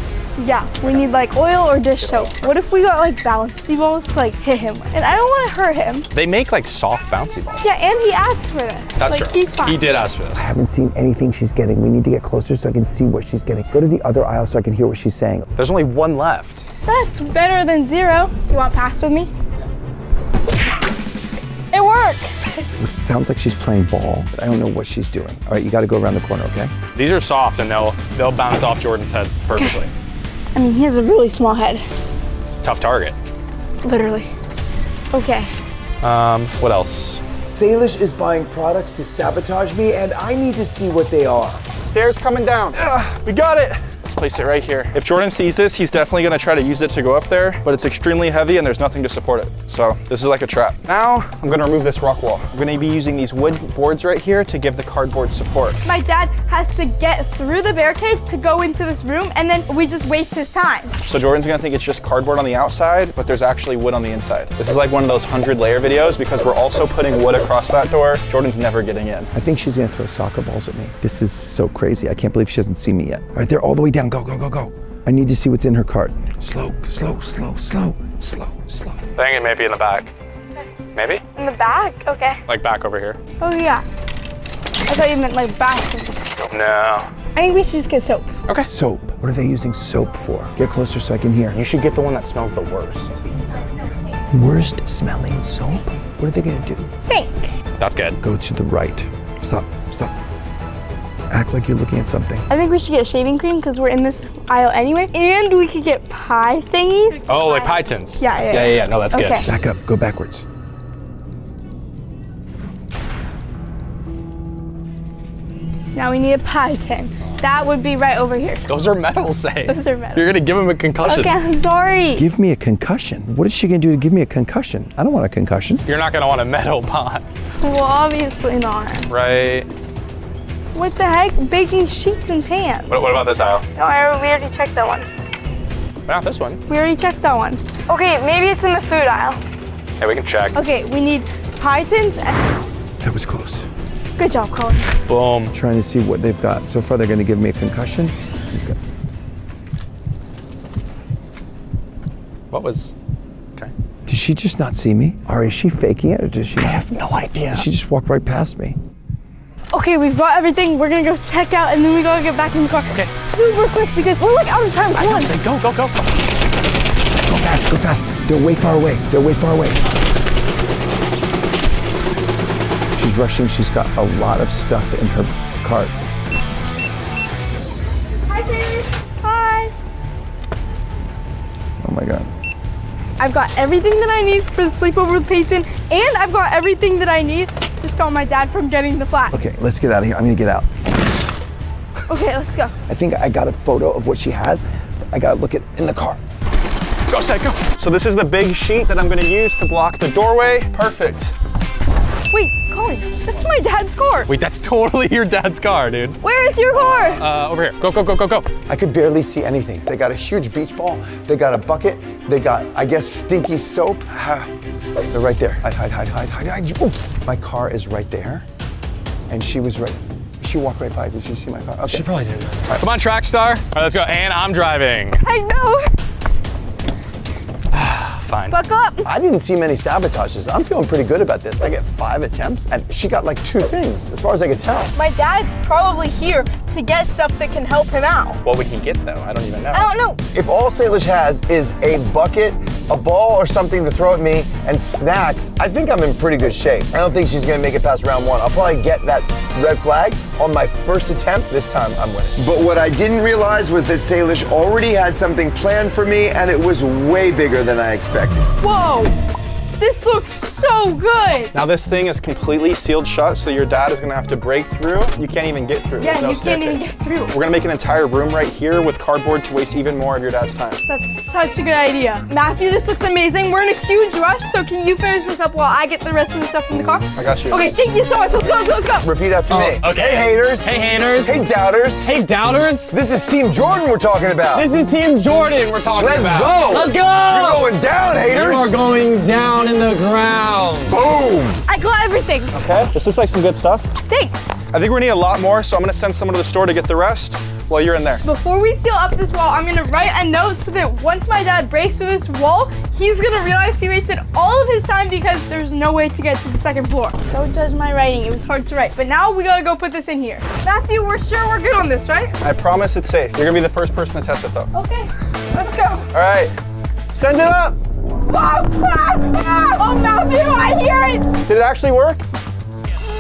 Yeah, we need like oil or dish soap. What if we got like bouncy balls to like hit him? And I don't want to hurt him. They make like soft bouncy balls. Yeah, and he asked for this. That's like, true. He's fine. He did ask for this. I haven't seen anything she's getting. We need to get closer so I can see what she's getting. Go to the other aisle so I can hear what she's saying. There's only one left. That's better than 0. Do you want to pass with me? It works. It sounds like she's playing ball, but I don't know what she's doing. All right, you got to go around the corner, okay? These are soft and they'll bounce off Jordan's head perfectly. Okay. I mean, he has a really small head. It's a tough target. Literally. Okay. What else? Salish is buying products to sabotage me, and I need to see what they are. Stairs coming down. We got it. Let's place it right here. If Jordan sees this, he's definitely gonna try to use it to go up there, but it's extremely heavy and there's nothing to support it. So this is like a trap. Now, I'm gonna remove this rock wall. I'm gonna be using these wood boards right here to give the cardboard support. My dad has to get through the barricade to go into this room, and then we just waste his time. So Jordan's gonna think it's just cardboard on the outside, but there's actually wood on the inside. This is like one of those 100-layer videos because we're also putting wood across that door. Jordan's never getting in. I think she's gonna throw soccer balls at me. This is so crazy. I can't believe she hasn't seen me yet. All right, they're all the way down. Go, go, go, go. I need to see what's in her cart. Slow, slow, slow, slow, slow, slow. I think it may be in the back. Maybe? In the back? Okay. Like back over here. Oh, yeah. I thought you meant like bathrooms. No. I think we should just get soap. Okay. Soap. What are they using soap for? Get closer so I can hear. You should get the one that smells the worst. Worst smelling soap? What are they gonna do? Pink. That's good. Go to the right. Stop, stop. Act like you're looking at something. I think we should get shaving cream because we're in this aisle anyway. And we could get pie thingies. Oh, like pie tins. Yeah. No, that's Okay. good. Back up, go backwards. Now we need a pie tin. That would be right over here. Those are metal, say. Those are metal. You're gonna give him a concussion. Okay, I'm sorry. Give me a concussion? What is she gonna do to give me a concussion? I don't want a concussion. You're not gonna want a metal pot. Well, obviously not. Right. What the heck? Baking sheets and pans. What about this aisle? No, we already checked that one. Not this one. We already checked that one. Okay, maybe it's in the food aisle. Yeah, we can check. Okay, we need pie tins and... That was close. Good job, Colin. Boom. Trying to see what they've got. So far, they're gonna give me a concussion. What was... Okay. Did she just not see me? Or is she faking it, or does she? I have no idea. She just walked right past me. Okay, we've got everything. We're gonna go check out, and then we gotta get back in the car. Okay. Super quick, because we're like out of time. Come on. Say go, go, go. Go fast, go fast. They're way far away. They're way far away. She's rushing. She's got a lot of stuff in her cart. Hi, Salish. Hi. Oh my God. I've got everything that I need for the sleepover with Peyton, and I've got everything that I need to stop my dad from getting the flat. Okay, let's get out of here. I'm gonna get out. Okay, let's go. I think I got a photo of what she has. I gotta look at in the car. Go, Seth, go. So this is the big sheet that I'm gonna use to block the doorway. Perfect. Wait, Colin, that's my dad's car. Wait, that's totally your dad's car, dude. Where is your car? Over here. Go, go, go, go, go. I could barely see anything. They got a huge beach ball. They got a bucket. They got, I guess, stinky soap. They're right there. Hide. Oof. My car is right there. And she was right. She walked right by. Did she see my car? Okay. She probably did. Right. Come on, track star. All right, let's go. And I'm driving. I know. fine. Buckle up. I didn't see many sabotages. I'm feeling pretty good about this. I get 5 attempts, and she got like 2 things, as far as I could tell. My dad's probably here to get stuff that can help him out. What would he get though? I don't even know. I don't know. If all Salish has is a bucket, a ball or something to throw at me, and snacks, I think I'm in pretty good shape. I don't think she's gonna make it past round 1. I'll probably get that red flag on my first attempt. This time I'm winning. But what I didn't realize was that Salish already had something planned for me, and it was way bigger than I expected. Whoa! This looks so good! Now this thing is completely sealed shut, so your dad is gonna have to break through. You can't even get through. Yeah, There's no you can't even staircase. get through. We're gonna make an entire room right here with cardboard to waste even more of your dad's time. That's such a good idea. Matthew, this looks amazing. We're in a huge rush, so can you finish this up while I get the rest of the stuff from the car? I got you. Okay, thank you so much. Let's go, let's go, let's go. Repeat after me. Okay. Hey haters. Hey haters. Hey doubters. Hey doubters. This is Team Jordan we're talking about. This is Team Jordan we're talking Let's about. go. Let's go. You're going down, haters. You are going down in the ground. Boom. I got everything. Okay, this looks like some good stuff. Thanks. I think we're gonna need a lot more, so I'm gonna send someone to the store to get the rest while you're in there. Before we seal up this wall, I'm gonna write a note so that once my dad breaks through this wall, he's gonna realize he wasted all of his time because there's no way to get to the 2nd floor. Don't judge my writing, it was hard to write. But now we gotta go put this in here. Matthew, we're sure we're good on this, right? I promise it's safe. You're gonna be the first person to test it though. Okay, let's go. All right, send it up. Oh, Matthew, I hear it. Did it actually work?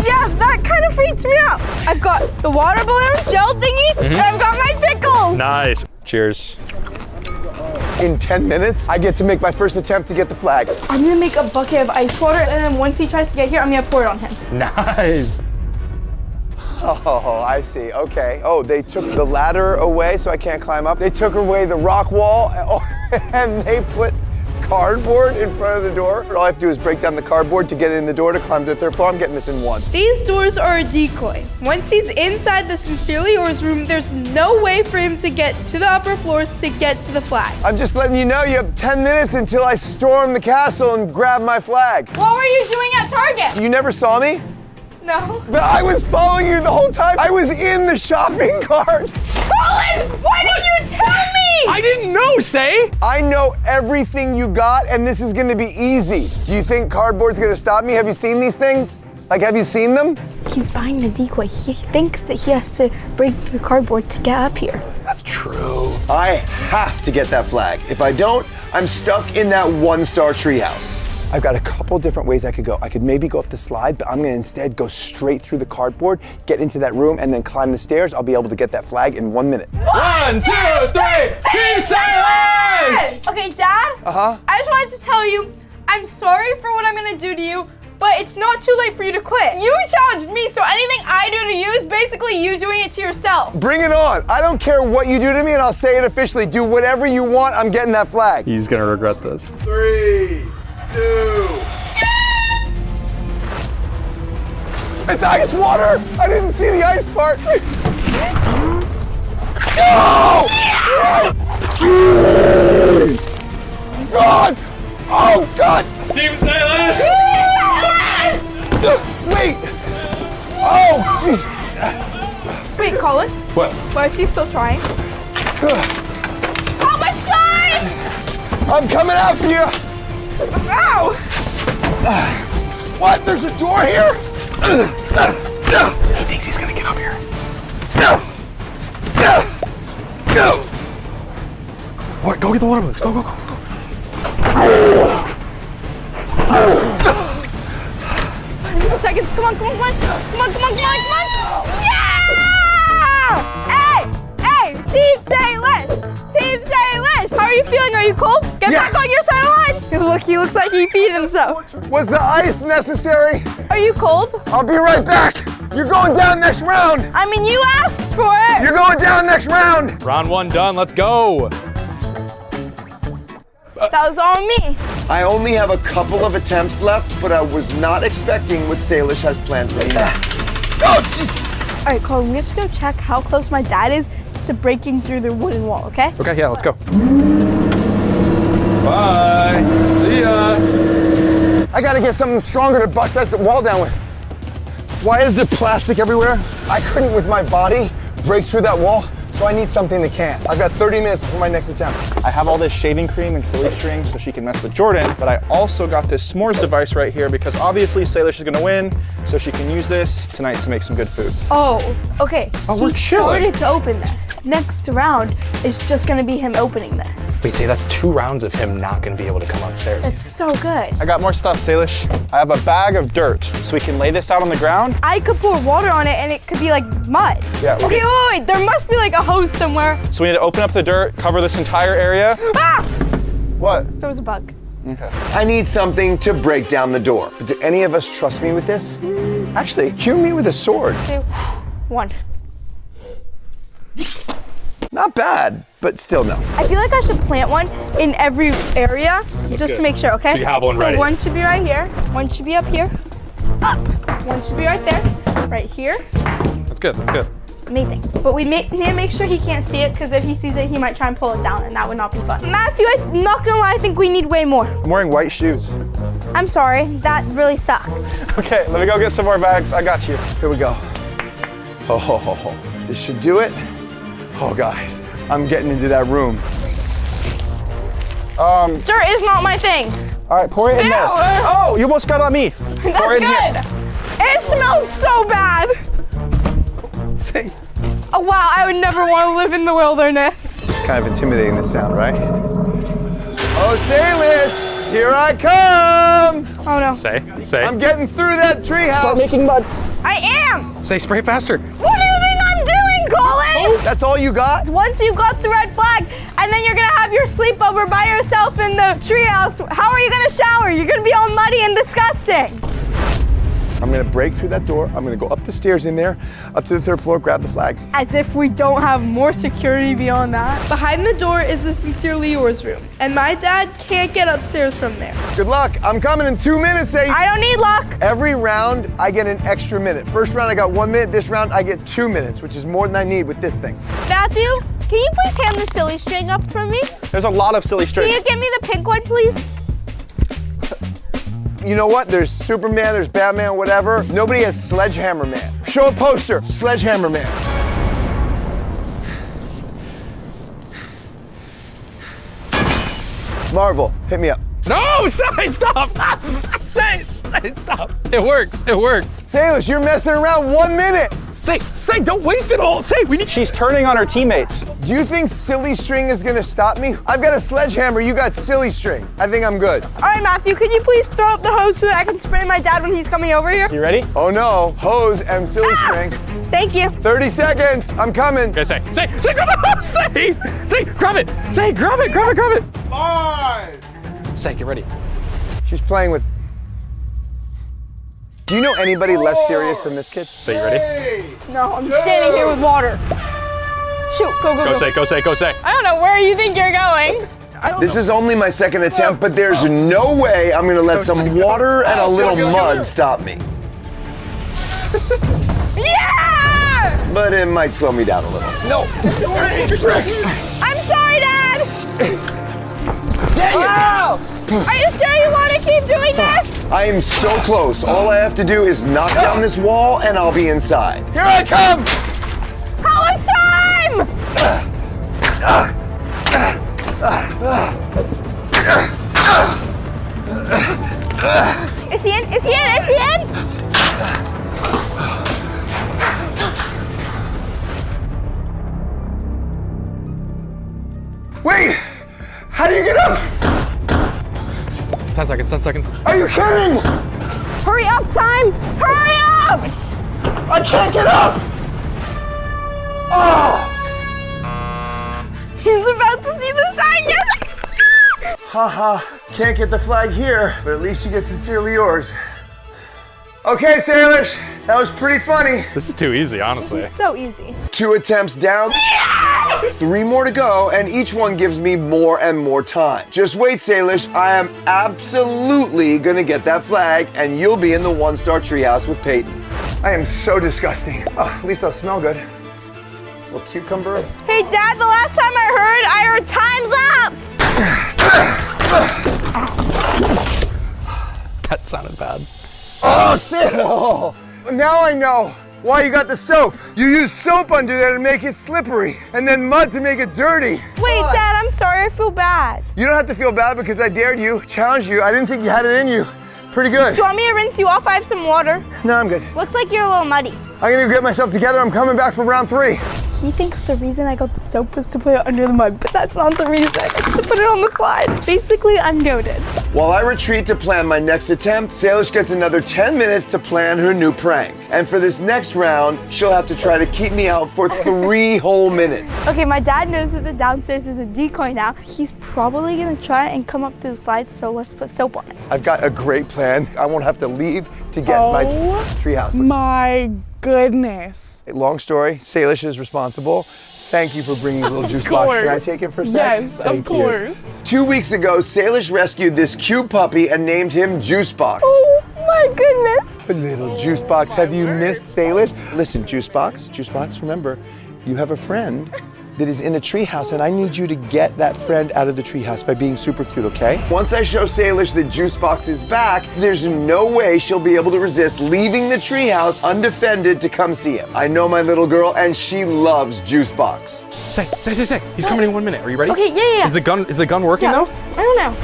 Yeah, that kind of freaks me out. I've got the water balloon, gel thingy, and I've got my pickles. Nice. Cheers. In 10 minutes, I get to make my first attempt to get the flag. I'm gonna make a bucket of ice water, and then once he tries to get here, I'm gonna pour it on him. Nice. Oh, I see. Okay. Oh, they took the ladder away so I can't climb up. They took away the rock wall, and they put cardboard in front of the door. All I have to do is break down the cardboard to get in the door to climb to the 3rd floor. I'm getting this in 1. These doors are a decoy. Once he's inside the Sincerely Yours room, there's no way for him to get to the upper floors to get to the flag. I'm just letting you know you have 10 minutes until I storm the castle and grab my flag. What were you doing at Target? You never saw me? No. But I was following you the whole time. I was in the shopping cart. Colin, why didn't you tell me? I didn't know, Say. I know everything you got, and this is gonna be easy. Do you think cardboard's gonna stop me? Have you seen these things? Like, have you seen them? He's buying the decoy. He thinks that he has to break the cardboard to get up here. That's true. I have to get that flag. If I don't, I'm stuck in that 1-star treehouse. I've got a couple different ways I could go. I could maybe go up the slide, but I'm gonna instead go straight through the cardboard, get into that room, and then climb the stairs. I'll be able to get that flag in 1 minute. 1, 2, 3, Team Salish! Okay, Dad. Uh-huh. I just wanted to tell you, I'm sorry for what I'm gonna do to you, but it's not too late for you to quit. You challenged me, so anything I do to you is basically you doing it to yourself. Bring it on. I don't care what you do to me, and I'll say it officially. Do whatever you want. I'm getting that flag. He's gonna regret this. 3, 2. It's ice water! I didn't see the ice part! No! God! Oh, God! Team Salish! Wait! Oh, jeez! Wait, Colin? What? Why is he still trying? Help my shine! I'm coming after you! Ow! What? There's a door here? He thinks he's gonna get up here. What? Go get the water balloons. Go, go, go, go. 5 seconds. Come on, come on, come on. Come on, come on, come on, come on. Yeah! Hey! Hey! Team Salish! Team Salish! How are you feeling? Are you cold? Get back on your side of the line! Look, he looks like he peed himself. Was the ice necessary? Are you cold? I'll be right back. You're going down next round. I mean, you asked for it. You're going down next round. Round 1 done. Let's go. That was all me. I only have a couple of attempts left, but I was not expecting what Salish has planned for me next. Oh, jeez. All right, Colin, we have to go check how close my dad is to breaking through the wooden wall, okay? Okay, yeah, let's go. Bye. See ya. I gotta get something stronger to bust that wall down with. Why is there plastic everywhere? I couldn't, with my body, break through that wall, so I need something that can. I've got 30 minutes before my next attempt. I have all this shaving cream and silly string so she can mess with Jordan, but I also got this s'mores device right here because obviously Salish is gonna win, so she can use this tonight to make some good food. Oh, okay. Oh, we're he chilling. started to open this. Next round is just gonna be him opening this. Wait, say that's 2 rounds of him not gonna be able to come upstairs. It's so good. I got more stuff, Salish. I have a bag of dirt, so we can lay this out on the ground. I could pour water on it and it could be like mud. Yeah. Okay, wait. There must be like a hose somewhere. So we need to open up the dirt, cover this entire area. Ah! What? There was a bug. Okay. I need something to break down the door. But do any of us trust me with this? Actually, cue me with a sword. 2, 1. Not bad, but still no. I feel like I should plant one in every area just good. to make sure, okay? So you have one ready. So one should be right here, one should be up here, up. One should be right there, right here. That's good, that's good. Amazing. But we need to make sure he can't see it because if he sees it, he might try and pull it down and that would not be fun. Matthew, I'm not gonna lie, I think we need way more. I'm wearing white shoes. I'm sorry, that really sucks. Okay, let me go get some more bags. I got you. Here we go. Ho, ho, ho, ho. This should do it. Oh, guys, I'm getting into that room. Dirt is not my thing. All right, pour it in there. Oh, you almost got on me. That's Pour it in good. here. It smells so bad. Say. Oh, wow, I would never want to live in the wilderness. It's kind of intimidating, this sound, right? Oh, Salish, here I come. Oh, no. Say. I'm getting through that treehouse. Start making mud. I am. Say, spray faster. What do you think I'm doing, Colin? That's all you got? Once you got the red flag, and then you're gonna have your sleepover by yourself in the treehouse, how are you gonna shower? You're gonna be all muddy and disgusting. I'm gonna break through that door. I'm gonna go up the stairs in there, up to the 3rd floor, grab the flag. As if we don't have more security beyond that. Behind the door is the Sincerely Yours room, and my dad can't get upstairs from there. Good luck. I'm coming in 2 minutes, eh? I don't need luck. Every round, I get an extra minute. First round, I got 1 minute. This round, I get 2 minutes, which is more than I need with this thing. Matthew, can you please hand the silly string up for me? There's a lot of silly string. Can you give me the pink one, please? You know what? There's Superman, there's Batman, whatever. Nobody has Sledgehammer Man. Show a poster, Sledgehammer Man. Marvel, hit me up. No, say, stop. Say, stop. It works. Salish, you're messing around 1 minute. Say, don't waste it all. Say, we need. She's turning on her teammates. Do you think silly string is gonna stop me? I've got a sledgehammer, you got silly string. I think I'm good. All right, Matthew, could you please throw up the hose so that I can spray my dad when he's coming over here? You ready? Oh no, hose and silly string. Thank you. 30 seconds, I'm coming. Okay, say, grab the hose. Say, grab it. Say, grab it. 5. Say, get ready. She's playing with. Do you know anybody less serious than this kid? Say, you ready? No, I'm standing here with water. Shoot, go. Go say. I don't know where you think you're going. This is only my second attempt, but there's no way I'm gonna let some water and a little mud stop me. Yeah! But it might slow me down a little. No! I'm sorry, Dad! Dang it! Are you sure you want to keep doing this? I am so close. All I have to do is knock down this wall and I'll be inside. Here I come! How much time? Is he in? Wait! How do you get up? 10 seconds. Are you kidding? Hurry up, time! Hurry up! I can't get up! Oh! He's about to see the sign. Yes! Haha, can't get the flag here, but at least you get Sincerely Yours. Okay, Salish, that was pretty funny. This is too easy, honestly. So easy. 2 attempts down. Yes! 3 more to go, and each one gives me more and more time. Just wait, Salish. I am absolutely gonna get that flag, and you'll be in the 1-star treehouse with Peyton. I am so disgusting. Oh, at least I'll smell good. A little cucumber. Hey, Dad, the last time I heard time's up! That sounded bad. Oh, now I know Why you got the soap? You use soap under there to make it slippery, and then mud to make it dirty. Wait, Dad, I'm sorry. I feel bad. You don't have to feel bad because I dared you, challenged you. I didn't think you had it in you. Pretty good. Do you want me to rinse you off? I have some water. No, I'm good. Looks like you're a little muddy. I'm gonna get myself together. I'm coming back for round 3. He thinks the reason I got the soap was to put it under the mud, but that's not the reason. It's to put it on the slide. Basically, I'm goated. While I retreat to plan my next attempt, Salish gets another 10 minutes to plan her new prank. And for this next round, she'll have to try to keep me out for 3 whole minutes. Okay, my dad knows that the downstairs is a decoy now. He's probably gonna try and come up through the slides, so let's put soap on it. I've got a great plan. I won't have to leave to get my treehouse. My goodness. Long story, Salish is responsible. Thank you for bringing the little juice box. Can I take it for a sec? Yes, Thank of course. You. 2 weeks ago, Salish rescued this cute puppy and named him Juice Box. Oh my goodness. Little Juice Box, have you missed Salish? Listen, Juice Box, remember, you have a friend that is in a treehouse, and I need you to get that friend out of the treehouse by being super cute, okay? Once I show Salish that Juice Box is back, there's no way she'll be able to resist leaving the treehouse undefended to come see him. I know my little girl, and she loves Juice Box. Say. He's coming in 1 minute. Are you ready? Okay, yeah. Is the gun working though? I don't know.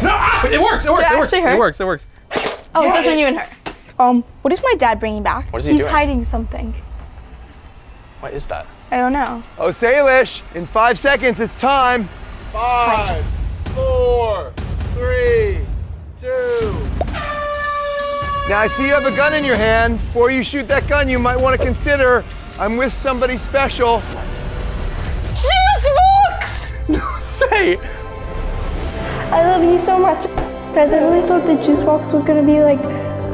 No! It works. It works. It works. Oh, it doesn't even hurt. What is my dad bringing back? What is he He's doing? hiding something. What is that? I don't know. Oh, Salish, in 5 seconds, it's time. 5, 4, 3, 2. Now I see you have a gun in your hand. Before you shoot that gun, you might want to consider I'm with somebody special. Juice Box! Say. I love you so much. Guys, I really thought the Juice Box was gonna be like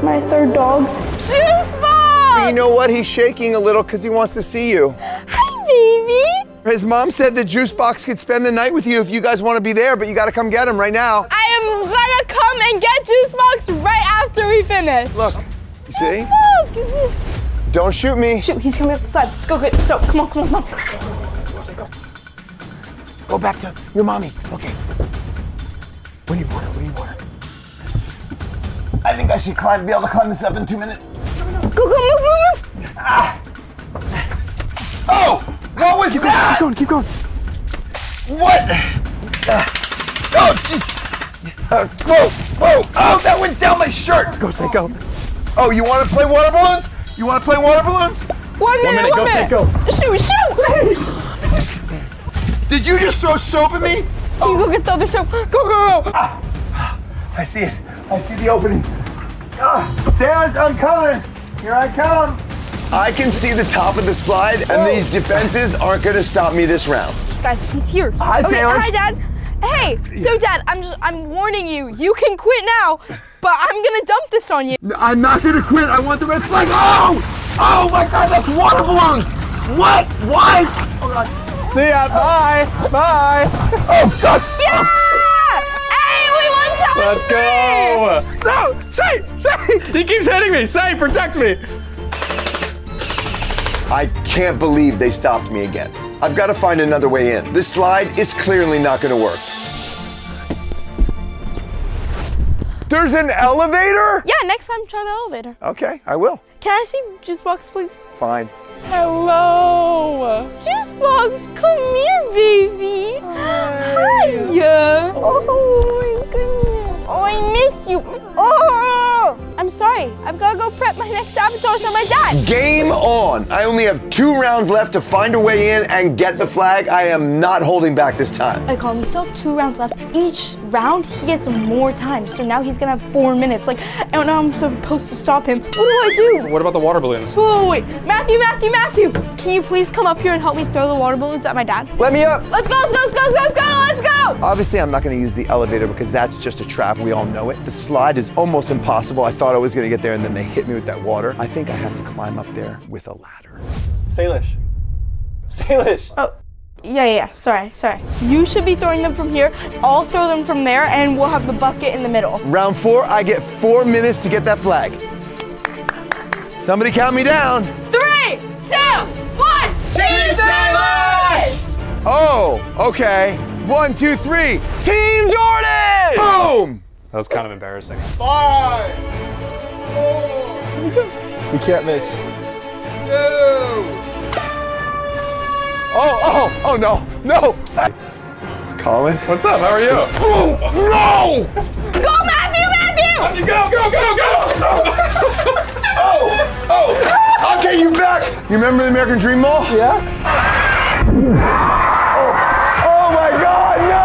my third dog. Juice Box! You know what? He's shaking a little because he wants to see you. Hi, baby. His mom said the Juice Box could spend the night with you if you guys want to be there, but you got to come get him right now. I am gonna come and get Juice Box right after we finish. Look, you see? Look. Don't shoot me. Shoot, he's coming up the side. Let's go get soap. Come on. Go back to your mommy. Okay. We need water. I think I should be able to climb this up in 2 minutes. Go, move. Ah. Oh, what was that? Keep going. What? Oh, jeez. Whoa. Oh, that went down my shirt. Go, say go. Oh, you want to play water balloons? 1 minute. Go, say go. Shoot. Did you just throw soap at me? You go get the other soap. Go. I see it. I see the opening. Sarah's, I'm coming. Here I come. I can see the top of the slide, and these defenses aren't going to stop me this round. Guys, he's here. Hi, Salish. Hi, Dad. Hey, so Dad, I'm warning you. You can quit now, but I'm gonna dump this on you. I'm not going to quit. I want the red flag. Oh my God, that's water balloons. What? Why? Oh God. See ya. Bye. Oh God. Yeah! Hey, we won challenge 3! No, say. He keeps hitting me. Say, protect me. I can't believe they stopped me again. I've got to find another way in. This slide is clearly not going to work. There's an elevator? Yeah, next time try the elevator. Okay, I will. Can I see Juice Box, please? Fine. Hello. Juice Box, come here, baby. Hiya. Oh my goodness. Oh, I miss you. Oh, I'm sorry. I've got to go prep my next avatars for my dad. Game on. I only have 2 rounds left to find a way in and get the flag. I am not holding back this time. I call him. We still have 2 rounds left. Each round, he gets more time. So now he's going to have 4 minutes. Like, I don't know I'm supposed to stop him. What do I do? What about the water balloons? Whoa, wait. Matthew. Can you please come up here and help me throw the water balloons at my dad? Let me up. Let's go. Obviously, I'm not going to use the elevator because that's just a trap. We all know it. The slide is almost impossible. I thought I was going to get there and then they hit me with that water. I think I have to climb up there with a ladder. Salish. Oh, yeah. Sorry. You should be throwing them from here. I'll throw them from there and we'll have the bucket in the middle. Round 4, I get 4 minutes to get that flag. Somebody count me down. 3, 2, 1. Team Salish! Oh, okay. 1, 2, 3. Team Jordan! Boom! That was kind of embarrassing. 5, 4. We can't miss. Oh, no, no. Colin. What's up? How are you? No! Go, Matthew! Go! I'll get you back. You remember the American Dream Mall? Yeah. Oh my God, no!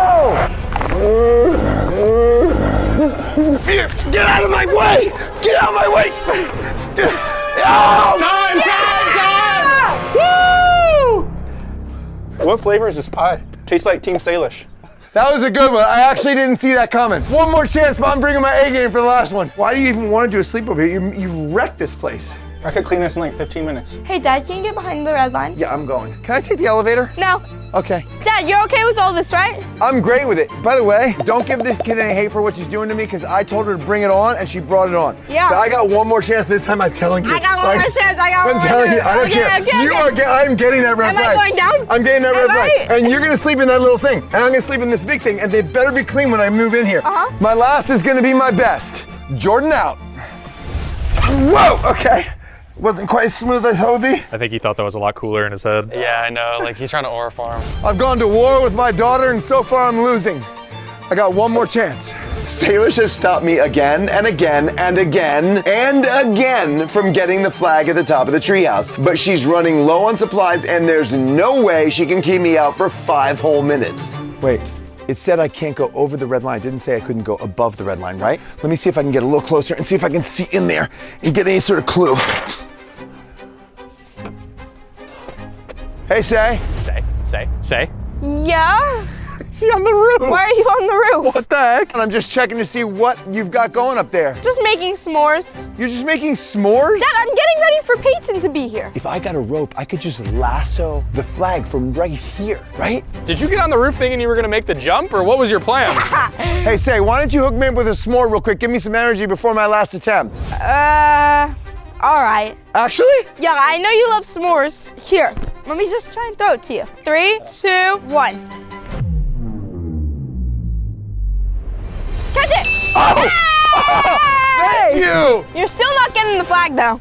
Fear, get out of my way! Get out of my way! Oh, Time! Woo! What flavor is this pie? Tastes like Team Salish. That was a good one. I actually didn't see that coming. One more chance, but I'm bringing my A game for the last one. Why do you even want to do a sleepover here? You've wrecked this place. I could clean this in like 15 minutes. Hey, Dad, can you get behind the red line? Yeah, I'm going. Can I take the elevator? No. Okay. Dad, you're okay with all this, right? I'm great with it. By the way, don't give this kid any hate for what she's doing to me because I told her to bring it on and she brought it on. Yeah. But I got one more chance this time, I'm telling you. I got one more chance. I'm telling you, I don't care. I'm getting that red flag. Am I going down? I'm getting that red Am flag. I? And you're gonna sleep in that little thing. And I'm gonna sleep in this big thing. And they better be clean when I move in here. Uh-huh. My last is gonna be my best. Jordan out. Whoa, okay. Wasn't quite as smooth as I thought it would be. I think he thought that was a lot cooler in his head. Yeah, I know. Like he's trying to aura farm. I've gone to war with my daughter and so far I'm losing. I got one more chance. Salish has stopped me again and again and again and again from getting the flag at the top of the treehouse. But she's running low on supplies and there's no way she can keep me out for 5 whole minutes. Wait, it said I can't go over the red line. It didn't say I couldn't go above the red line, right? Let me see if I can get a little closer and see if I can see in there and get any sort of clue. Hey, Say. Say. Yeah? See on the roof. Why are you on the roof? What the heck? And I'm just checking to see what you've got going up there. Just making s'mores. You're just making s'mores? Dad, I'm getting ready for Peyton to be here. If I got a rope, I could just lasso the flag from right here, right? Did you get on the roof thinking you were gonna make the jump, or what was your plan? Hey, Say, why don't you hook me up with a s'more real quick? Give me some energy before my last attempt. All right. Actually? Yeah, I know you love s'mores. Here, let me just try and throw it to you. 3, 2, 1. Catch it! Oh! Thank you! You're still not getting the flag, though.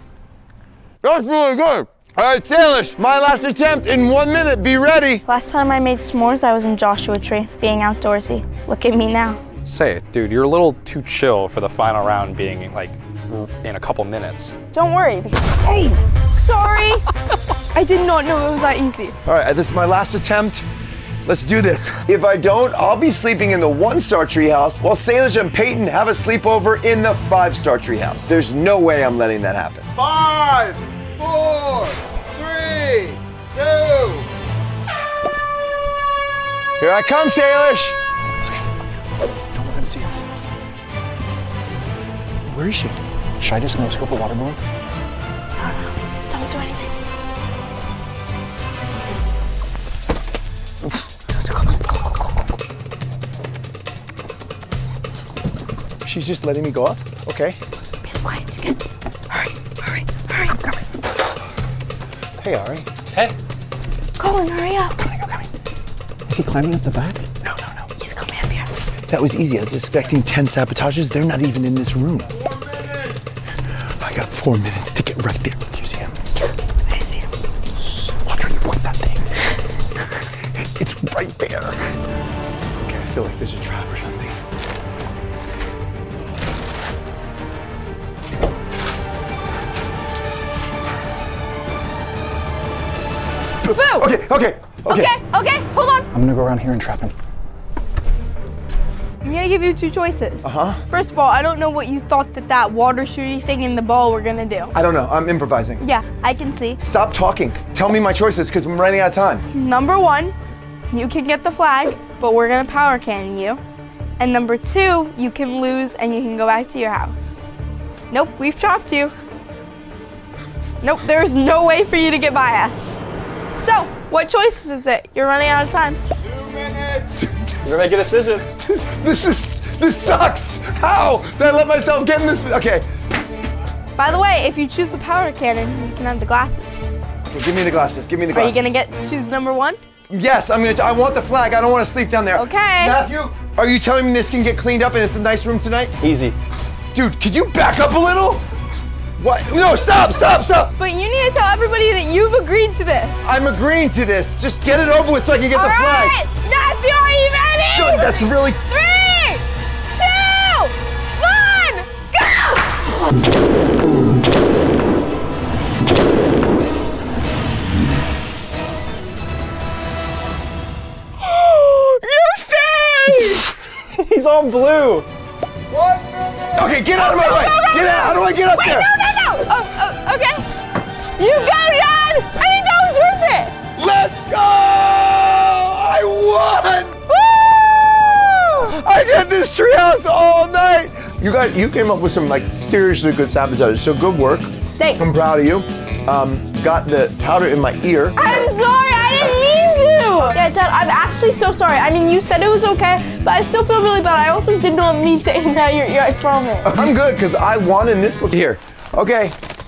That's really good. All right, Salish, my last attempt in 1 minute. Be ready. Last time I made s'mores, I was in Joshua Tree, being outdoorsy. Look at me now. Say it, dude. You're a little too chill for the final round being like in a couple minutes. Don't worry, because... Oh! Sorry! I did not know it was that easy. All right, this is my last attempt. Let's do this. If I don't, I'll be sleeping in the 1-star treehouse while Salish and Peyton have a sleepover in the 5-star treehouse. There's no way I'm letting that happen. 5, 4, 3, 2. Here I come, Salish. Don't let him see us. Where is she? Should I just no scope a water balloon? Don't do anything. She's just letting me go up? Okay. Be as quiet as you can. Hurry. I'm coming. Hey, Ari. Hey. Colin, hurry up. Coming. Is he climbing up the back? No. He's coming up here. That was easy. I was expecting 10 sabotages. They're not even in this room. I got 4 minutes to get right there. Do you see him? I see him. Watch where you point that thing. It's right there. Okay, I feel like there's a trap or something. Boo! Okay. Okay, hold on. I'm gonna go around here and trap him. I'm gonna give you 2 choices. Uh-huh. First of all, I don't know what you thought that water shooty thing in the ball were gonna do. I don't know. I'm improvising. Yeah, I can see. Stop talking. Tell me my choices because I'm running out of time. Number 1, you can get the flag, but we're gonna power cannon you. And number 2, you can lose and you can go back to your house. Nope, we've trapped you. Nope, there's no way for you to get by us. So, what choice is it? You're running out of time. 2 minutes. You're gonna make a decision. This sucks. How did I let myself get in this? Okay. By the way, if you choose the power cannon, you can have the glasses. Okay, give me the glasses. Are you gonna choose number 1? Yes, I want the flag. I don't want to sleep down there. Okay. Matthew, are you telling me this can get cleaned up and it's a nice room tonight? Easy. Dude, could you back up a little? What? No, stop. But you need to tell everybody that you've agreed to this. I'm agreeing to this. Just get it over with so I can get the flag. All right, Matthew, are you ready? Good, that's really... 3, 2, 1, go! He's all blue. Okay, get out of my way. Get out. How do I get up there? No. Oh, okay. You go, Dad. I think that was worth it. Let's go! I won! Woo! I did this treehouse all night. You came up with some like seriously good sabotage. So good work. Thanks. I'm proud of you. Got the powder in my ear. I'm sorry, I didn't mean to. Yeah, Dad, I'm actually so sorry. I mean, you said it was okay, but I still feel really bad. I also did not mean to aim at your ear, I promise. I'm good because I won and this looks here. Okay,